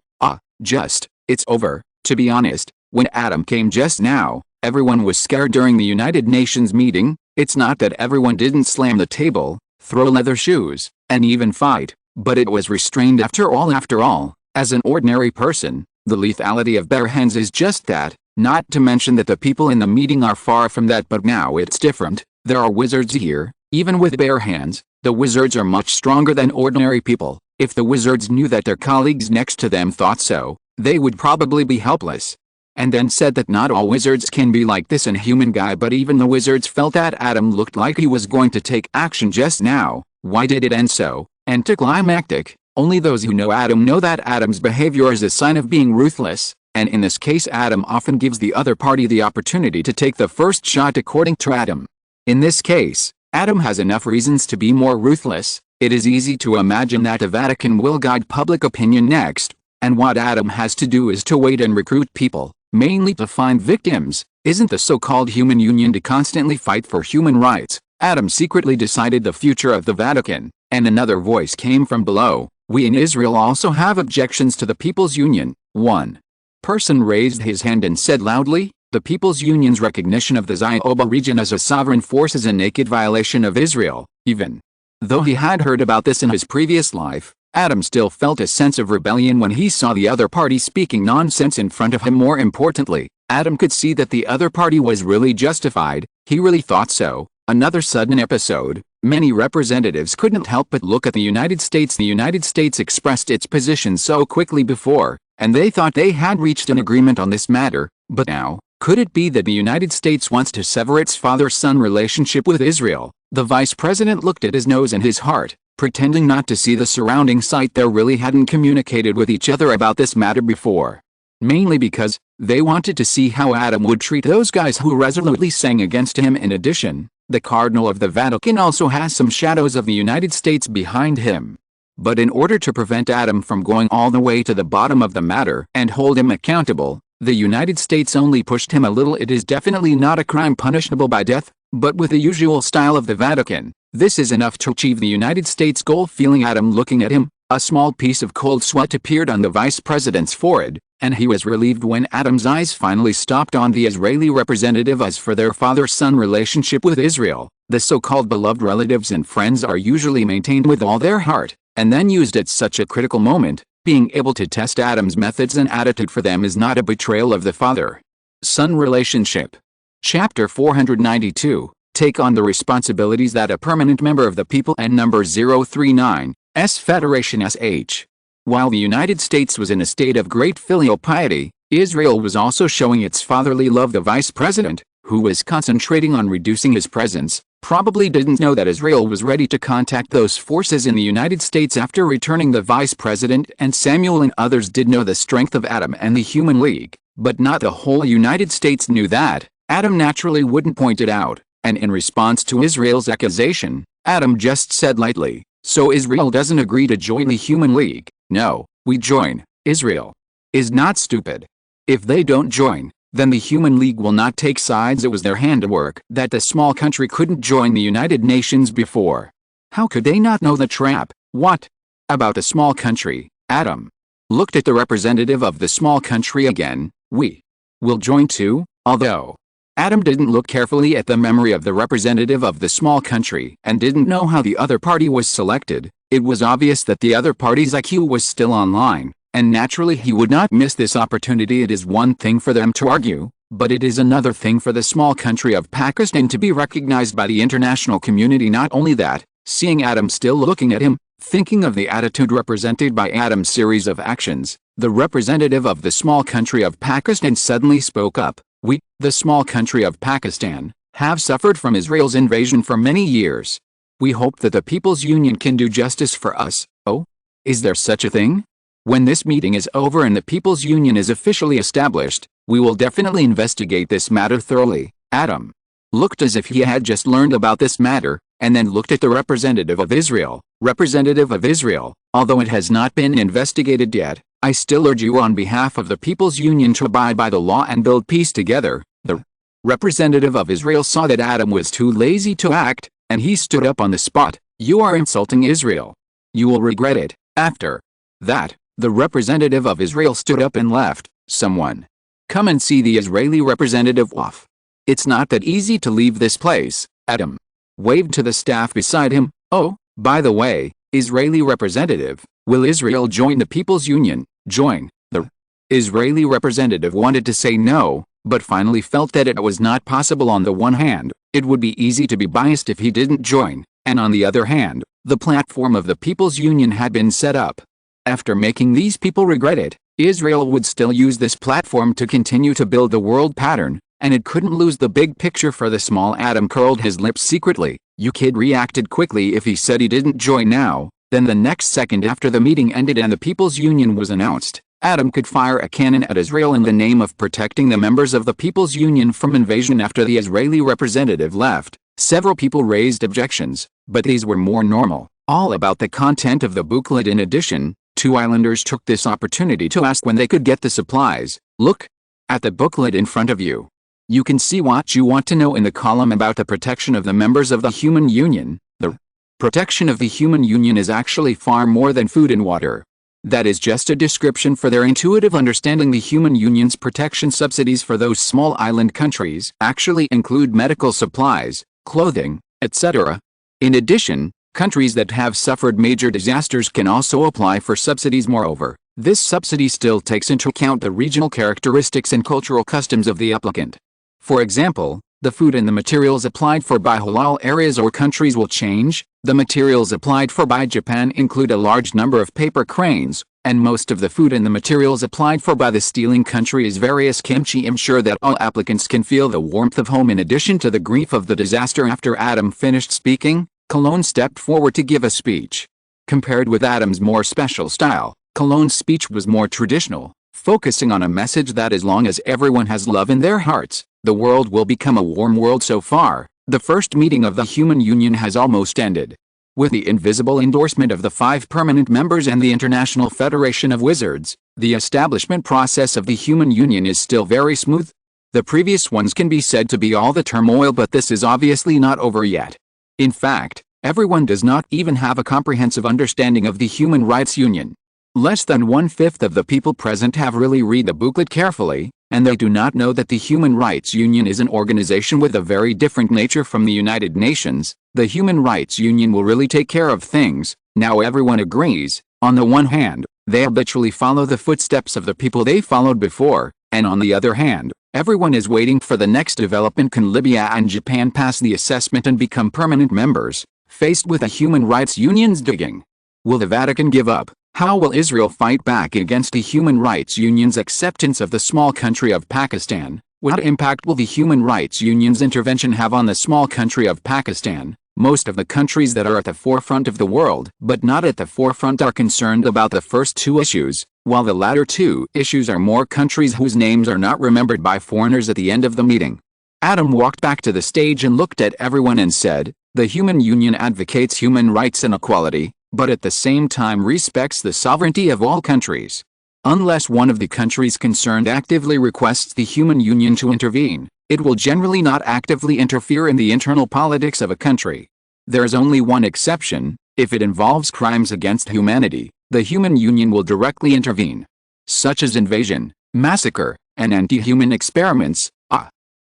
it's over. To be honest, when Adam came just now, everyone was scared during the United Nations meeting. It's not that everyone didn't slam the table, throw leather shoes, and even fight, but it was restrained. After all, as an ordinary person, the lethality of bare hands is just that, not to mention that the people in the meeting are far from that. But now it's different. There are wizards here. Even with bare hands, the wizards are much stronger than ordinary people. If the wizards knew that their colleagues next to them thought so, they would probably be helpless. And then said that not all wizards can be like this inhuman guy. But even the wizards felt that Adam looked like he was going to take action just now. Why did it end so anticlimactic? Only those who know Adam know that Adam's behavior is a sign of being ruthless, and in this case Adam often gives the other party the opportunity to take the first shot. According to Adam, in this case, Adam has enough reasons to be more ruthless. It is easy to imagine that the Vatican will guide public opinion next, and what Adam has to do is to wait and recruit people, mainly to find victims. Isn't the so-called Human Union to constantly fight for human rights? Adam secretly decided the future of the Vatican, and another voice came from below. We in Israel also have objections to the People's Union. One person raised his hand and said loudly, the People's Union's recognition of the Zioba region as a sovereign force is a naked violation of Israel. Even though he had heard about this in his previous life, Adam still felt a sense of rebellion when he saw the other party speaking nonsense in front of him. More importantly, Adam could see that the other party was really justified. He really thought so. Another sudden episode. Many representatives couldn't help but look at the United States. The United States expressed its position so quickly before, and they thought they had reached an agreement on this matter, but now, could it be that the United States wants to sever its father-son relationship with Israel? The vice president looked at his nose and his heart, pretending not to see the surrounding sight. They really hadn't communicated with each other about this matter before. Mainly because, they wanted to see how Adam would treat those guys who resolutely sang against him. In addition, the Cardinal of the Vatican also has some shadows of the United States behind him. But in order to prevent Adam from going all the way to the bottom of the matter and hold him accountable, the United States only pushed him a little. It is definitely not a crime punishable by death, but with the usual style of the Vatican, this is enough to achieve the United States goal. Feeling Adam looking at him, a small piece of cold sweat appeared on the vice president's forehead, and he was relieved when Adam's eyes finally stopped on the Israeli representative. As for their father-son relationship with Israel, the so-called beloved relatives and friends are usually maintained with all their heart, and then used at such a critical moment. Being able to test Adam's methods and attitude for them is not a betrayal of the father-son relationship. Chapter 492, Take on the responsibilities that a permanent member of the people and number 039, S Federation SH. While the United States was in a state of great filial piety, Israel was also showing its fatherly love. The vice president, who was concentrating on reducing his presence, probably didn't know that Israel was ready to contact those forces in the United States after returning. The vice president and Samuel and others did know the strength of Adam and the Human League, but not the whole United States knew that. Adam naturally wouldn't point it out, and in response to Israel's accusation, Adam just said lightly, "So Israel doesn't agree to join the Human League?" "No, we join. Israel is not stupid. If they don't join, then the Human League will not take sides." It was their handiwork that the small country couldn't join the United Nations before. How could they not know the trap? What about the small country? Adam looked at the representative of the small country again. "We will join too." Although Adam didn't look carefully at the memory of the representative of the small country and didn't know how the other party was selected, it was obvious that the other party's IQ was still online, and naturally he would not miss this opportunity. It is one thing for them to argue, but it is another thing for the small country of Pakistan to be recognized by the international community. Not only that, seeing Adam still looking at him, thinking of the attitude represented by Adam's series of actions, the representative of the small country of Pakistan suddenly spoke up. "We, the small country of Pakistan, have suffered from Israel's invasion for many years. We hope that the People's Union can do justice for us." "Oh? Is there such a thing? When this meeting is over and the People's Union is officially established, we will definitely investigate this matter thoroughly." Adam looked as if he had just learned about this matter, and then looked at the representative of Israel. "Representative of Israel, although it has not been investigated yet, I still urge you on behalf of the People's Union to abide by the law and build peace together." The representative of Israel saw that Adam was too lazy to act, and he stood up on the spot. "You are insulting Israel. You will regret it." After that, the representative of Israel stood up and left. "Someone come and see the Israeli representative off. It's not that easy to leave this place." Adam waved to the staff beside him. "Oh, by the way, Israeli representative, will Israel join the People's Union?" "Join?" The Israeli representative wanted to say no, but finally felt that it was not possible. On the one hand, it would be easy to be biased if he didn't join, and on the other hand, the platform of the People's Union had been set up. After making these people regret it, Israel would still use this platform to continue to build the world pattern, and it couldn't lose the big picture for the small. Adam curled his lips secretly. You kid reacted quickly if he said he didn't join now, then the next second after the meeting ended and the People's Union was announced, Adam could fire a cannon at Israel in the name of protecting the members of the People's Union from invasion. After the Israeli representative left, several people raised objections, but these were more normal, all about the content of the booklet. In addition, two islanders took this opportunity to ask when they could get the supplies. "Look at the booklet in front of you. You can see what you want to know in the column about the protection of the members of the Human Union." The protection of the Human Union is actually far more than food and water. That is just a description for their intuitive understanding. The Human Union's protection subsidies for those small island countries actually include medical supplies, clothing, etc. In addition, Countries that have suffered major disasters can also apply for subsidies. Moreover, this subsidy still takes into account the regional characteristics and cultural customs of the applicant. For example, the food and the materials applied for by halal areas or countries will change. The materials applied for by Japan include a large number of paper cranes, and most of the food and the materials applied for by the stealing country is various kimchi. Ensure that all applicants can feel the warmth of home in addition to the grief of the disaster. After Adam finished speaking, Cologne stepped forward to give a speech. Compared with Adam's more special style, Cologne's speech was more traditional, focusing on a message that as long as everyone has love in their hearts, the world will become a warm world. So far, the first meeting of the Human Union has almost ended. With the invisible endorsement of the 5 permanent members and the International Federation of Wizards, the establishment process of the Human Union is still very smooth. The previous ones can be said to be all the turmoil, but this is obviously not over yet. In fact, everyone does not even have a comprehensive understanding of the Human Rights Union. Less than 1/5 of the people present have really read the booklet carefully, and they do not know that the Human Rights Union is an organization with a very different nature from the United Nations. The Human Rights Union will really take care of things. Now everyone agrees. On the one hand, they habitually follow the footsteps of the people they followed before, and on the other hand, everyone is waiting for the next development. Can Libya and Japan pass the assessment and become permanent members, faced with the Human Rights Union's digging? Will the Vatican give up? How will Israel fight back against the Human Rights Union's acceptance of the small country of Pakistan? What impact will the Human Rights Union's intervention have on the small country of Pakistan? Most of the countries that are at the forefront of the world but not at the forefront are concerned about the first 2 issues, while the latter 2 issues are more countries whose names are not remembered by foreigners. At the end of the meeting, Adam walked back to the stage and looked at everyone and said, "The Human Union advocates human rights and equality, but at the same time respects the sovereignty of all countries. Unless one of the countries concerned actively requests the Human Union to intervene, it will generally not actively interfere in the internal politics of a country. There is only one exception: if it involves crimes against humanity, the Human Union will directly intervene, such as invasion, massacre, and anti-human experiments."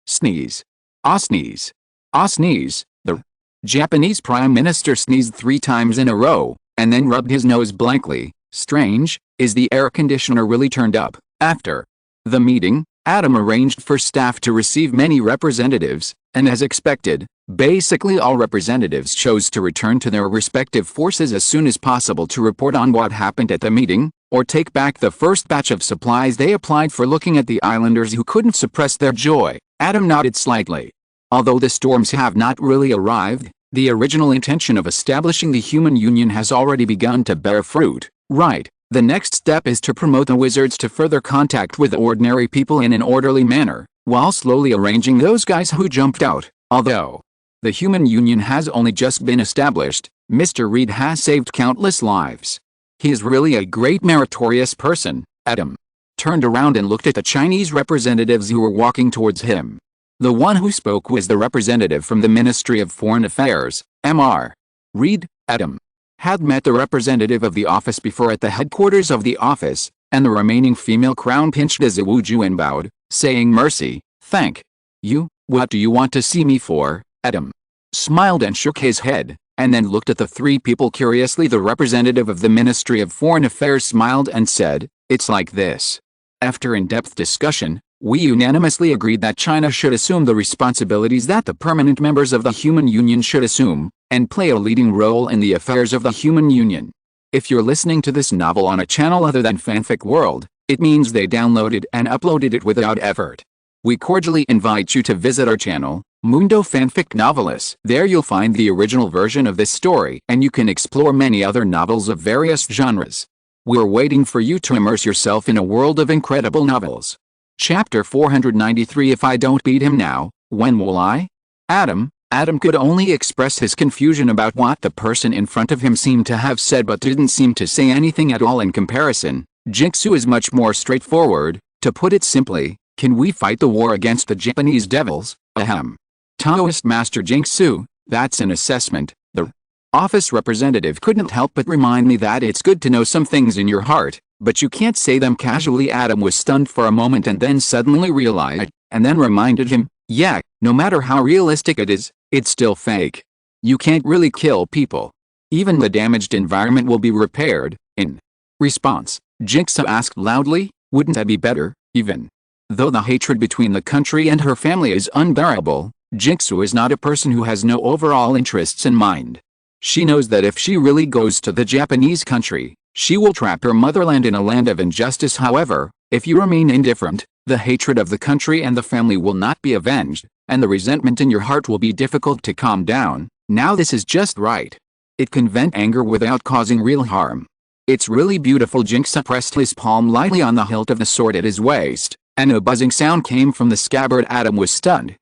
Sneeze. Sneeze. Sneeze. The Japanese Prime Minister sneezed 3 times in a row, and then rubbed his nose blankly. Strange, is the air conditioner really turned up? After the meeting, Adam arranged for staff to receive many representatives, and as expected, basically all representatives chose to return to their respective forces as soon as possible to report on what happened at the meeting, or take back the first batch of supplies they applied for. Looking at the islanders who couldn't suppress their joy, Adam nodded slightly. Although the storms have not really arrived, the original intention of establishing the Human Union has already begun to bear fruit. Right, the next step is to promote the wizards to further contact with ordinary people in an orderly manner, while slowly arranging those guys who jumped out. Although the Human Union has only just been established, Mr. Reed has saved countless lives. He is really a great meritorious person. Adam turned around and looked at the Chinese representatives who were walking towards him. The one who spoke was the representative from the Ministry of Foreign Affairs, Mr. Reed. Adam had met the representative of the office before at the headquarters of the office, and the remaining female crown pinched as Iwuju and bowed, saying, "Mercy, thank you. What do you want to see me for?" Adam smiled and shook his head, and then looked at the 3 people curiously. The representative of the Ministry of Foreign Affairs smiled and said, "It's like this. After in-depth discussion, we unanimously agreed that China should assume the responsibilities that the permanent members of the Human Union should assume, and play a leading role in the affairs of the Human Union." If you're listening to this novel on a channel other than Fanfic World, it means they downloaded and uploaded it without effort. We cordially invite you to visit our channel, Mundo Fanfic Novelis. There you'll find the original version of this story, and you can explore many other novels of various genres. We're waiting for you to immerse yourself in a world of incredible novels. Chapter 493. If I don't beat him now, when will I? Adam could only express his confusion about what the person in front of him seemed to have said but didn't seem to say anything at all. In comparison, Jingsu is much more straightforward. To put it simply, can we fight the war against the Japanese devils? Ahem. Taoist Master Jingsu, that's an assessment. The office representative couldn't help but remind me that it's good to know some things in your heart, but you can't say them casually. Adam was stunned for a moment and then suddenly realized, and then reminded him, yeah, no matter how realistic it is, it's still fake. You can't really kill people. Even the damaged environment will be repaired. In response, Jigsaw asked loudly, wouldn't that be better, even? Though the hatred between the country and her family is unbearable, Jigsaw is not a person who has no overall interests in mind. She knows that if she really goes to the Japanese country, she will trap her motherland in a land of injustice. However, if you remain indifferent, the hatred of the country and the family will not be avenged, and the resentment in your heart will be difficult to calm down. Now this is just right. It can vent anger without causing real harm. It's really beautiful. Jigsaw pressed his palm lightly on the hilt of the sword at his waist, and a buzzing sound came from the scabbard. Adam was stunned.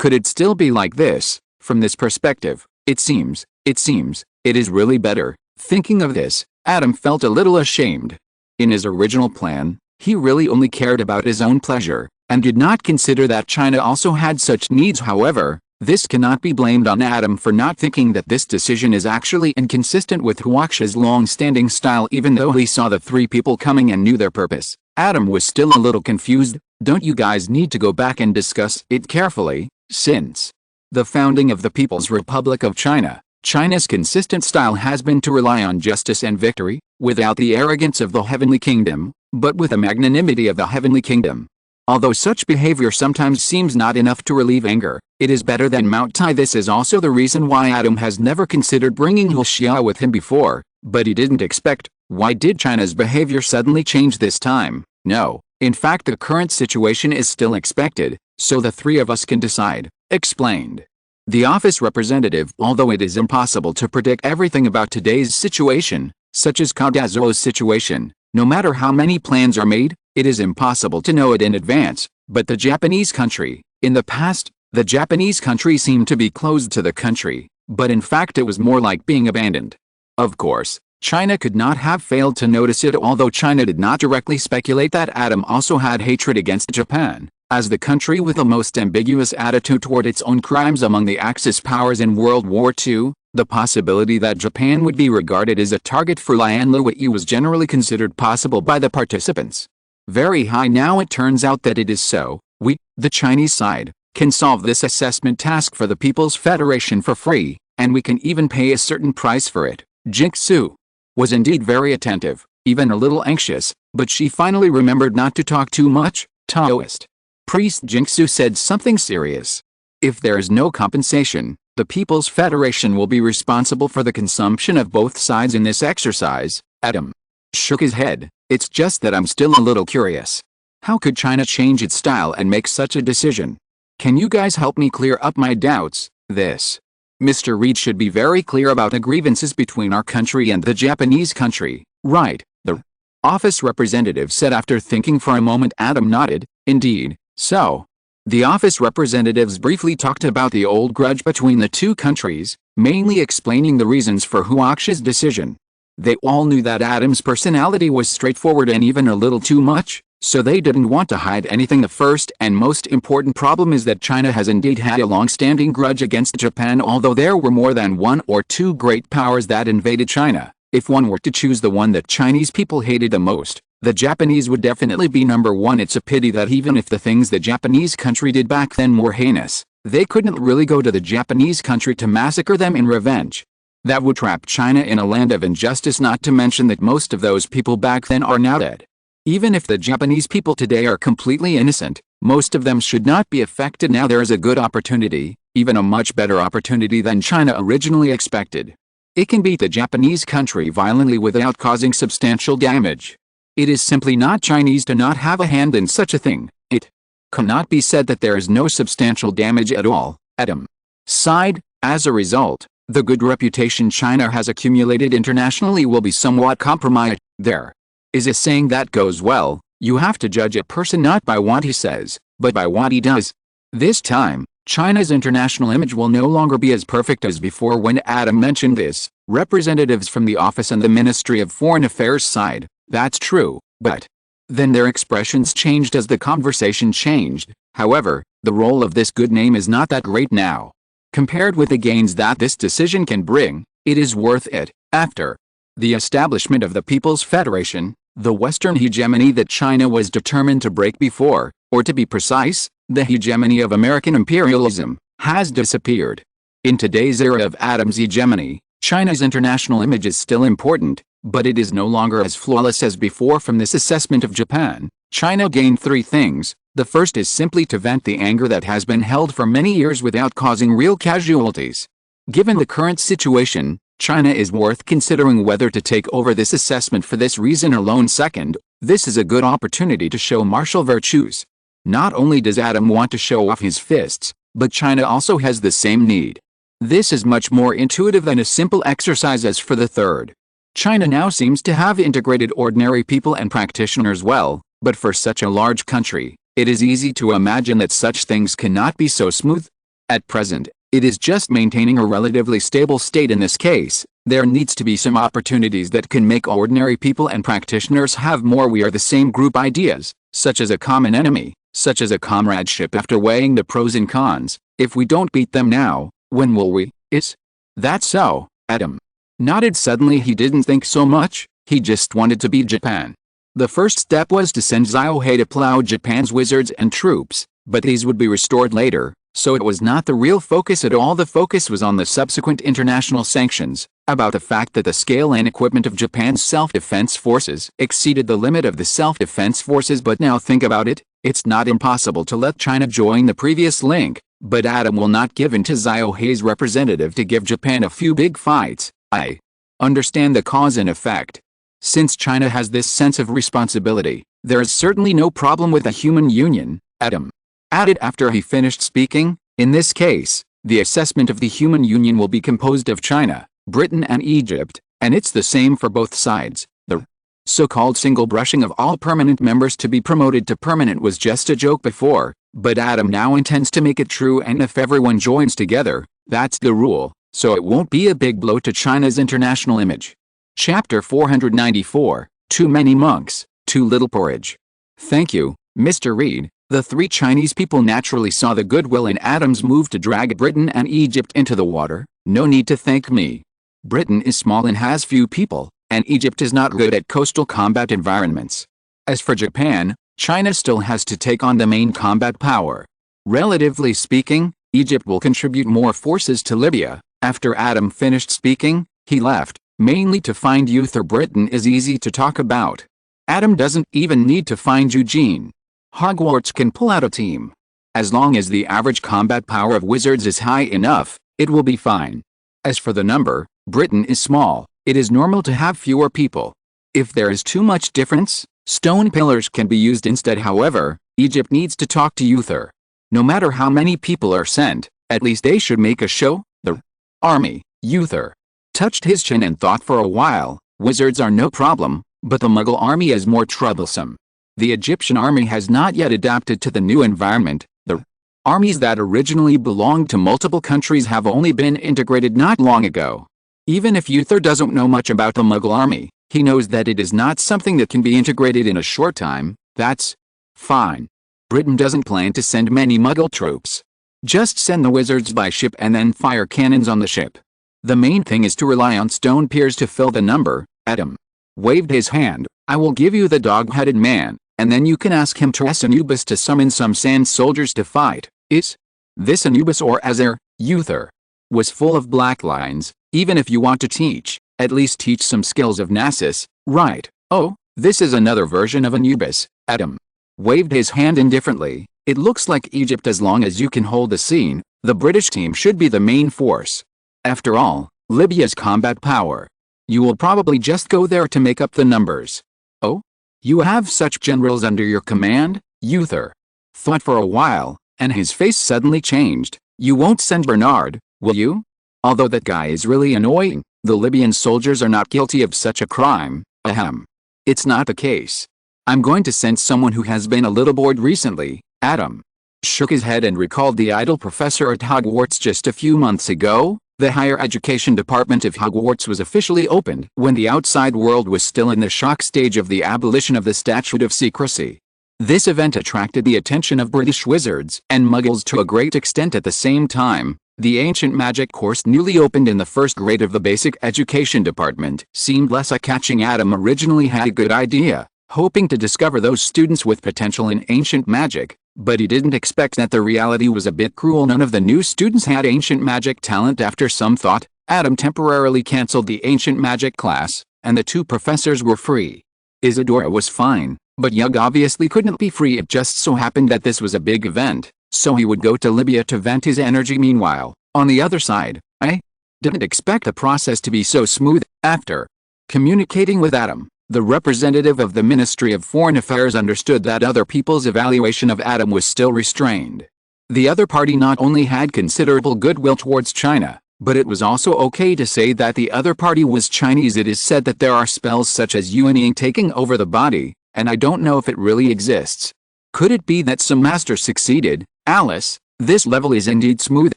Could it still be like this? From this perspective, it seems, it is really better. Thinking of this, Adam felt a little ashamed. In his original plan, he really only cared about his own pleasure, and did not consider that China also had such needs. However, this cannot be blamed on Adam for not thinking that this decision is actually inconsistent with Huaxa's long-standing style. Even though he saw the three people coming and knew their purpose, Adam was still a little confused. Don't you guys need to go back and discuss it carefully? Since the founding of the People's Republic of China, China's consistent style has been to rely on justice and victory, without the arrogance of the Heavenly Kingdom, but with the magnanimity of the Heavenly Kingdom. Although such behavior sometimes seems not enough to relieve anger, it is better than Mount Tai. This is also the reason why Adam has never considered bringing Huaxia with him before, but he didn't expect. Why did China's behavior suddenly change this time? No, in fact the current situation is still expected, so the three of us can decide, explained the office representative. Although it is impossible to predict everything about today's situation, such as Kadazo's situation, no matter how many plans are made, it is impossible to know it in advance. But the Japanese country, in the past, the Japanese country seemed to be closed to the country, but in fact it was more like being abandoned. Of course, China could not have failed to notice it, although China did not directly speculate that Adam also had hatred against Japan, as the country with the most ambiguous attitude toward its own crimes among the Axis powers in World War II. The possibility that Japan would be regarded as a target for Lian Luoyi was generally considered possible by the participants. Very high. Now it turns out that it is so. We, the Chinese side, can solve this assessment task for the People's Federation for free, and we can even pay a certain price for it. Jigsaw was indeed very attentive, even a little anxious, but she finally remembered not to talk too much. Taoist priest Jigsaw said something serious. If there is no compensation, the People's Federation will be responsible for the consumption of both sides in this exercise. Adam shook his head. It's just that I'm still a little curious. How could China change its style and make such a decision? Can you guys help me clear up my doubts? Mr. Reed should be very clear about the grievances between our country and the Japanese country, right? The office representative said after thinking for a moment. Adam nodded. Indeed, so. The office representatives briefly talked about the old grudge between the two countries, mainly explaining the reasons for Huaxa's decision. They all knew that Adam's personality was straightforward and even a little too much, so they didn't want to hide anything. The first and most important problem is that China has indeed had a long-standing grudge against Japan. Although there were more than one or two great powers that invaded China, if one were to choose the one that Chinese people hated the most, the Japanese would definitely be number one. It's a pity that even if the things the Japanese country did back then were heinous, they couldn't really go to the Japanese country to massacre them in revenge. That would trap China in a land of injustice, not to mention that most of those people back then are now dead. Even if the Japanese people today are completely innocent, most of them should not be affected. Now there is a good opportunity, even a much better opportunity than China originally expected. It can beat the Japanese country violently without causing substantial damage. It is simply not Chinese to not have a hand in such a thing. It cannot be said that there is no substantial damage at all. Adam sighed. As a result, the good reputation China has accumulated internationally will be somewhat compromised. There is a saying that goes well: you have to judge a person not by what he says, but by what he does. This time, China's international image will no longer be as perfect as before. When Adam mentioned this, representatives from the office and the Ministry of Foreign Affairs sighed. That's true, but then their expressions changed as the conversation changed. However, the role of this good name is not that great now. Compared with the gains that this decision can bring, it is worth it. After the establishment of the People's Federation, the Western hegemony that China was determined to break before, or to be precise, the hegemony of American imperialism, has disappeared. In today's era of Adam's hegemony, China's international image is still important, but it is no longer as flawless as before. From this assessment of Japan, China gained 3 things. The first is simply to vent the anger that has been held for many years without causing real casualties. Given the current situation, China is worth considering whether to take over this assessment for this reason alone. Second, this is a good opportunity to show martial virtues. Not only does Adam want to show off his fists, but China also has the same need. This is much more intuitive than a simple exercise. As for the third, China now seems to have integrated ordinary people and practitioners well, but for such a large country, it is easy to imagine that such things cannot be so smooth. At present, it is just maintaining a relatively stable state. In this case, there needs to be some opportunities that can make ordinary people and practitioners have more "we are the same group" ideas, such as a common enemy, such as a comradeship. After weighing the pros and cons, if we don't beat them now, when will we? Is that so? Adam nodded. Suddenly he didn't think so much, he just wanted to beat Japan. The first step was to send Zhao to plow Japan's wizards and troops, but these would be restored later, so it was not the real focus at all. The focus was on the subsequent international sanctions, about the fact that the scale and equipment of Japan's self-defense forces exceeded the limit of the self-defense forces. But now think about it, it's not impossible to let China join the previous link, but Adam will not give in to Zhao representative to give Japan a few big fights. I understand the cause and effect. Since China has this sense of responsibility, there is certainly no problem with a human union, Adam added after he finished speaking. In this case, the assessment of the human union will be composed of China, Britain and Egypt, and it's the same for both sides. The so-called single brushing of all permanent members to be promoted to permanent was just a joke before, but Adam now intends to make it true, and if everyone joins together, that's the rule, so it won't be a big blow to China's international image. Chapter 494, Too Many Monks, Too Little Porridge. Thank you, Mr. Reed. The 3 Chinese people naturally saw the goodwill in Adam's move to drag Britain and Egypt into the water. No need to thank me. Britain is small and has few people, and Egypt is not good at coastal combat environments. As for Japan, China still has to take on the main combat power. Relatively speaking, Egypt will contribute more forces to Libya. After Adam finished speaking, he left, mainly to find Uther. Britain is easy to talk about. Adam doesn't even need to find Eugene. Hogwarts can pull out a team. As long as the average combat power of wizards is high enough, it will be fine. As for the number, Britain is small, it is normal to have fewer people. If there is too much difference, stone pillars can be used instead. However, Egypt needs to talk to Uther. No matter how many people are sent, at least they should make a show. The army, Uther touched his chin and thought for a while. Wizards are no problem, but the Mughal army is more troublesome. The Egyptian army has not yet adapted to the new environment. The armies that originally belonged to multiple countries have only been integrated not long ago. Even if Uther doesn't know much about the Mughal army, he knows that it is not something that can be integrated in a short time. That's fine. Britain doesn't plan to send many Mughal troops. Just send the wizards by ship and then fire cannons on the ship. The main thing is to rely on stone piers to fill the number. Adam waved his hand. I will give you the dog-headed man, and then you can ask him to ask Anubis to summon some sand soldiers to fight. Is this Anubis or Azar? Uther was full of black lines. Even if you want to teach, at least teach some skills of Nasus, right? Oh, this is another version of Anubis. Adam waved his hand indifferently. It looks like Egypt. As long as you can hold the scene, the British team should be the main force. After all, Libya's combat power. You will probably just go there to make up the numbers. Oh? You have such generals under your command? Uther thought for a while, and his face suddenly changed. You won't send Bernard, will you? Although that guy is really annoying, the Libyan soldiers are not guilty of such a crime. Ahem. It's not the case. I'm going to send someone who has been a little bored recently. Adam shook his head and recalled the idle professor at Hogwarts just a few months ago. The higher education department of Hogwarts was officially opened when the outside world was still in the shock stage of the abolition of the Statute of Secrecy. This event attracted the attention of British wizards and Muggles to a great extent. At the same time, the ancient magic course newly opened in the first grade of the basic education department seemed less eye-catching. Adam originally had a good idea, hoping to discover those students with potential in ancient magic, but he didn't expect that the reality was a bit cruel. None of the new students had ancient magic talent. After some thought, Adam temporarily cancelled the ancient magic class, and the two professors were free. Isadora was fine, but Yug obviously couldn't be free. It just so happened that this was a big event, so he would go to Libya to vent his energy. Meanwhile, on the other side, I didn't expect the process to be so smooth. After communicating with Adam, the representative of the Ministry of Foreign Affairs understood that other people's evaluation of Adam was still restrained. The other party not only had considerable goodwill towards China, but it was also okay to say that the other party was Chinese. It is said that there are spells such as Yuanying taking over the body, and I don't know if it really exists. Could it be that some master succeeded? Alice, this level is indeed smooth,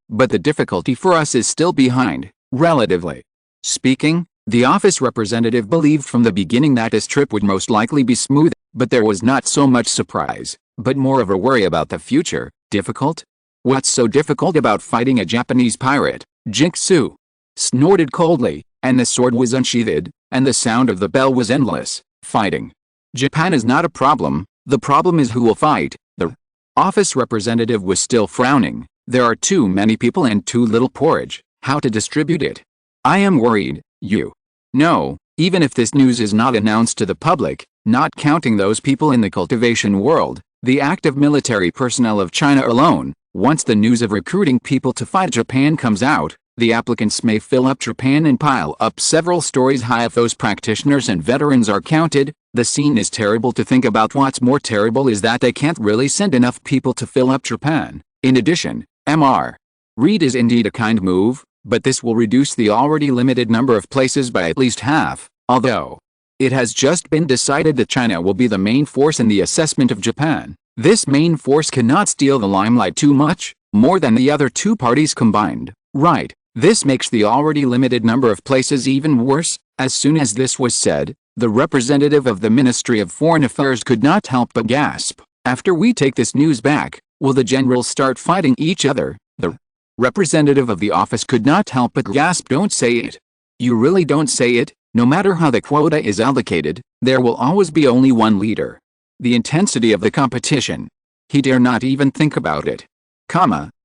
but the difficulty for us is still behind, relatively speaking. The office representative believed from the beginning that this trip would most likely be smooth, but there was not so much surprise, but more of a worry about the future. Difficult? What's so difficult about fighting a Japanese pirate? Jingsu snorted coldly, and the sword was unsheathed, and the sound of the bell was endless. Fighting Japan is not a problem, the problem is who will fight. The office representative was still frowning. There are too many people and too little porridge. How to distribute it? I am worried. You know, even if this news is not announced to the public, not counting those people in the cultivation world, the active military personnel of China alone, once the news of recruiting people to fight Japan comes out, the applicants may fill up Japan and pile up several stories high. If those practitioners and veterans are counted, the scene is terrible to think about. What's more terrible is that they can't really send enough people to fill up Japan. In addition, Mr. Reed is indeed a kind move, but this will reduce the already limited number of places by at least half, although it has just been decided that China will be the main force in the assessment of Japan. This main force cannot steal the limelight too much, more than the other two parties combined, right? This makes the already limited number of places even worse. As soon as this was said, the representative of the Ministry of Foreign Affairs could not help but gasp. After we take this news back, will the generals start fighting each other? The representative of the office could not help but gasp. Don't say it. You really don't say it. No matter how the quota is allocated, there will always be only one leader. The intensity of the competition. He dare not even think about it.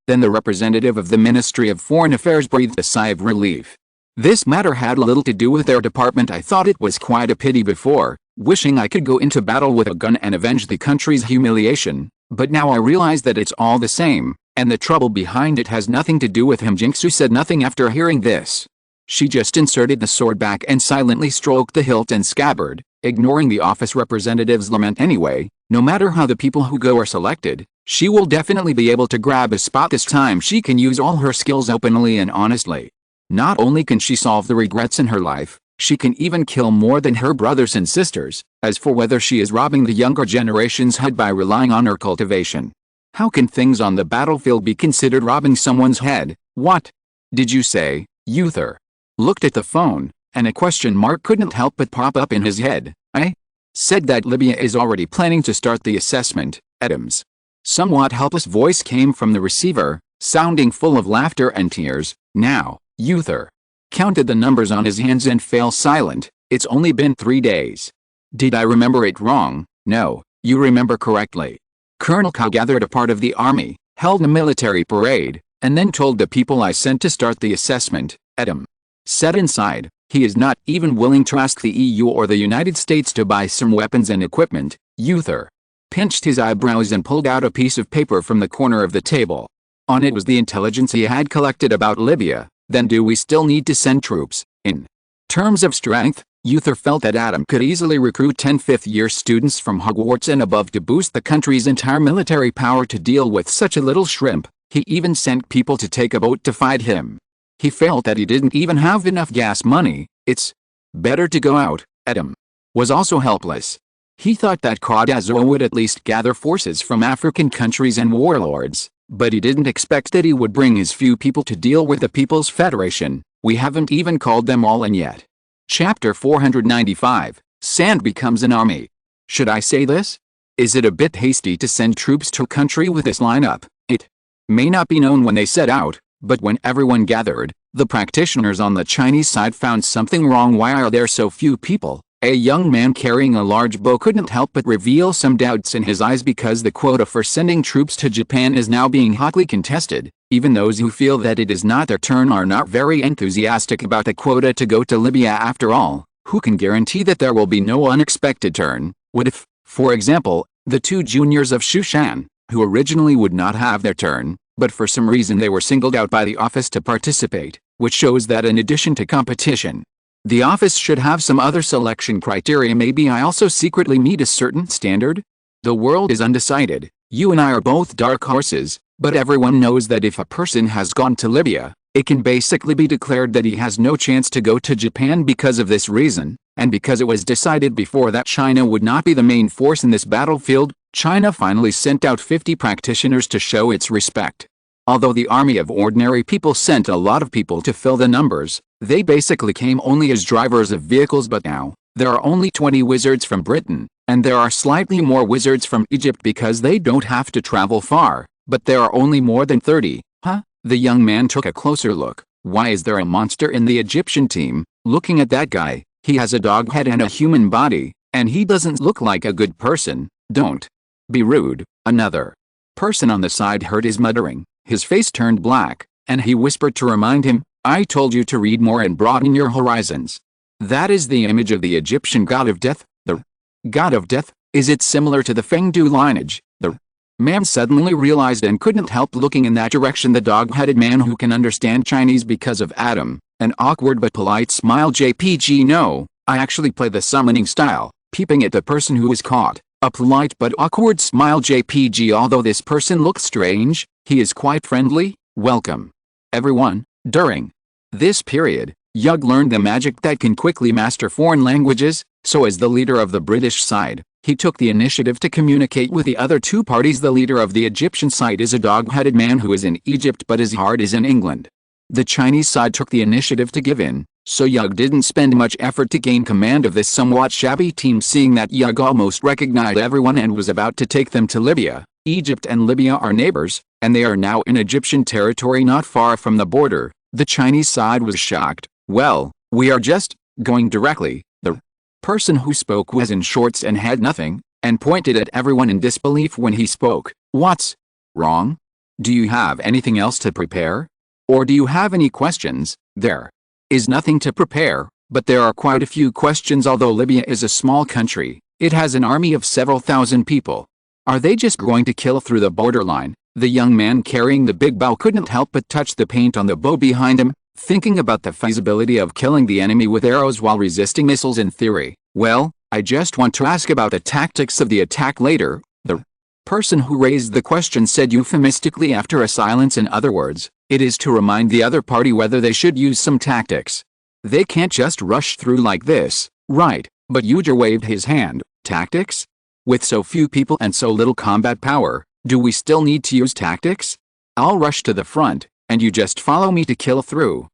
Then the representative of the Ministry of Foreign Affairs breathed a sigh of relief. This matter had little to do with their department. I thought it was quite a pity before, wishing I could go into battle with a gun and avenge the country's humiliation, but now I realize that it's all the same, and the trouble behind it has nothing to do with him. Jingsu said nothing after hearing this. She just inserted the sword back and silently stroked the hilt and scabbard, ignoring the office representative's lament. Anyway, no matter how the people who go are selected, she will definitely be able to grab a spot this time. She can use all her skills openly and honestly. Not only can she solve the regrets in her life, she can even kill more than her brothers and sisters. As for whether she is robbing the younger generation's head by relying on her cultivation, how can things on the battlefield be considered robbing someone's head? What did you say? Uther looked at the phone, and a question mark couldn't help but pop up in his head. I said that Libya is already planning to start the assessment. Adam's somewhat helpless voice came from the receiver, sounding full of laughter and tears. Now, Uther counted the numbers on his hands and fell silent. It's only been 3 days. Did I remember it wrong? No, you remember correctly. Colonel Ka gathered a part of the army, held a military parade, and then told the people I sent to start the assessment. Adam said inside, he is not even willing to ask the EU or the United States to buy some weapons and equipment. Uther pinched his eyebrows and pulled out a piece of paper from the corner of the table. On it was the intelligence he had collected about Libya. Then do we still need to send troops? In terms of strength, Uther felt that Adam could easily recruit 10 fifth-year students from Hogwarts and above to boost the country's entire military power to deal with such a little shrimp. He even sent people to take a boat to fight him. He felt that he didn't even have enough gas money. It's better to go out. Adam was also helpless. He thought that Cardcaptor would at least gather forces from African countries and warlords, but he didn't expect that he would bring his few people to deal with the People's Federation. We haven't even called them all in yet. Chapter 495, Sand becomes an army. Should I say this? Is it a bit hasty to send troops to a country with this lineup? It may not be known when they set out, but when everyone gathered, the practitioners on the Chinese side found something wrong. Why are there so few people? A young man carrying a large bow couldn't help but reveal some doubts in his eyes because the quota for sending troops to Japan is now being hotly contested. Even those who feel that it is not their turn are not very enthusiastic about the quota to go to Libya after all. Who can guarantee that there will be no unexpected turn? What if, for example, the two juniors of Shushan, who originally would not have their turn, but for some reason they were singled out by the office to participate, which shows that in addition to competition, the office should have some other selection criteria. Maybe I also secretly meet a certain standard? The world is undecided. You and I are both dark horses, but everyone knows that if a person has gone to Libya, it can basically be declared that he has no chance to go to Japan because of this reason, and because it was decided before that China would not be the main force in this battlefield. China finally sent out 50 practitioners to show its respect. Although the army of ordinary people sent a lot of people to fill the numbers, they basically came only as drivers of vehicles. But now, there are only 20 wizards from Britain, and there are slightly more wizards from Egypt because they don't have to travel far, but there are only more than 30. Huh? The young man took a closer look. Why is there a monster in the Egyptian team? Looking at that guy, he has a dog head and a human body, and he doesn't look like a good person. Don't be rude. Another person on the side heard his muttering. His face turned black, and he whispered to remind him, I told you to read more and broaden your horizons. That is the image of the Egyptian god of death. The god of death, is it similar to the Fengdu lineage? The man suddenly realized and couldn't help looking in that direction. The dog-headed man who can understand Chinese because of Adam, an awkward but polite smile. JPG no, I actually play the summoning style, peeping at the person who was caught. A polite but awkward smile. JPG although this person looks strange, he is quite friendly. Welcome, everyone. During this period, Yug learned the magic that can quickly master foreign languages, so as the leader of the British side, he took the initiative to communicate with the other two parties. The leader of the Egyptian side is a dog-headed man who is in Egypt but his heart is in England. The Chinese side took the initiative to give in, so Yug didn't spend much effort to gain command of this somewhat shabby team. Seeing that Yug almost recognized everyone and was about to take them to Libya. Egypt and Libya are neighbors, and they are now in Egyptian territory not far from the border. The Chinese side was shocked. Well, we are just going directly. The person who spoke was in shorts and had nothing, and pointed at everyone in disbelief when he spoke. What's wrong? Do you have anything else to prepare? Or do you have any questions? There is nothing to prepare, but there are quite a few questions. Although Libya is a small country, it has an army of several thousand people. Are they just going to kill through the borderline? The young man carrying the big bow couldn't help but touch the paint on the bow behind him, thinking about the feasibility of killing the enemy with arrows while resisting missiles in theory. Well, I just want to ask about the tactics of the attack later. The person who raised the question said euphemistically after a silence. In other words, it is to remind the other party whether they should use some tactics. They can't just rush through like this, right? But Ujer waved his hand. Tactics? With so few people and so little combat power, do we still need to use tactics? I'll rush to the front, and you just follow me to kill through.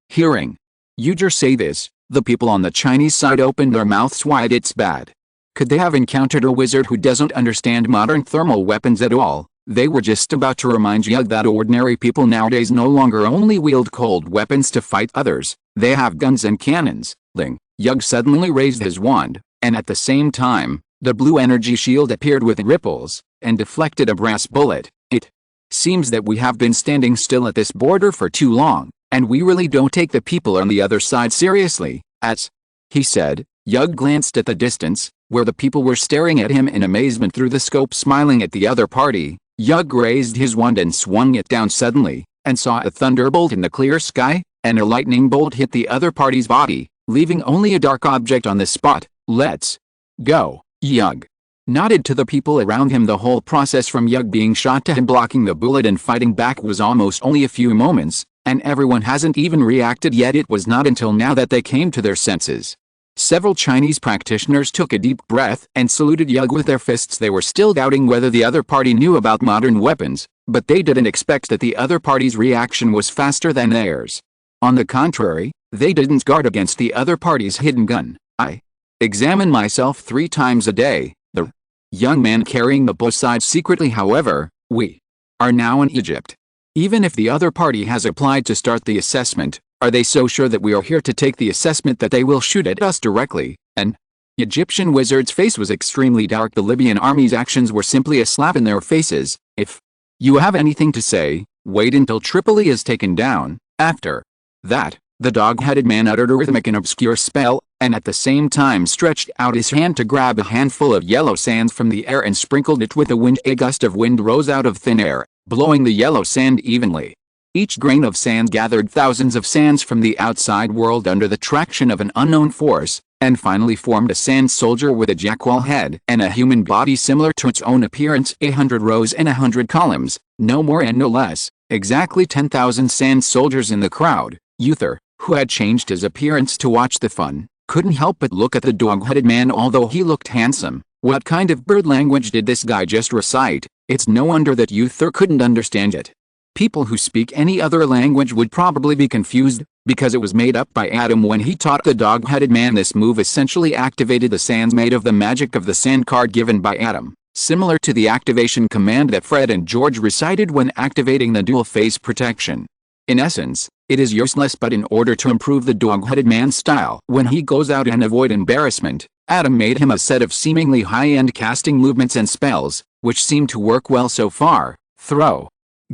Hearing Ujer say this, the people on the Chinese side opened their mouths wide. It's bad. Could they have encountered a wizard who doesn't understand modern thermal weapons at all? They were just about to remind Yug that ordinary people nowadays no longer only wield cold weapons to fight others, they have guns and cannons. Ling. Yug suddenly raised his wand, and at the same time, the blue energy shield appeared with ripples, and deflected a brass bullet. It seems that we have been standing still at this border for too long, and we really don't take the people on the other side seriously, as he said. Yug glanced at the distance, where the people were staring at him in amazement through the scope, smiling at the other party. Yug raised his wand and swung it down suddenly, and saw a thunderbolt in the clear sky, and a lightning bolt hit the other party's body, leaving only a dark object on the spot. Let's go. Yug nodded to the people around him. The whole process from Yug being shot to him blocking the bullet and fighting back was almost only a few moments, and everyone hasn't even reacted yet. It was not until now that they came to their senses. Several Chinese practitioners took a deep breath and saluted Yug with their fists. They were still doubting whether the other party knew about modern weapons, but they didn't expect that the other party's reaction was faster than theirs. On the contrary, they didn't guard against the other party's hidden gun. I examine myself 3 times a day. The young man carrying the bow sighed secretly. However, we are now in Egypt. Even if the other party has applied to start the assessment, are they so sure that we are here to take the assessment that they will shoot at us directly? And Egyptian wizard's face was extremely dark. The Libyan army's actions were simply a slap in their faces. If you have anything to say, wait until Tripoli is taken down. After that, the dog-headed man uttered a rhythmic and obscure spell, and at the same time stretched out his hand to grab a handful of yellow sands from the air and sprinkled it with the wind. A gust of wind rose out of thin air, blowing the yellow sand evenly. Each grain of sand gathered thousands of sands from the outside world under the traction of an unknown force, and finally formed a sand soldier with a jackal head and a human body similar to its own appearance. 100 rows and 100 columns, no more and no less, exactly 10,000 sand soldiers in the crowd. Uther, who had changed his appearance to watch the fun, couldn't help but look at the dog-headed man. Although he looked handsome, what kind of bird language did this guy just recite? It's no wonder that Uther couldn't understand it. People who speak any other language would probably be confused, because it was made up by Adam when he taught the dog-headed man. This move essentially activated the sands made of the magic of the sand card given by Adam, similar to the activation command that Fred and George recited when activating the dual phase protection. In essence, it is useless, but in order to improve the dog-headed man's style when he goes out and avoid embarrassment, Adam made him a set of seemingly high-end casting movements and spells, which seem to work well so far. Throw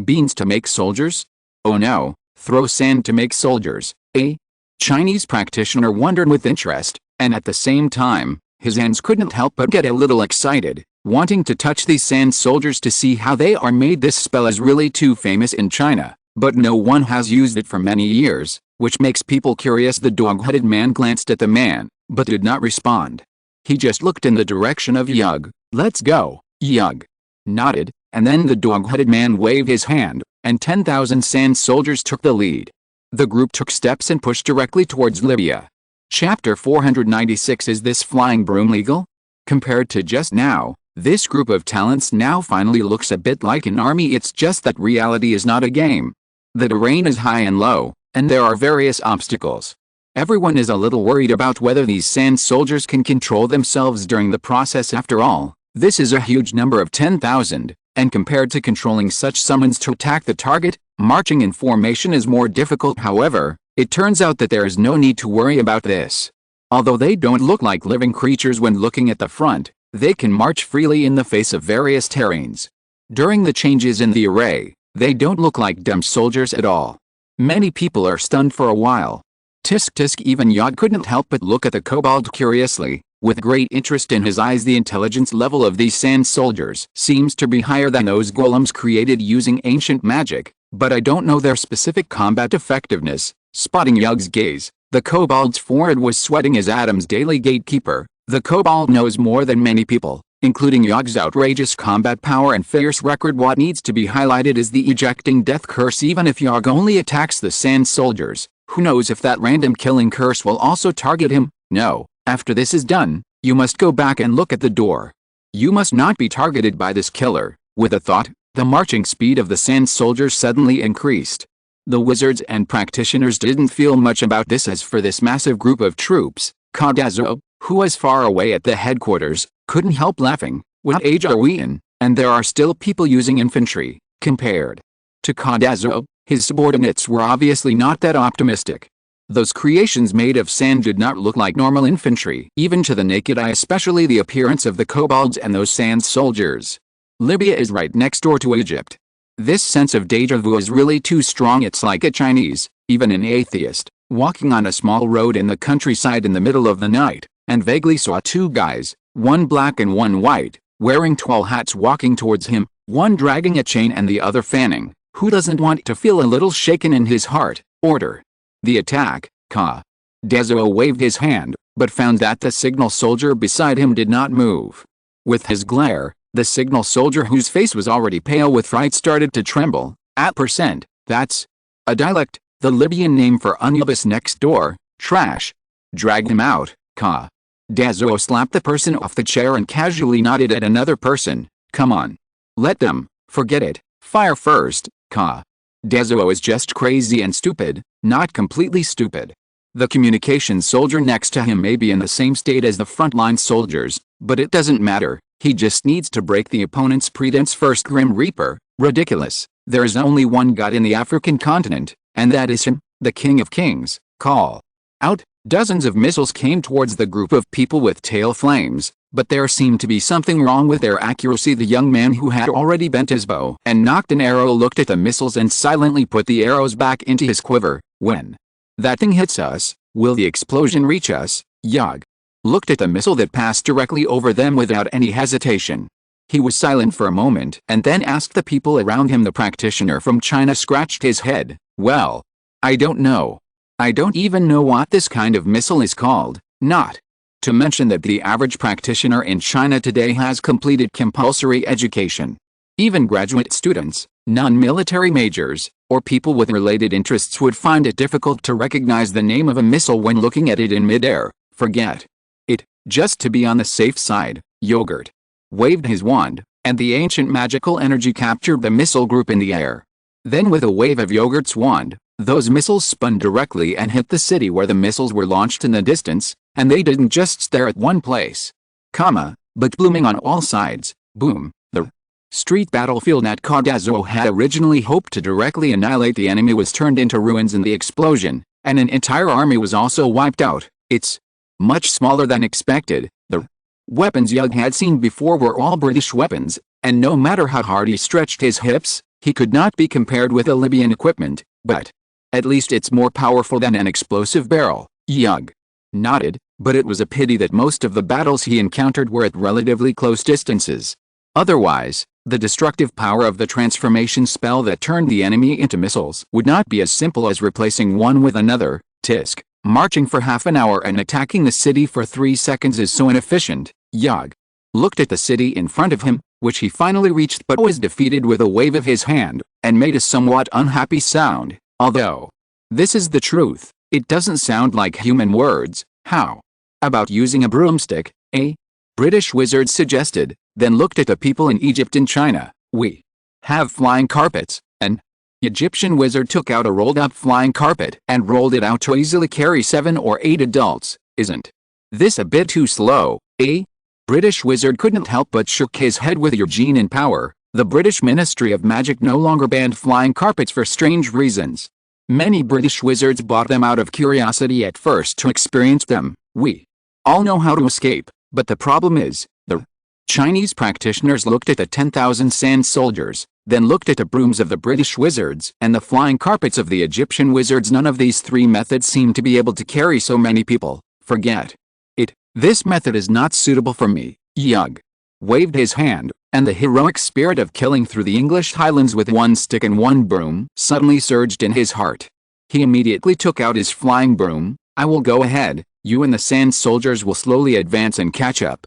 beans to make soldiers? Oh no, throw sand to make soldiers, eh? Chinese practitioner wondered with interest, and at the same time, his hands couldn't help but get a little excited, wanting to touch these sand soldiers to see how they are made. This spell is really too famous in China, but no one has used it for many years, which makes people curious. The dog-headed man glanced at the man, but did not respond. He just looked in the direction of Yug. Let's go. Yug nodded, and then the dog-headed man waved his hand, and 10,000 sand soldiers took the lead. The group took steps and pushed directly towards Libya. Chapter 496. Is this flying broom legal? Compared to just now, this group of talents now finally looks a bit like an army. It's just that reality is not a game. The terrain is high and low, and there are various obstacles. Everyone is a little worried about whether these sand soldiers can control themselves during the process. After all, this is a huge number of 10,000, and compared to controlling such summons to attack the target, marching in formation is more difficult. However, it turns out that there is no need to worry about this. Although they don't look like living creatures when looking at the front, they can march freely in the face of various terrains. During the changes in the array, they don't look like dumb soldiers at all. Many people are stunned for a while. Tisk tisk. Even Yod couldn't help but look at the kobold curiously, with great interest in his eyes. The intelligence level of these sand soldiers seems to be higher than those golems created using ancient magic, but I don't know their specific combat effectiveness. Spotting Yug's gaze, the kobold's forehead was sweating. As Adam's daily gatekeeper, the kobold knows more than many people, including Yug's outrageous combat power and fierce record. What needs to be highlighted is the ejecting death curse. Even if Yug only attacks the sand soldiers, who knows if that random killing curse will also target him? No. After this is done, you must go back and look at the door. You must not be targeted by this killer. With a thought, the marching speed of the sand soldiers suddenly increased. The wizards and practitioners didn't feel much about this. As for this massive group of troops, Cardcaptor, who was far away at the headquarters, couldn't help laughing. What age are we in? And there are still people using infantry. Compared to Cardcaptor, his subordinates were obviously not that optimistic. Those creations made of sand did not look like normal infantry, even to the naked eye, especially the appearance of the kobolds and those sand soldiers. Libya is right next door to Egypt. This sense of déjà vu is really too strong. It's like a Chinese, even an atheist, walking on a small road in the countryside in the middle of the night, and vaguely saw two guys, one black and one white, wearing tall hats walking towards him, one dragging a chain and the other fanning. Who doesn't want to feel a little shaken in his heart? Order the attack. Cardcaptor waved his hand, but found that the signal soldier beside him did not move. With his glare, the signal soldier, whose face was already pale with fright, started to tremble. @ that's a dialect, the Libyan name for Anubis next door, trash. Drag him out. Cardcaptor slapped the person off the chair and casually nodded at another person. Come on. Let them. Forget it. Fire first. Cardcaptor is just crazy and stupid, not completely stupid. The communications soldier next to him may be in the same state as the frontline soldiers, but it doesn't matter. He just needs to break the opponent's pretense first. Grim Reaper, ridiculous. There is only one god in the African continent, and that is him, the King of Kings. Call Out, dozens of missiles came towards the group of people with tail flames, but there seemed to be something wrong with their accuracy. The young man who had already bent his bow and knocked an arrow looked at the missiles and silently put the arrows back into his quiver. When that thing hits us, will the explosion reach us? Yug looked at the missile that passed directly over them without any hesitation. He was silent for a moment and then asked the people around him. The practitioner from China scratched his head. Well, I don't know. I don't even know what this kind of missile is called, not to mention that the average practitioner in China today has completed compulsory education. Even graduate students, non-military majors, or people with related interests would find it difficult to recognize the name of a missile when looking at it in midair. Forget it. Just to be on the safe side, Yogurt waved his wand, and the ancient magical energy captured the missile group in the air. Then with a wave of Yogurt's wand, those missiles spun directly and hit the city where the missiles were launched in the distance, and they didn't just stare at one place, but blooming on all sides. Boom. The street battlefield at Cardcaptor had originally hoped to directly annihilate the enemy was turned into ruins in the explosion, and an entire army was also wiped out. It's much smaller than expected. The weapons Yug had seen before were all British weapons, and no matter how hard he stretched his hips, he could not be compared with the Libyan equipment, but at least it's more powerful than an explosive barrel. Yug nodded, but it was a pity that most of the battles he encountered were at relatively close distances. Otherwise, the destructive power of the transformation spell that turned the enemy into missiles would not be as simple as replacing one with another. Tisk. Marching for half an hour and attacking the city for 3 seconds is so inefficient. Yug looked at the city in front of him, which he finally reached but was defeated with a wave of his hand, and made a somewhat unhappy sound. Although this is the truth, it doesn't sound like human words. How about using a broomstick? A British wizard suggested, then looked at the people in Egypt and China. We have flying carpets. An Egyptian wizard took out a rolled-up flying carpet and rolled it out to easily carry 7 or 8 adults. Isn't this a bit too slow? A British wizard couldn't help but shook his head with Eugene in power. The British Ministry of Magic no longer banned flying carpets for strange reasons. Many British wizards bought them out of curiosity at first to experience them. We all know how to escape, but the problem is, the Chinese practitioners looked at the 10,000 sand soldiers, then looked at the brooms of the British wizards and the flying carpets of the Egyptian wizards. None of these 3 methods seem to be able to carry so many people. Forget it. This method is not suitable for me. Yug waved his hand, and the heroic spirit of killing through the English Highlands with 1 stick and 1 broom suddenly surged in his heart. He immediately took out his flying broom. I will go ahead, you and the sand soldiers will slowly advance and catch up.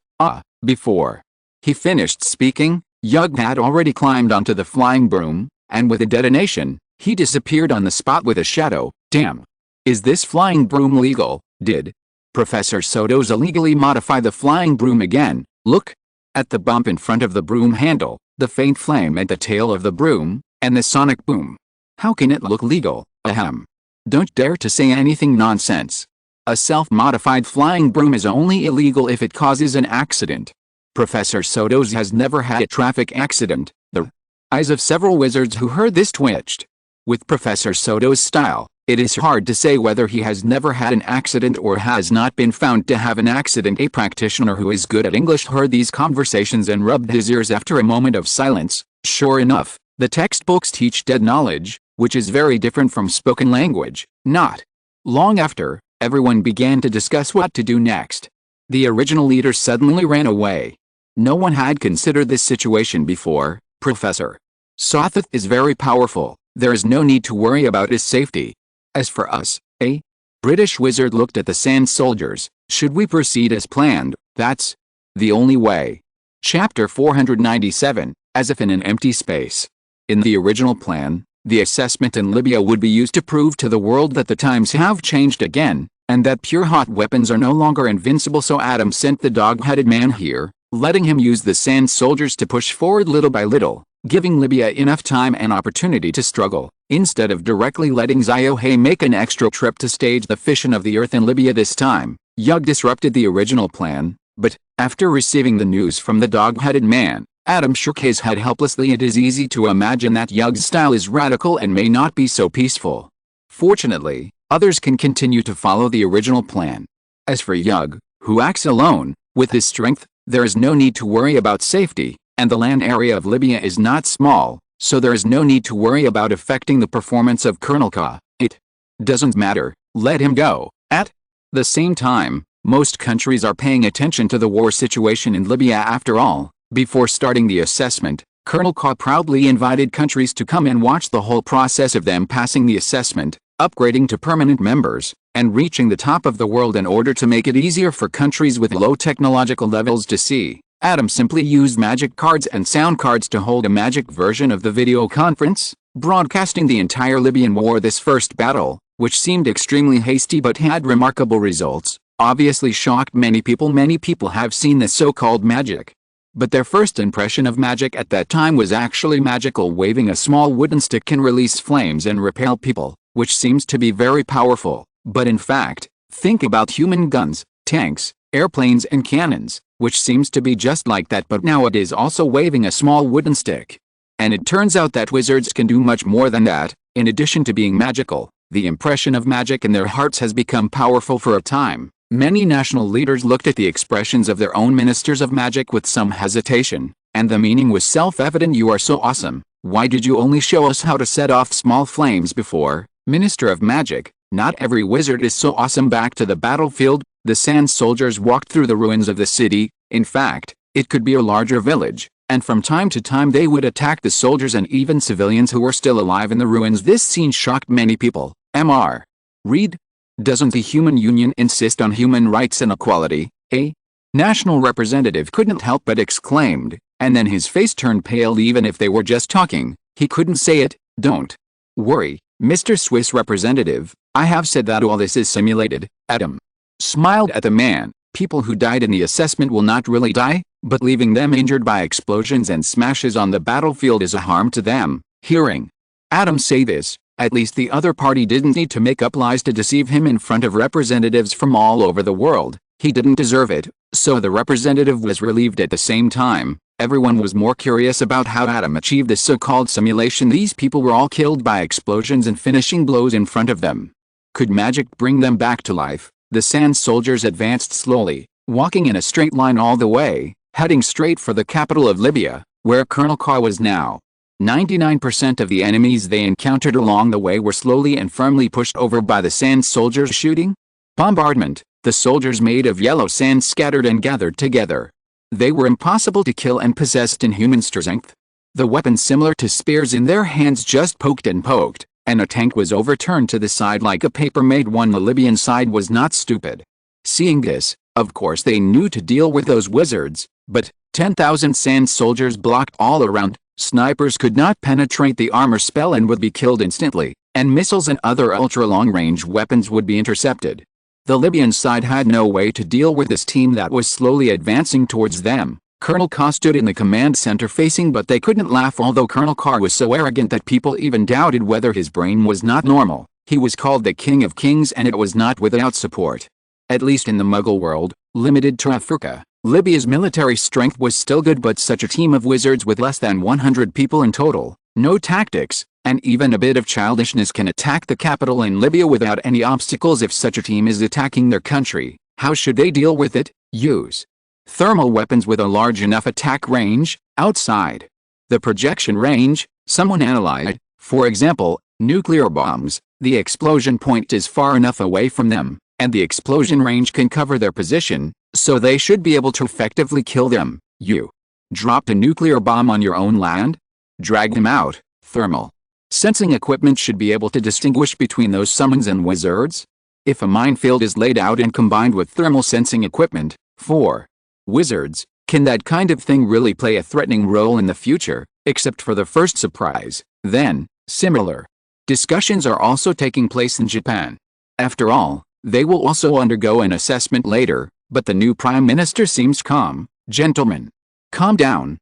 Before he finished speaking, Yug had already climbed onto the flying broom, and with a detonation, he disappeared on the spot with a shadow. Damn. Is this flying broom legal? Did Professor Sotos illegally modify the flying broom again? Look at the bump in front of the broom handle, the faint flame at the tail of the broom, and the sonic boom. How can it look legal? Ahem. Don't dare to say anything nonsense. A self-modified flying broom is only illegal if it causes an accident. Professor Sotos has never had a traffic accident. The eyes of several wizards who heard this twitched. With Professor Sotos' style, it is hard to say whether he has never had an accident or has not been found to have an accident. A practitioner who is good at English heard these conversations and rubbed his ears after a moment of silence. Sure enough, the textbooks teach dead knowledge, which is very different from spoken language. Not long after, everyone began to discuss what to do next. The original leader suddenly ran away. No one had considered this situation before. Professor Sothith is very powerful. There is no need to worry about his safety. As for us, a British wizard looked at the sand soldiers. Should we proceed as planned? That's the only way. Chapter 497, as if in an empty space. In the original plan, the assessment in Libya would be used to prove to the world that the times have changed again, and that pure hot weapons are no longer invincible. So Adam sent the dog-headed man here, letting him use the sand soldiers to push forward little by little, giving Libya enough time and opportunity to struggle, instead of directly letting Ziohe make an extra trip to stage the fission of the earth in Libya. This time, Yug disrupted the original plan, but, after receiving the news from the dog-headed man, Adam shook his head helplessly. It is easy to imagine that Yug's style is radical and may not be so peaceful. Fortunately, Others can continue to follow the original plan. As for Yug, who acts alone, with his strength, there is no need to worry about safety, and the land area of Libya is not small, so there is no need to worry about affecting the performance of Colonel Ka. It doesn't matter, let him go. At the same time, most countries are paying attention to the war situation in Libya after all. Before starting the assessment, Colonel Ka proudly invited countries to come and watch the whole process of them passing the assessment, upgrading to permanent members, and reaching the top of the world in order to make it easier for countries with low technological levels to see. Adam simply used magic cards and sound cards to hold a magic version of the video conference, broadcasting the entire Libyan war. This first battle, which seemed extremely hasty but had remarkable results, obviously shocked many people. Many people have seen the so-called magic, but their first impression of magic at that time was actually magical. Waving a small wooden stick can release flames and repel people, which seems to be very powerful. But in fact, think about human guns, tanks, airplanes and cannons, which seems to be just like that, but nowadays also waving a small wooden stick. And it turns out that wizards can do much more than that. In addition to being magical, the impression of magic in their hearts has become powerful for a time. Many national leaders looked at the expressions of their own ministers of magic with some hesitation, and the meaning was self-evident. You are so awesome. Why did you only show us how to set off small flames before? Minister of Magic, not every wizard is so awesome. Back to the battlefield, the sand soldiers walked through the ruins of the city. In fact, it could be a larger village, and from time to time they would attack the soldiers and even civilians who were still alive in the ruins. This scene shocked many people. Mr. Reed, doesn't the Human Union insist on human rights and equality? A national representative couldn't help but exclaimed, and then his face turned pale. Even if they were just talking, he couldn't say it. Don't worry, Mr. Swiss representative, I have said that all this is simulated. Adam smiled at the man. People who died in the assessment will not really die, but leaving them injured by explosions and smashes on the battlefield is a harm to them. Hearing Adam say this, at least the other party didn't need to make up lies to deceive him in front of representatives from all over the world. He didn't deserve it, so the representative was relieved. At the same time, everyone was more curious about how Adam achieved this so-called simulation. These people were all killed by explosions and finishing blows in front of them. Could magic bring them back to life? The sand soldiers advanced slowly, walking in a straight line all the way, heading straight for the capital of Libya, where Colonel Ka was now. 99% of the enemies they encountered along the way were slowly and firmly pushed over by the sand soldiers. Shooting bombardment, the soldiers made of yellow sand scattered and gathered together. They were impossible to kill and possessed inhuman strength. The weapons similar to spears in their hands just poked and poked, and a tank was overturned to the side like a paper-made one. The Libyan side was not stupid. Seeing this, of course they knew to deal with those wizards, but 10,000 sand soldiers blocked all around. Snipers could not penetrate the armor spell and would be killed instantly, and missiles and other ultra-long-range weapons would be intercepted. The Libyan side had no way to deal with this team that was slowly advancing towards them. Colonel Ka stood in the command center facing, but they couldn't laugh. Although Colonel Ka was so arrogant that people even doubted whether his brain was not normal, he was called the King of Kings, and it was not without support. At least in the Mughal world, limited to Africa, Libya's military strength was still good, but such a team of wizards with less than 100 people in total, no tactics, and even a bit of childishness can attack the capital in Libya without any obstacles. If such a team is attacking their country, how should they deal with it? Use thermal weapons with a large enough attack range, outside the projection range, someone analyzed. For example, nuclear bombs, the explosion point is far enough away from them, and the explosion range can cover their position, so they should be able to effectively kill them. You dropped a nuclear bomb on your own land? Drag them out. Thermal sensing equipment should be able to distinguish between those summons and wizards. If a minefield is laid out and combined with thermal sensing equipment, for wizards, can that kind of thing really play a threatening role in the future, except for the first surprise? Then, similar discussions are also taking place in Japan. After all, they will also undergo an assessment later, but the new prime minister seems calm. Gentlemen, calm down,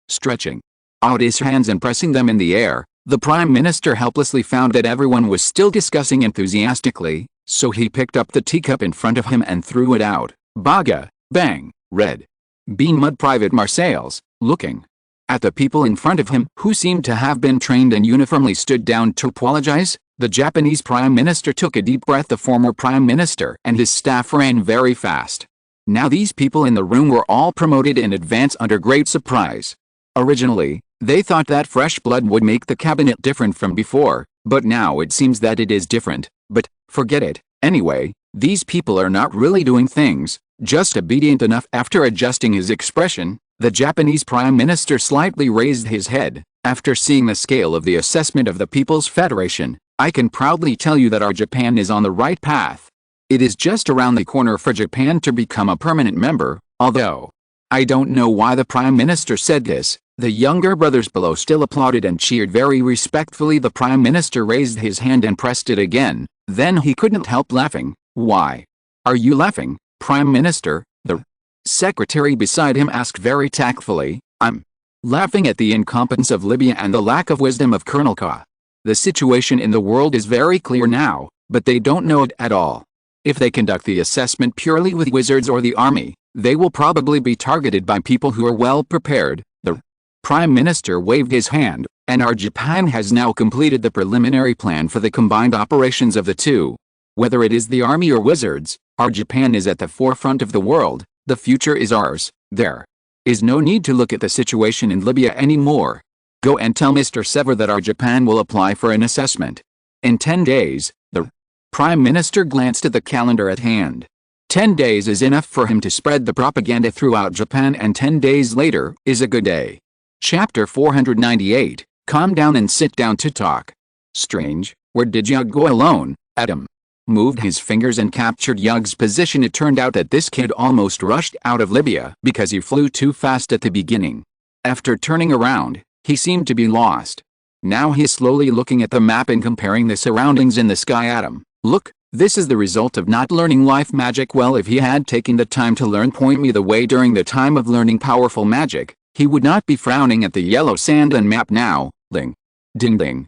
stretching out his hands and pressing them in the air. The prime minister helplessly found that everyone was still discussing enthusiastically, so he picked up the teacup in front of him and threw it out. Baga, bang, red bean mud. Private Marseilles, looking at the people in front of him who seemed to have been trained and uniformly, stood down to apologize. The Japanese Prime Minister took a deep breath. The former Prime Minister and his staff ran very fast. Now these people in the room were all promoted in advance under great surprise. Originally, they thought that fresh blood would make the cabinet different from before, but now it seems that it is different. But, forget it, anyway, these people are not really doing things, just obedient enough. After adjusting his expression, the Japanese Prime Minister slightly raised his head. After seeing the scale of the assessment of the People's Federation, I can proudly tell you that our Japan is on the right path. It is just around the corner for Japan to become a permanent member, although I don't know why the Prime Minister said this. The younger brothers below still applauded and cheered very respectfully. The Prime Minister raised his hand and pressed it again. Then he couldn't help laughing. Why are you laughing, Prime Minister? The secretary beside him asked very tactfully. I'm laughing at the incompetence of Libya and the lack of wisdom of Colonel Ka. The situation in the world is very clear now, but they don't know it at all. If they conduct the assessment purely with wizards or the army, they will probably be targeted by people who are well prepared. The Prime Minister waved his hand, and our Japan has now completed the preliminary plan for the combined operations of the two. Whether it is the army or wizards, our Japan is at the forefront of the world. The future is ours. There is no need to look at the situation in Libya anymore. Go and tell Mr. Sever that our Japan will apply for an assessment in 10 days. The Prime Minister glanced at the calendar at hand. 10 days is enough for him to spread the propaganda throughout Japan, and 10 days later is a good day. Chapter 498, Calm down and sit down to talk. Strange, where did Yug go alone? Adam moved his fingers and captured Yug's position. It turned out that this kid almost rushed out of Libya because he flew too fast at the beginning. After turning around, he seemed to be lost. Now he is slowly looking at the map and comparing the surroundings in the sky. Adam, look, this is the result of not learning life magic well. If he had taken the time to learn Point Me the Way during the time of learning powerful magic, he would not be frowning at the yellow sand and map now. Ling. Ding ding.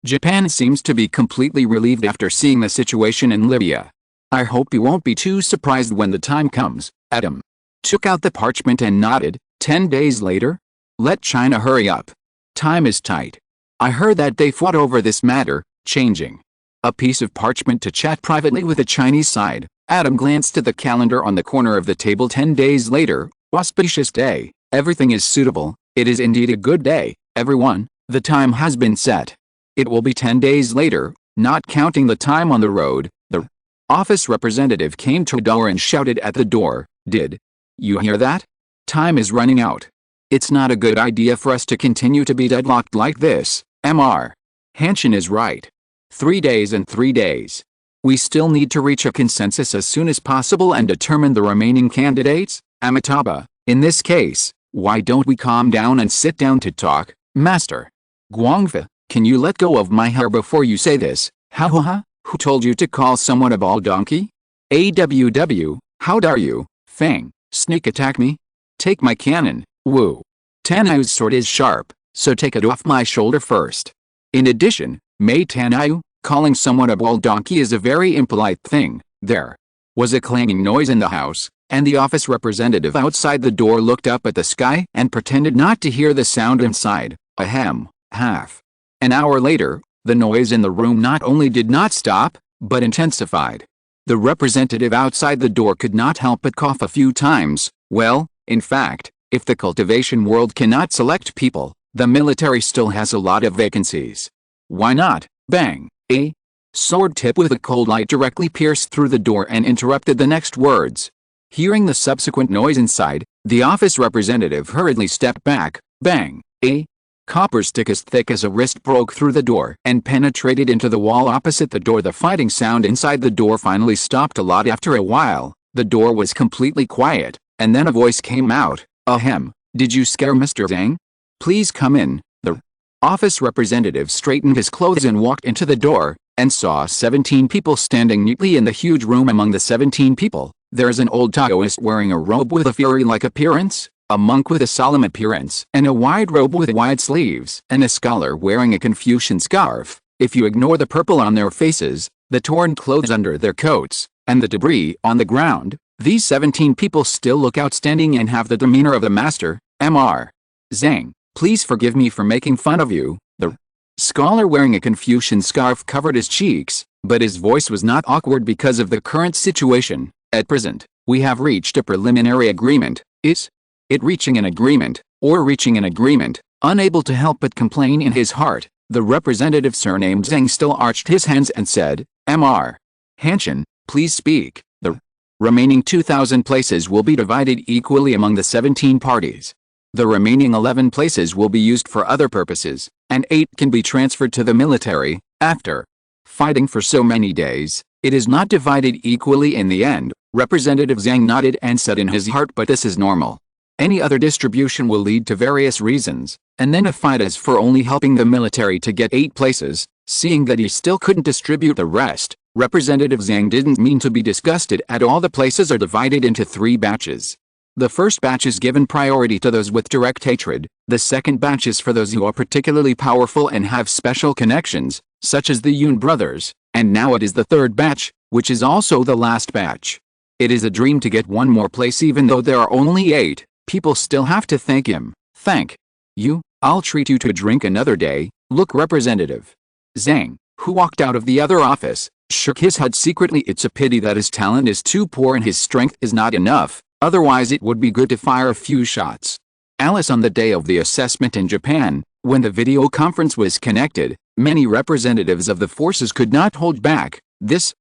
Japan seems to be completely relieved after seeing the situation in Libya. I hope you won't be too surprised when the time comes. Adam took out the parchment and nodded. 10 days later? Let China hurry up. Time is tight. I heard that they fought over this matter, changing a piece of parchment to chat privately with the Chinese side. Adam glanced at the calendar on the corner of the table. 10 days later, auspicious day. Everything is suitable. It is indeed a good day, everyone. The time has been set. It will be 10 days later, not counting the time on the road. The office representative came to the door and shouted at the door. Did you hear that? Time is running out. It's not a good idea for us to continue to be deadlocked like this. Mr. Hanshin is right. 3 days and 3 days. We still need to reach a consensus as soon as possible and determine the remaining candidates. Amitabha, in this case, why don't we calm down and sit down to talk, Master? Guangfa, can you let go of my hair before you say this? Ha? Who told you to call someone a ball donkey? AWW, how dare you, Fang, sneak attack me? Take my cannon, woo. Tanayu's sword is sharp, so take it off my shoulder first. In addition, Mei Tanayu, calling someone a ball donkey is a very impolite thing. There was a clanging noise in the house, and the office representative outside the door looked up at the sky and pretended not to hear the sound inside. Ahem. Half an hour later, the noise in the room not only did not stop, but intensified. The representative outside the door could not help but cough a few times. Well, in fact, if the cultivation world cannot select people, the military still has a lot of vacancies. Why not? Bang! A sword tip with a cold light directly pierced through the door and interrupted the next words. Hearing the subsequent noise inside, the office representative hurriedly stepped back. Bang! A copper stick as thick as a wrist broke through the door and penetrated into the wall opposite the door. The fighting sound inside the door finally stopped a lot. After a while, the door was completely quiet, and then a voice came out. Ahem, did you scare Mr. Zhang? Please come in. The office representative straightened his clothes and walked into the door, and saw 17 people standing neatly in the huge room. Among the 17 people, there is an old Taoist wearing a robe with a fury-like appearance, a monk with a solemn appearance and a wide robe with wide sleeves, and a scholar wearing a Confucian scarf. If you ignore the purple on their faces, the torn clothes under their coats, and the debris on the ground, these 17 people still look outstanding and have the demeanor of the master. Mr. Zhang, please forgive me for making fun of you. The Scholar wearing a Confucian scarf covered his cheeks, but his voice was not awkward because of the current situation. At present, we have reached a preliminary agreement. Is it reaching an agreement, or reaching an agreement? Unable to help but complain in his heart, the representative surnamed Zhang still arched his hands and said, Mr. Hanshin, please speak. The remaining 2,000 places will be divided equally among the 17 parties. The remaining 11 places will be used for other purposes, and 8 can be transferred to the military. After fighting for so many days, it is not divided equally in the end. Representative Zhang nodded and said in his heart, but this is normal. Any other distribution will lead to various reasons, and then a fight is for only helping the military to get 8 places. Seeing that he still couldn't distribute the rest, Representative Zhang didn't mean to be disgusted at all. The places are divided into 3 batches. The first batch is given priority to those with direct hatred, the second batch is for those who are particularly powerful and have special connections, such as the Yun brothers, and now it is the third batch, which is also the last batch. It is a dream to get one more place even though there are only 8, people still have to thank him. Thank you, I'll treat you to a drink another day. Look, Representative Zhang, who walked out of the other office, shook his head secretly. It's a pity that his talent is too poor and his strength is not enough. Otherwise it would be good to fire a few shots. Alice, on the day of the assessment in Japan, when the video conference was connected, many representatives of the forces could not hold back. This,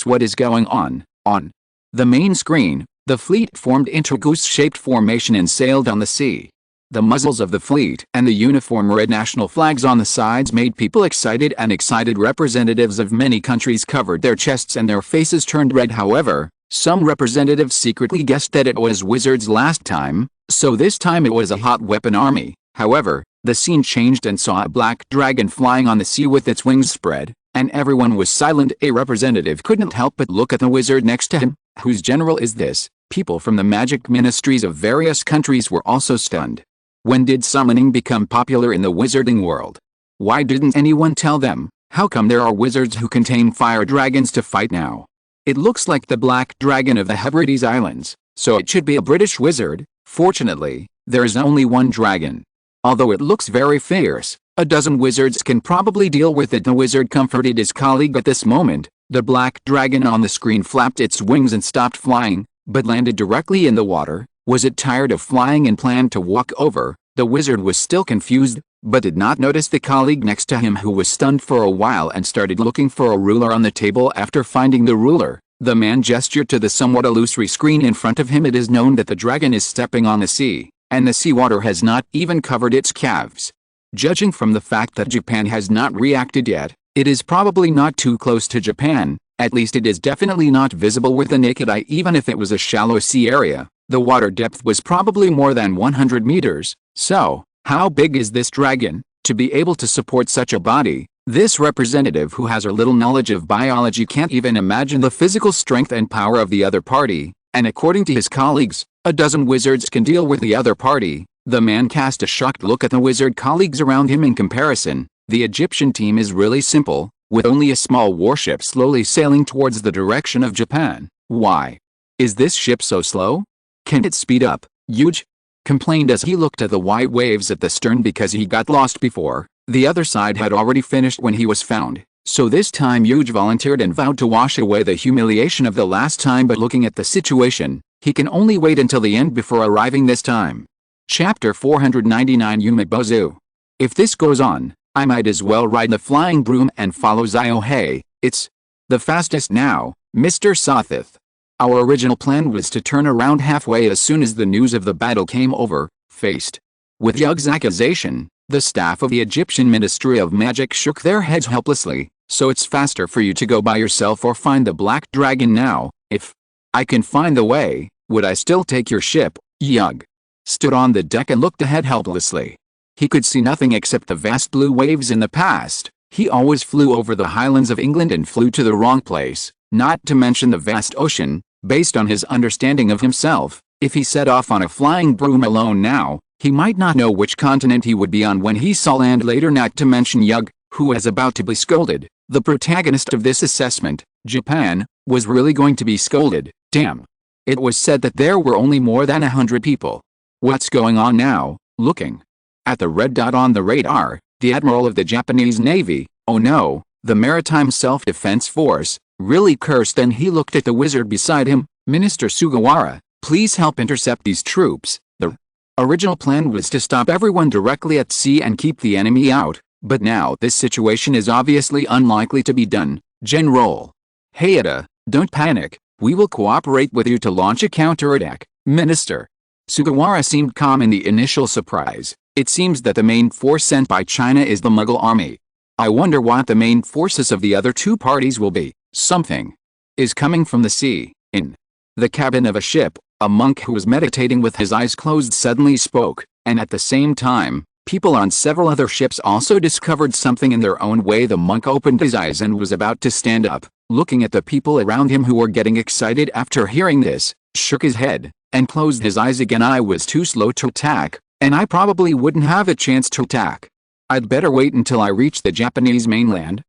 what is going on? On the main screen, the fleet formed into a goose-shaped formation and sailed on the sea. The muzzles of the fleet and the uniform red national flags on the sides made people excited, and excited representatives of many countries covered their chests and their faces turned red. However, some representatives secretly guessed that it was wizards last time, so this time it was a hot weapon army. However, the scene changed and saw a black dragon flying on the sea with its wings spread, and everyone was silent. A representative couldn't help but look at the wizard next to him. Whose general is this? People from the magic ministries of various countries were also stunned. When did summoning become popular in the wizarding world? Why didn't anyone tell them? How come there are wizards who can tame fire dragons to fight now? It looks like the Black Dragon of the Hebrides Islands, so it should be a British wizard. Fortunately, there is only one dragon. Although it looks very fierce, a dozen wizards can probably deal with it. The wizard comforted his colleague at this moment. The black dragon on the screen flapped its wings and stopped flying, but landed directly in the water. Was it tired of flying and planned to walk over? The wizard was still confused, but did not notice the colleague next to him, who was stunned for a while and started looking for a ruler on the table. After finding the ruler, the man gestured to the somewhat illusory screen in front of him. It is known that the dragon is stepping on the sea, and the seawater has not even covered its calves. Judging from the fact that Japan has not reacted yet, it is probably not too close to Japan. At least it is definitely not visible with the naked eye. Even if it was a shallow sea area, the water depth was probably more than 100 meters. So, how big is this dragon, to be able to support such a body? This representative, who has a little knowledge of biology, can't even imagine the physical strength and power of the other party, and according to his colleagues, a dozen wizards can deal with the other party. The man cast a shocked look at the wizard colleagues around him. In comparison, the Egyptian team is really simple, with only a small warship slowly sailing towards the direction of Japan. Why is this ship so slow? Can't it speed up? Huge complained as he looked at the white waves at the stern because he got lost before. The other side had already finished when he was found, so this time Huge volunteered and vowed to wash away the humiliation of the last time. But looking at the situation, he can only wait until the end before arriving this time. Chapter 499 Yumibozu. If this goes on, I might as well ride the flying broom and follow Ziohei. It's the fastest now, Mr. Sothith. Our original plan was to turn around halfway as soon as the news of the battle came over. Faced with Yug's accusation, the staff of the Egyptian Ministry of Magic shook their heads helplessly. So it's faster for you to go by yourself or find the Black Dragon now. If I can find the way, would I still take your ship? Yug stood on the deck and looked ahead helplessly. He could see nothing except the vast blue waves in the past. He always flew over the highlands of England and flew to the wrong place, not to mention the vast ocean. Based on his understanding of himself, if he set off on a flying broom alone now, he might not know which continent he would be on when he saw land later. Not to mention Yug, who was about to be scolded. The protagonist of this assessment, Japan, was really going to be scolded. Damn. It was said that there were only more than 100 people. What's going on now? Looking at the red dot on the radar, the admiral of the Japanese Navy, oh no, the Maritime Self-Defense Force, really cursed, and he looked at the wizard beside him. Minister Sugawara, please help intercept these troops. The original plan was to stop everyone directly at sea and keep the enemy out, but now this situation is obviously unlikely to be done. General Hayata, don't panic, we will cooperate with you to launch a counterattack. Minister Sugawara seemed calm in the initial surprise. It seems that the main force sent by China is the Mughal army. I wonder what the main forces of the other two parties will be. Something is coming from the sea. In the cabin of a ship, a monk who was meditating with his eyes closed suddenly spoke, and at the same time, people on several other ships also discovered something in their own way. The monk opened his eyes and was about to stand up, looking at the people around him who were getting excited after hearing this, shook his head, and closed his eyes again. I was too slow to attack, and I probably wouldn't have a chance to attack. I'd better wait until I reach the Japanese mainland.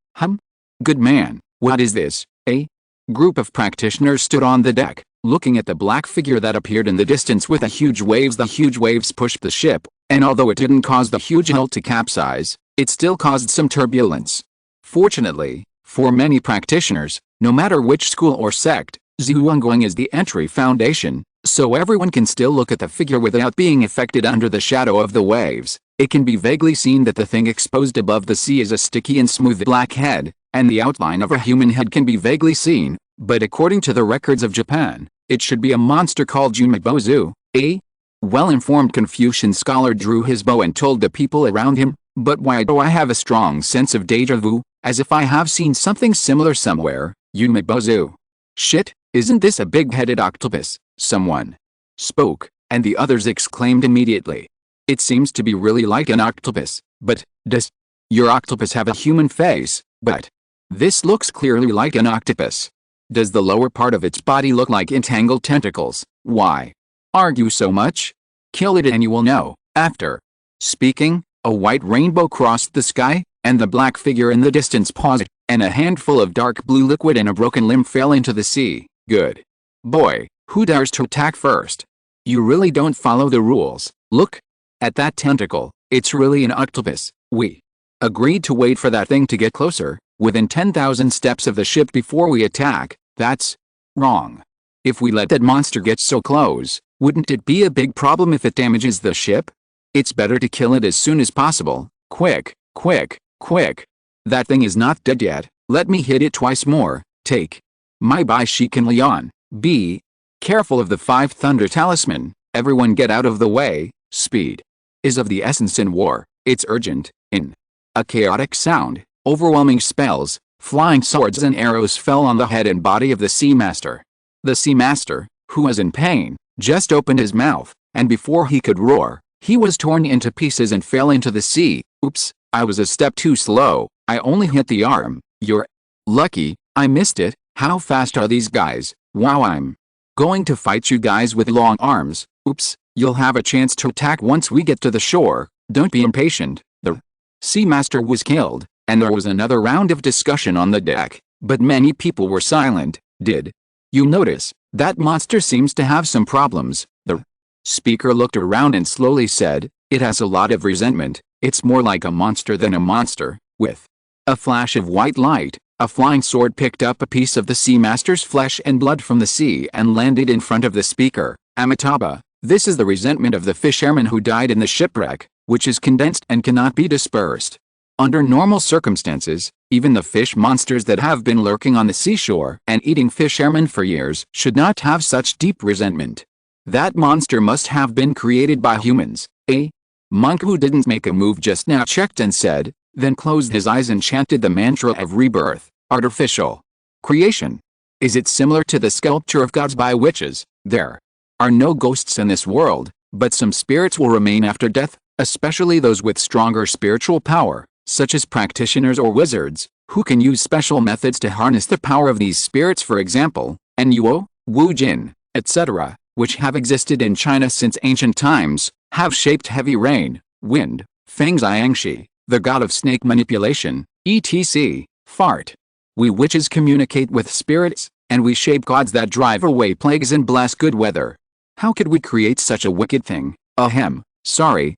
Good man, what is this? A group of practitioners stood on the deck, looking at the black figure that appeared in the distance with the huge waves. The huge waves pushed the ship, and although it didn't cause the huge hull to capsize, it still caused some turbulence. Fortunately, for many practitioners, no matter which school or sect, Zhuangguang is the entry foundation, so everyone can still look at the figure without being affected under the shadow of the waves. It can be vaguely seen that the thing exposed above the sea is a sticky and smooth black head, and the outline of a human head can be vaguely seen, but according to the records of Japan, it should be a monster called Yumibozu. A well-informed Confucian scholar drew his bow and told the people around him, but why do I have a strong sense of deja vu, as if I have seen something similar somewhere? Yumibozu. Shit, isn't this a big-headed octopus? Someone spoke, and the others exclaimed immediately. It seems to be really like an octopus, but does your octopus have a human face? But this looks clearly like an octopus. Does the lower part of its body look like entangled tentacles? Why argue so much? Kill it and you will know. After speaking, a white rainbow crossed the sky, and the black figure in the distance paused, and a handful of dark blue liquid and a broken limb fell into the sea. Good boy, who dares to attack first? You really don't follow the rules. Look at that tentacle, it's really an octopus. We agreed to wait for that thing to get closer, within 10,000 steps of the ship before we attack. That's wrong. If we let that monster get so close, wouldn't it be a big problem if it damages the ship? It's better to kill it as soon as possible. Quick, quick, quick. That thing is not dead yet. Let me hit it twice more. Take my Bai Shikan Lian. Be careful of the 5 Thunder Talisman. Everyone get out of the way. Speed is of the essence in war. It's urgent. In a chaotic sound, overwhelming spells, flying swords and arrows fell on the head and body of the Sea Master. The Sea Master, who was in pain, just opened his mouth, and before he could roar, he was torn into pieces and fell into the sea. Oops, I was a step too slow. I only hit the arm. You're lucky I missed it. How fast are these guys? Wow, I'm going to fight you guys with long arms. Oops, you'll have a chance to attack once we get to the shore. Don't be impatient. The Sea Master was killed, and there was another round of discussion on the deck, but many people were silent. Did you notice that monster seems to have some problems? The speaker looked around and slowly said, it has a lot of resentment. It's more like a monster than a monster. With a flash of white light, a flying sword picked up a piece of the Sea Master's flesh and blood from the sea and landed in front of the speaker. Amitabha, this is the resentment of the fisherman who died in the shipwreck, which is condensed and cannot be dispersed. Under normal circumstances, even the fish monsters that have been lurking on the seashore and eating fishermen for years should not have such deep resentment. That monster must have been created by humans. A monk who didn't make a move just now checked and said, then closed his eyes and chanted the mantra of rebirth. Artificial creation. Is it similar to the sculpture of gods by witches? There are no ghosts in this world, but some spirits will remain after death, especially those with stronger spiritual power, such as practitioners or wizards, who can use special methods to harness the power of these spirits, for example, Enyo, Wu Jin, etc., which have existed in China since ancient times, have shaped heavy rain, wind, Feng Xiangxi, the god of snake manipulation, etc. Fart. We witches communicate with spirits, and we shape gods that drive away plagues and bless good weather. How could we create such a wicked thing? Ahem. Sorry,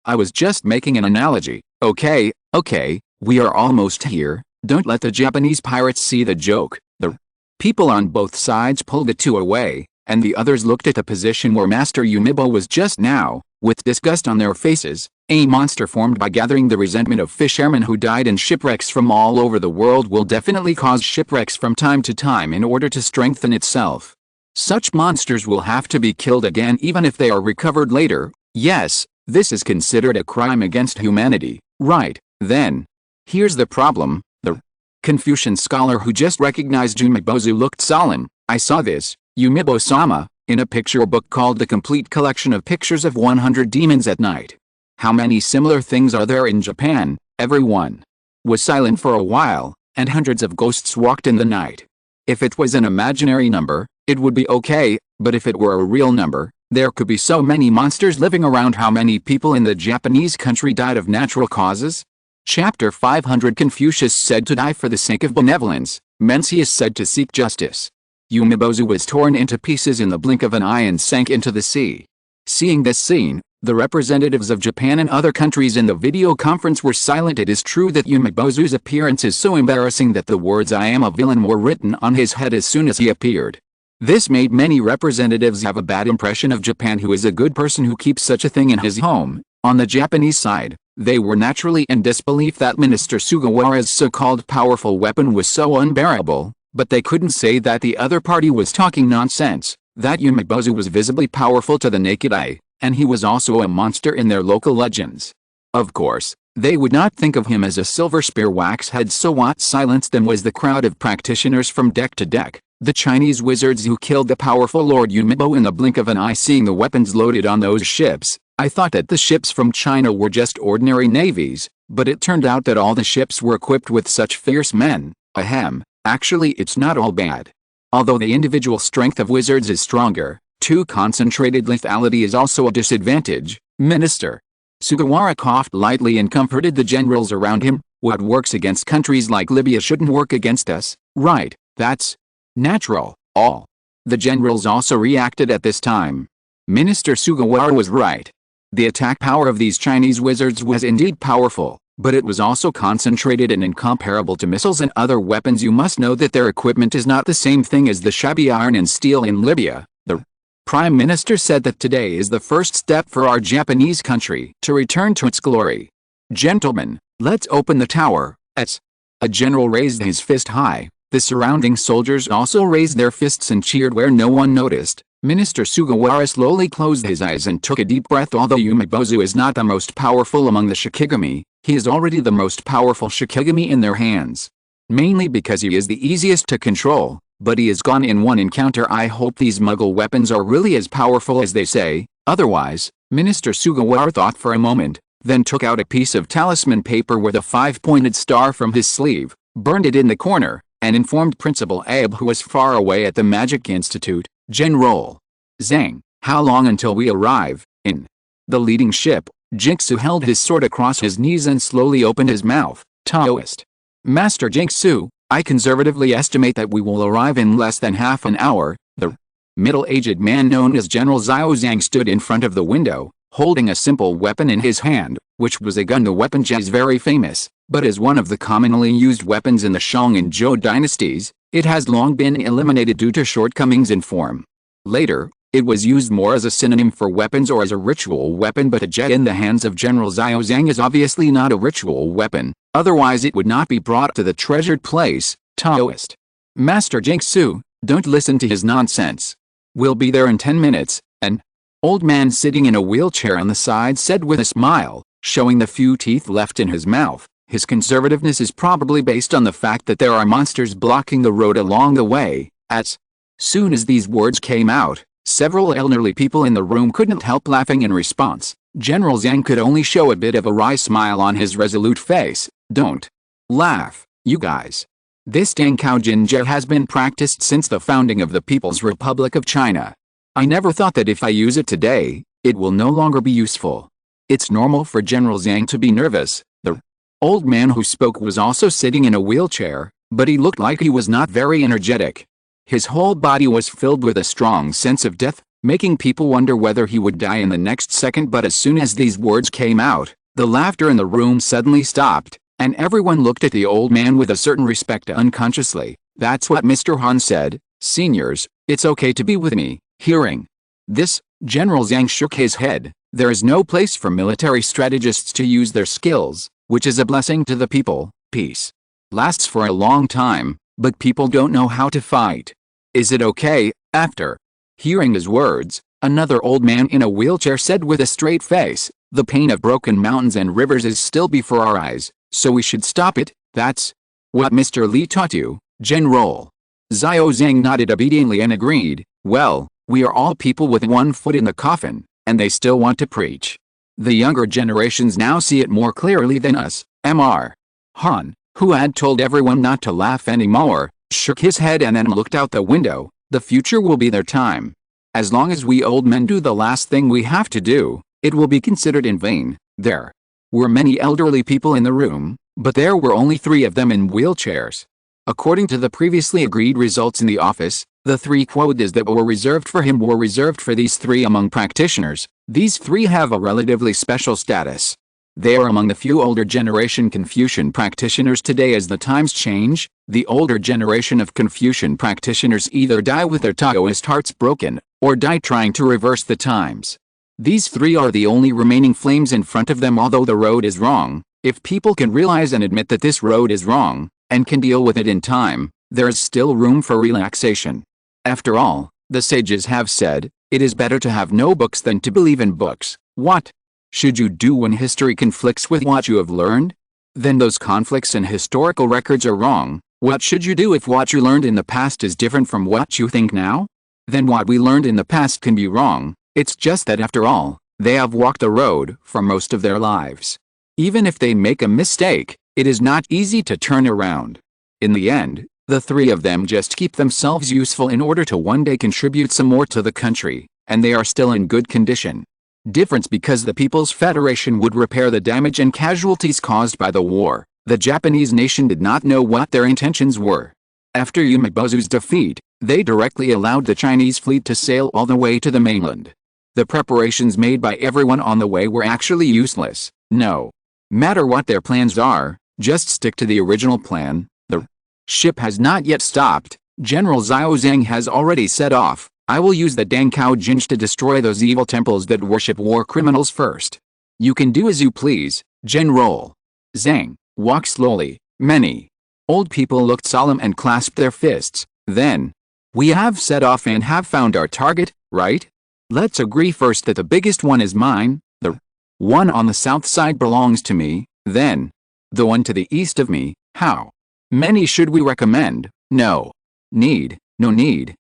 I was just making an analogy. Okay, okay, we are almost here. Don't let the Japanese pirates see the joke. The people on both sides pulled the two away, and the others looked at the position where Master Yumibo was just now, with disgust on their faces. A monster formed by gathering the resentment of fishermen who died in shipwrecks from all over the world will definitely cause shipwrecks from time to time in order to strengthen itself. Such monsters will have to be killed again even if they are recovered later. Yes, this is considered a crime against humanity. Right, then. Here's the problem. The Confucian scholar who just recognized Yumibozu looked solemn. I saw this, Yumibo-sama, in a picture book called The Complete Collection of Pictures of 100 Demons at Night. How many similar things are there in Japan? Everyone was silent for a while, and hundreds of ghosts walked in the night. If it was an imaginary number, it would be okay, but if it were a real number, there could be so many monsters living around. How many people in the Japanese country died of natural causes? Chapter 500 Confucius said to die for the sake of benevolence, Mencius said to seek justice. Yumibozu was torn into pieces in the blink of an eye and sank into the sea. Seeing this scene, the representatives of Japan and other countries in the video conference were silent. It is true that Yumibozu's appearance is so embarrassing that the words "I am a villain" were written on his head as soon as he appeared. This made many representatives have a bad impression of Japan. Who is a good person who keeps such a thing in his home? On the Japanese side, they were naturally in disbelief that Minister Sugawara's so-called powerful weapon was so unbearable, but they couldn't say that the other party was talking nonsense, that Yumibozu was visibly powerful to the naked eye, and he was also a monster in their local legends. Of course, they would not think of him as a silver spear waxhead. So what silenced them was the crowd of practitioners from deck to deck, the Chinese wizards who killed the powerful Lord Yumibo in the blink of an eye. Seeing the weapons loaded on those ships, I thought that the ships from China were just ordinary navies, but it turned out that all the ships were equipped with such fierce men. Ahem, actually it's not all bad. Although the individual strength of wizards is stronger, too concentrated lethality is also a disadvantage. Minister Sugawara coughed lightly and comforted the generals around him. What works against countries like Libya shouldn't work against us, right? That's natural. All the generals also reacted at this time. Minister Sugawara was right. The attack power of these Chinese wizards was indeed powerful, but it was also concentrated and incomparable to missiles and other weapons. You must know that their equipment is not the same thing as the shabby iron and steel in Libya. The Prime Minister said that today is the first step for our Japanese country to return to its glory. Gentlemen, let's open the tower. A general raised his fist high. The surrounding soldiers also raised their fists and cheered where no one noticed. Minister Sugawara slowly closed his eyes and took a deep breath. Although Yumibozu is not the most powerful among the Shikigami, he is already the most powerful Shikigami in their hands. Mainly because he is the easiest to control, but he is gone in one encounter. I hope these Muggle weapons are really as powerful as they say, otherwise. Minister Sugawara thought for a moment, then took out a piece of talisman paper with a 5-pointed star from his sleeve, burned it in the corner, and informed Principal Abe, who was far away at the Magic Institute. General Zhang, how long until we arrive? In the leading ship, Jingsu held his sword across his knees and slowly opened his mouth. Taoist Master Jingsu, I conservatively estimate that we will arrive in less than half an hour. The middle-aged man known as General Xiao Zhang stood in front of the window, holding a simple weapon in his hand, which was a gun. The weapon is very famous, but is one of the commonly used weapons in the Shang and Zhou dynasties. It has long been eliminated due to shortcomings in form. Later, it was used more as a synonym for weapons or as a ritual weapon, but a jet in the hands of General Xiao Zhang is obviously not a ritual weapon, otherwise it would not be brought to the treasured place. Taoist Master Jingsu, don't listen to his nonsense. We'll be there in 10 minutes, an old man sitting in a wheelchair on the side said with a smile, showing the few teeth left in his mouth. His conservativeness is probably based on the fact that there are monsters blocking the road along the way. As soon as these words came out, several elderly people in the room couldn't help laughing in response. General Zhang could only show a bit of a wry smile on his resolute face. Don't laugh, you guys. This Dangkao Jinja has been practiced since the founding of the People's Republic of China. I never thought that if I use it today, it will no longer be useful. It's normal for General Zhang to be nervous. The old man who spoke was also sitting in a wheelchair, but he looked like he was not very energetic. His whole body was filled with a strong sense of death, making people wonder whether he would die in the next second. But as soon as these words came out, The laughter in the room suddenly stopped, and everyone looked at the old man with a certain respect unconsciously. "That's what Mr. Han said, seniors, it's okay to be with me." Hearing this, General Zhang shook his head. There is no place for military strategists to use their skills, which is a blessing to the people. Peace lasts for a long time, but people don't know how to fight. Is it okay? After hearing his words, another old man in a wheelchair said with a straight face, "The pain of broken mountains and rivers is still before our eyes, so we should stop it." "That's what Mr. Li taught you, General." Xiao Zhang nodded obediently and agreed. "Well, we are all people with one foot in the coffin, and they still want to preach. The younger generations now see it more clearly than us." Mr. Han, who had told everyone not to laugh anymore, shook his head and then looked out the window. "The future will be their time. As long as we old men do the last thing we have to do, it will be considered in vain." There were many elderly people in the room, but there were only 3 of them in wheelchairs. According to the previously agreed results in the office, the 3 quotas that were reserved for him were reserved for these 3 among practitioners. These 3 have a relatively special status. They are among the few older generation Confucian practitioners today. As the times change, the older generation of Confucian practitioners either die with their Taoist hearts broken, or die trying to reverse the times. These 3 are the only remaining flames in front of them. Although the road is wrong, if people can realize and admit that this road is wrong, and can deal with it in time, there is still room for relaxation. After all, the sages have said, it is better to have no books than to believe in books. What should you do when history conflicts with what you have learned? Then those conflicts and historical records are wrong. What should you do if what you learned in the past is different from what you think now? Then what we learned in the past can be wrong. It's just that after all, they have walked the road for most of their lives. Even if they make a mistake, it is not easy to turn around. In the end, the 3 of them just keep themselves useful in order to one day contribute some more to the country, and they are still in good condition. Difference because the People's Federation would repair the damage and casualties caused by the war. The Japanese nation did not know what their intentions were. After Yumebuzu's defeat, they directly allowed the Chinese fleet to sail all the way to the mainland. The preparations made by everyone on the way were actually useless. No matter what their plans are, just stick to the original plan. The ship has not yet stopped. General Xiao Zhang has already set off. I will use the Dangkao Jinj to destroy those evil temples that worship war criminals first. You can do as you please, General Zhang. Walk slowly. Many old people looked solemn and clasped their fists. Then, we have set off and have found our target, right? Let's agree first that the biggest one is mine. The one on the south side belongs to me. Then, the one to the east of me. How many should we recommend? No need.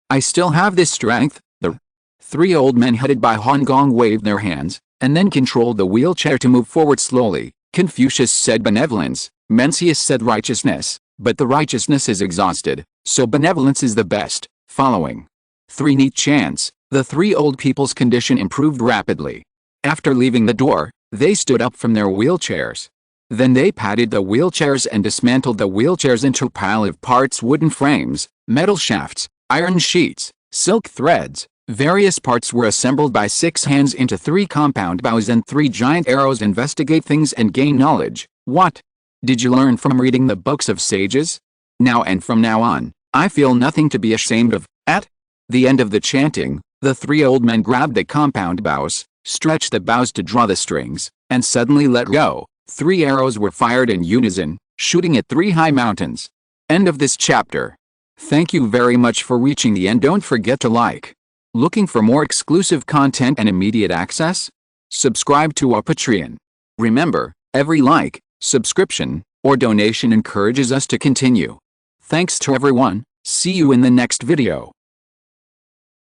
I still have this strength. The 3 old men headed by Han Gong waved their hands, and then controlled the wheelchair to move forward slowly. Confucius said benevolence, Mencius said righteousness, but the righteousness is exhausted, so benevolence is the best. Following 3 neat chants, the 3 old people's condition improved rapidly. After leaving the door, they stood up from their wheelchairs. Then they patted the wheelchairs and dismantled the wheelchairs into a pile of parts: wooden frames, metal shafts, iron sheets, silk threads. Various parts were assembled by 6 hands into 3 compound bows and 3 giant arrows. Investigate things and gain knowledge. What did you learn from reading the books of sages? Now and from now on, I feel nothing to be ashamed of. At the end of the chanting, the 3 old men grabbed the compound bows, stretched the bows to draw the strings, and suddenly let go. 3 arrows were fired in unison, shooting at 3 high mountains. End of this chapter. Thank you very much for reaching the end. Don't forget to like. Looking for more exclusive content and immediate access? Subscribe to our Patreon. Remember, every like, subscription, or donation encourages us to continue. Thanks to everyone. See you in the next video.